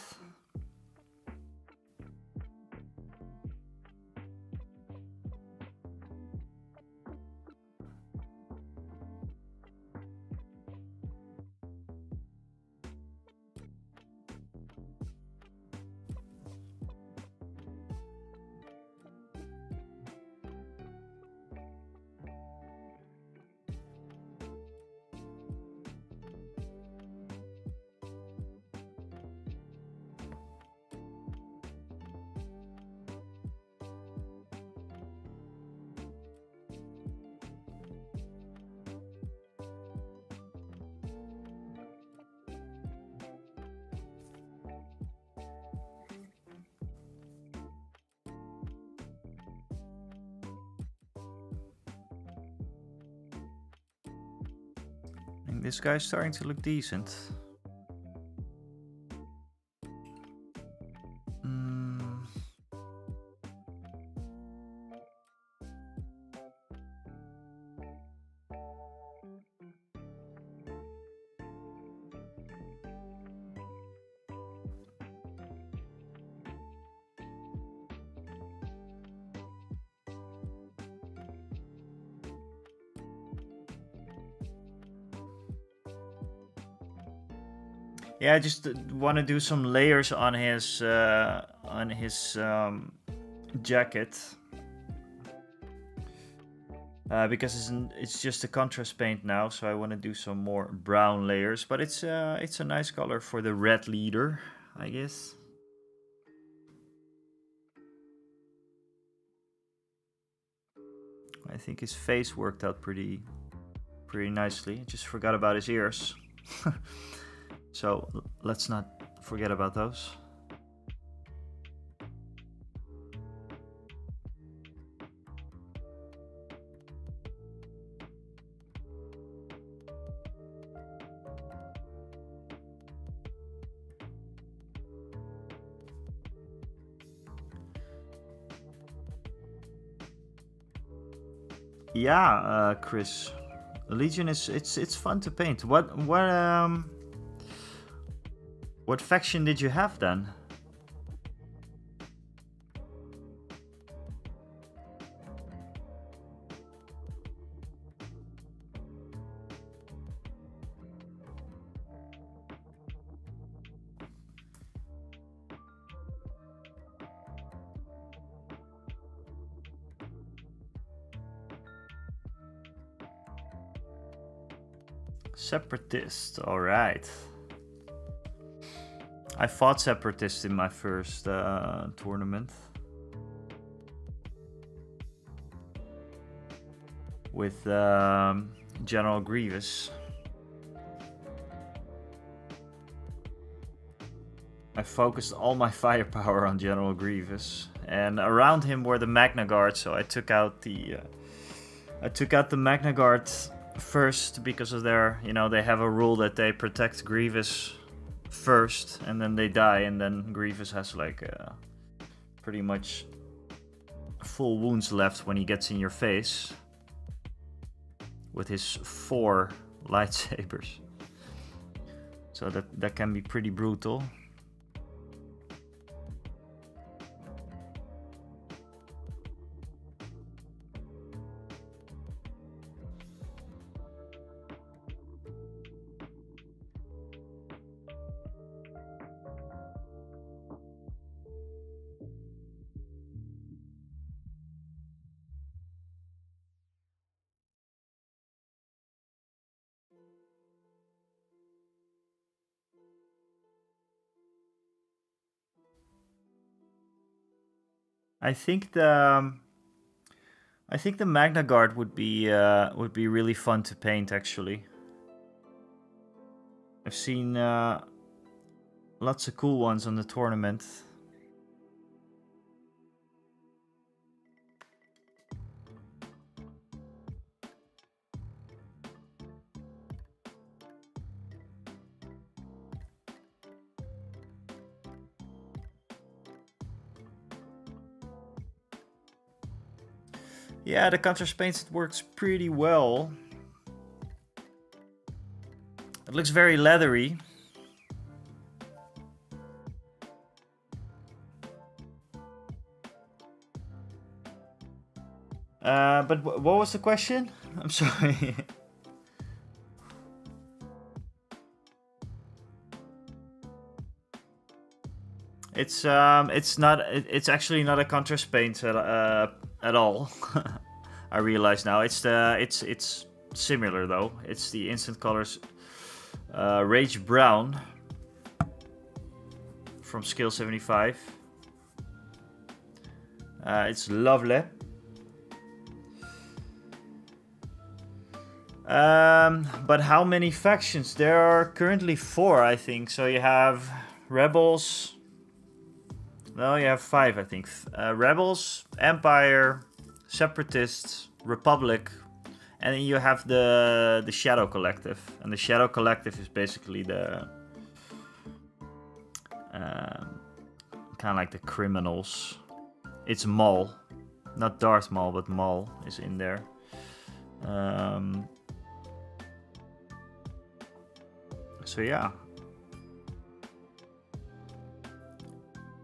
This guy's starting to look decent. Yeah, I just want to do some layers on his jacket, because it's just a contrast paint now, so I want to do some more brown layers. But it's a nice color for the red leader, I guess. I think his face worked out pretty nicely. I just forgot about his ears. So let's not forget about those. Yeah, Chris, Legion it's fun to paint. What faction did you have then? Separatist, all right. I fought Separatist in my first tournament with General Grievous. I focused all my firepower on General Grievous, and around him were the Magna Guard, so I took out the Magna Guard first because of their, they have a rule that they protect Grievous first and then they die, and then Grievous has like pretty much full wounds left when he gets in your face with his 4 lightsabers. So that can be pretty brutal. I think the Magna Guard would be really fun to paint, actually. I've seen lots of cool ones on the tournament. Yeah, the contrast paints, it works pretty well. It looks very leathery. But what was the question? I'm sorry. It's actually not a contrast paint at all. I realize now. It's similar though. It's the Instant Colors Rage Brown from Scale 75. It's lovely. But how many factions? There are currently 4, I think. So you have Rebels. No, you have 5, I think. Rebels, Empire, Separatists, Republic, And then you have the Shadow Collective, and the Shadow Collective is basically the kind of like the criminals. It's Maul, not Darth Maul, but Maul is in there. So yeah,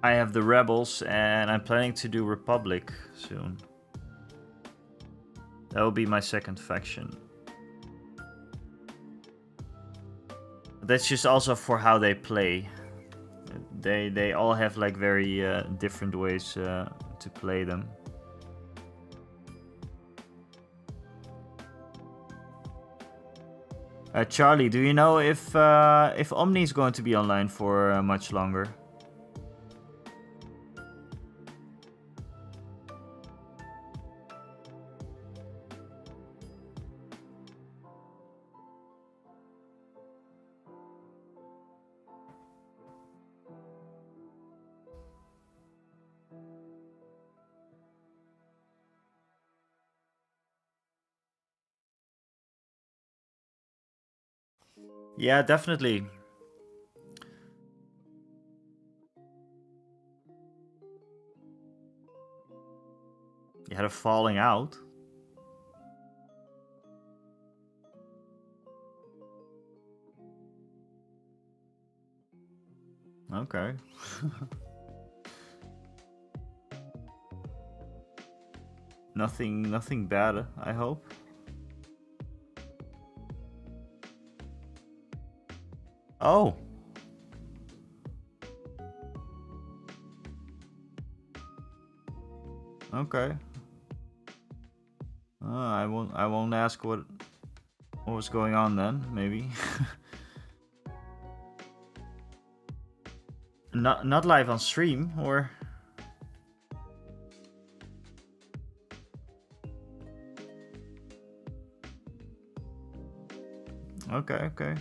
I have the Rebels, and I'm planning to do Republic soon. That will be my second faction. That's just also for how they play. They all have like very different ways to play them. Charlie, do you know if Omni is going to be online for much longer? Yeah, definitely. You had a falling out. Okay. Nothing bad, I hope. Oh. Okay. I won't ask what was going on then, maybe. Not live on stream, or okay.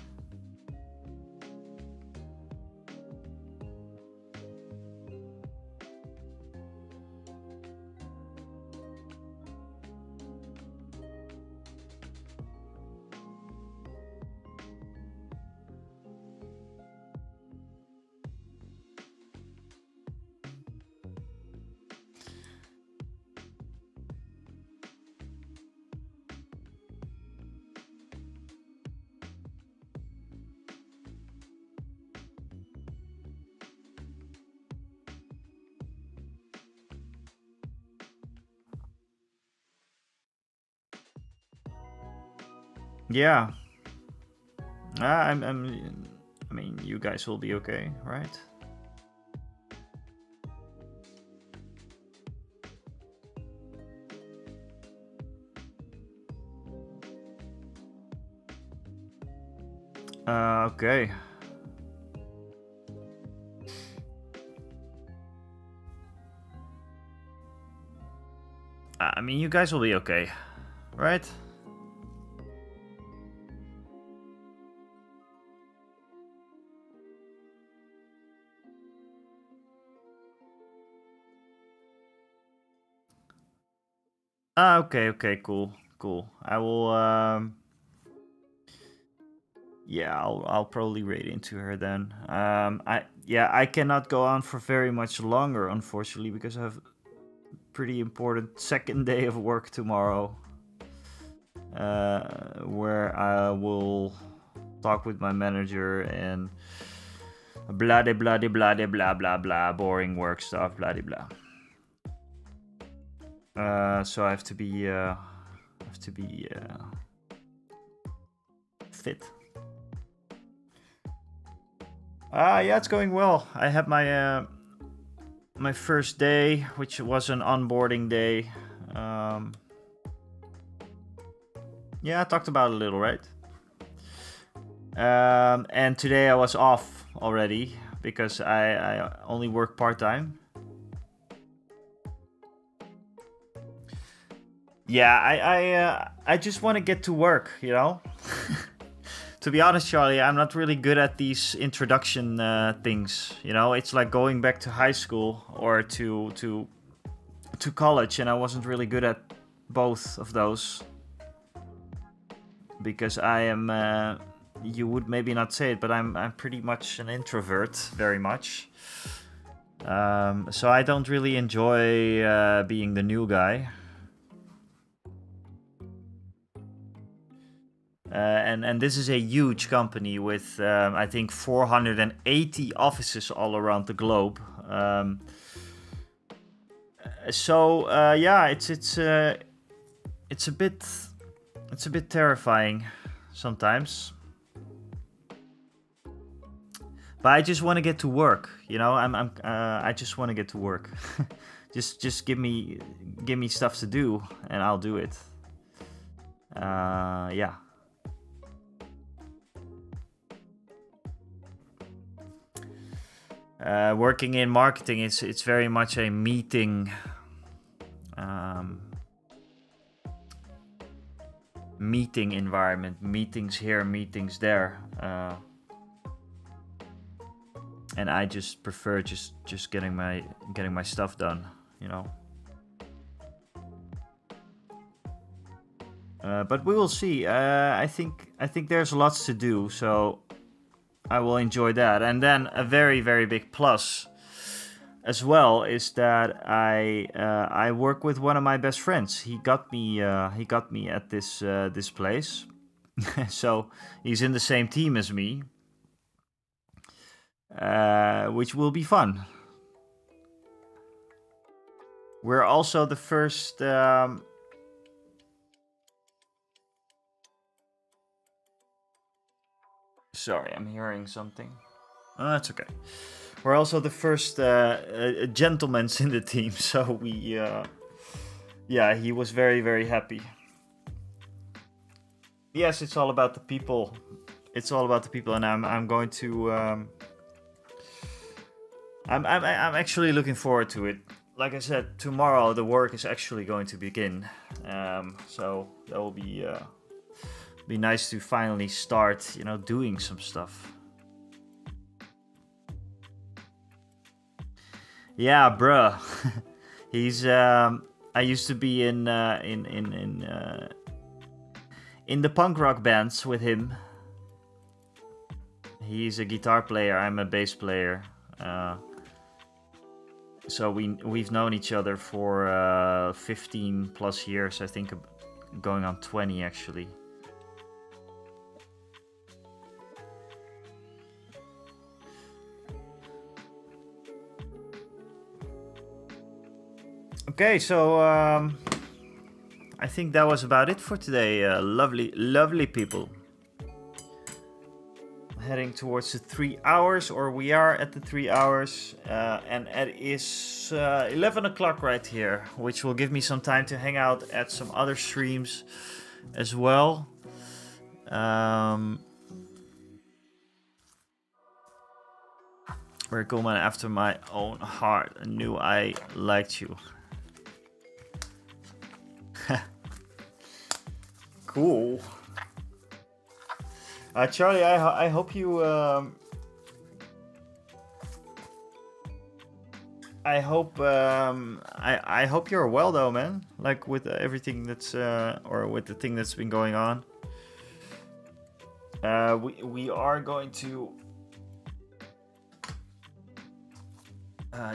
Yeah. I mean, you guys will be okay, right? Okay. I mean, you guys will be okay, right? Okay, cool. I will, yeah, I'll probably raid into her then. I cannot go on for very much longer, unfortunately, because I have a pretty important second day of work tomorrow, where I will talk with my manager and blah de blah de blah de blah blah blah, boring work stuff, blah de blah. So I have to be fit. Yeah, it's going well. I had my my first day, which was an onboarding day. Yeah, I talked about it a little, right? And today I was off already because I only work part-time. Yeah, I just want to get to work, you know? To be honest, Charlie, I'm not really good at these introduction things, you know? It's like going back to high school or to college, and I wasn't really good at both of those. because I am. You would maybe not say it, but I'm pretty much an introvert, very much. So I don't really enjoy being the new guy. And this is a huge company with I think 480 offices all around the globe. Yeah, it's a bit terrifying sometimes. But I just want to get to work, you know. I just want to get to work. just give me stuff to do, and I'll do it. Yeah. Working in marketing, it's very much a meeting environment. Meetings here, meetings there. And I just prefer just getting my stuff done, you know. But we will see. I think there's lots to do, so I will enjoy that. And then a very, very big plus as well is that I work with one of my best friends. He got me at this place, so he's in the same team as me. Which will be fun. We're also the first... Sorry, I'm hearing something. Oh, that's okay. We're also the first gentlemen in the team, so we... yeah, he was very, very happy. Yes, it's all about the people. It's all about the people, and I'm going to... I'm actually looking forward to it. Like I said, tomorrow the work is actually going to begin. So that will be nice to finally start, you know, doing some stuff. Yeah, bruh. He's I used to be in the punk rock bands with him. He's a guitar player, I'm a bass player. So we've known each other for 15 plus years, I think, going on 20 actually. Okay, so I think that was about it for today. Lovely people. Heading towards the 3 hours, or we are at the 3 hours, and it is 11 o'clock right here, which will give me some time to hang out at some other streams as well. Very cool, man. After my own heart, I knew I liked you. Cool. Charlie, I hope you. I hope you're well though, man. Like with everything that's or with the thing that's been going on. We are going to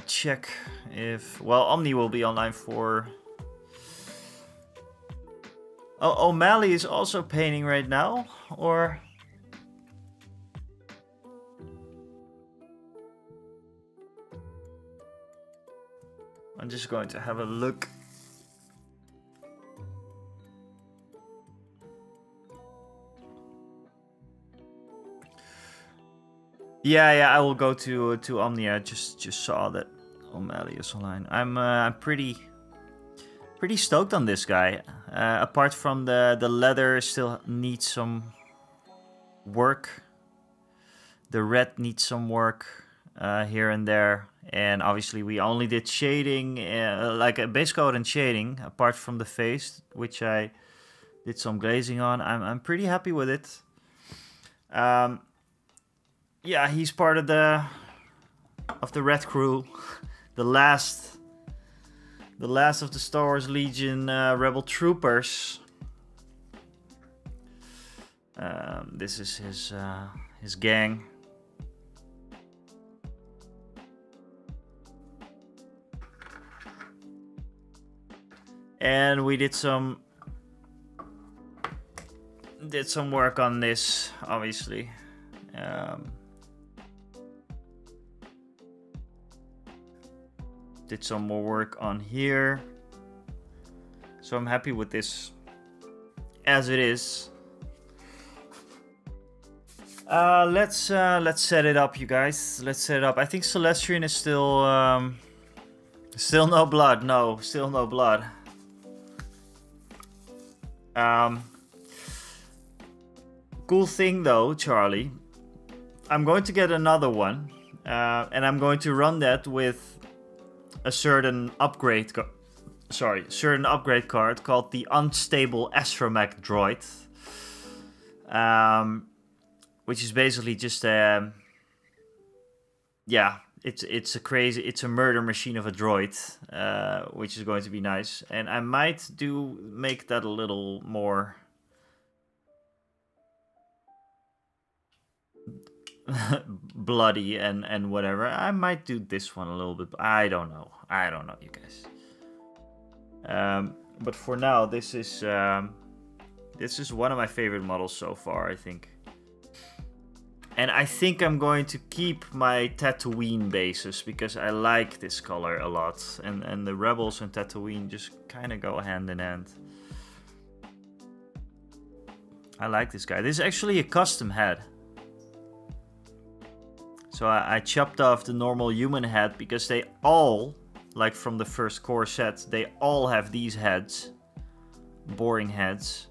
check if Omni will be online for. Oh, O'Malley is also painting right now, or. I'm just going to have a look. Yeah, I will go to Omnia. Just saw that O'Malley is online. I'm pretty stoked on this guy. Apart from the leather still needs some work. The red needs some work here and there. And obviously we only did shading, like a base coat and shading, apart from the face, which I did some glazing on. I'm pretty happy with it. Yeah, he's part of the Red Crew, the last of the Star Wars Legion Rebel Troopers. This is his gang. And we did some work on this, obviously. Did some more work on here. So I'm happy with this as it is. Let's set it up, you guys. Let's set it up. I think Celestrian is still no blood. No, still no blood. Cool thing though, Charlie. I'm going to get another one, and I'm going to run that with a certain upgrade card called the Unstable Astromech Droid, which is basically just a it's a murder machine of a droid, which is going to be nice, and I might make that a little more bloody and whatever. I might do this one a little bit. I don't know, you guys. But for now, this is one of my favorite models so far, I think. And I think I'm going to keep my Tatooine bases because I like this color a lot, and the Rebels and Tatooine just kind of go hand in hand. I like this guy. This is actually a custom head. So I chopped off the normal human head because they all, like from the first core set, they all have these heads. Boring heads.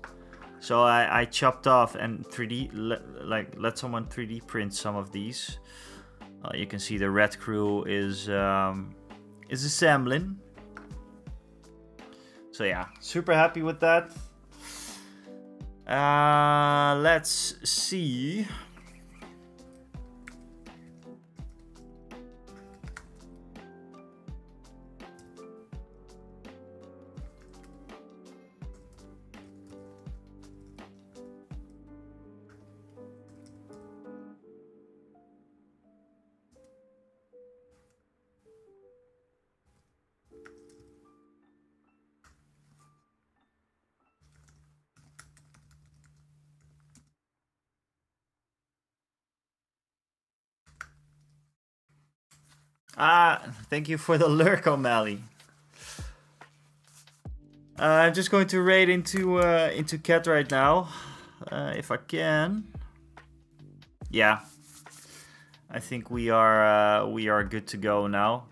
So I chopped off and let someone 3D print some of these. You can see the red crew is assembling. So yeah, super happy with that. Let's see. Thank you for the lurk, O'Malley. I'm just going to raid into Cat right now, if I can. Yeah, I think we are good to go now.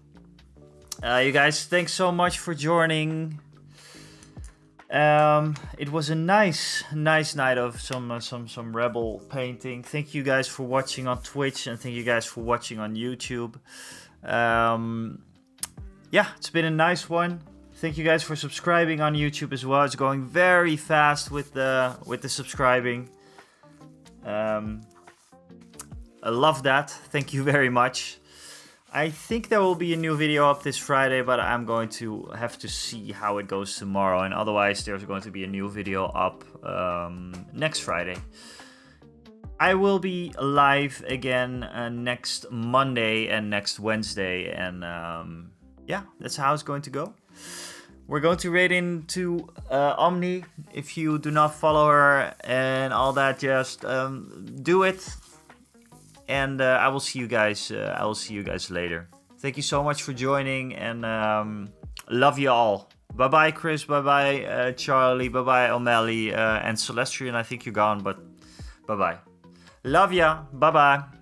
You guys, thanks so much for joining. It was a nice night of some Rebel painting. Thank you guys for watching on Twitch, and thank you guys for watching on YouTube. Yeah, it's been a nice one. Thank you guys for subscribing on YouTube as well. It's going very fast with the subscribing. I love that. Thank you very much. I think there will be a new video up this Friday, but I'm going to have to see how it goes tomorrow, and otherwise there's going to be a new video up next Friday. I will be live again next Monday and next Wednesday, and yeah, that's how it's going to go. We're going to raid into Omni. If you do not follow her and all that, just do it. And I will see you guys. I will see you guys later. Thank you so much for joining, and love you all. Bye bye, Chris. Bye bye, Charlie. Bye bye, O'Malley, and Celestrian. I think you're gone, but bye bye. Love ya. Bye bye.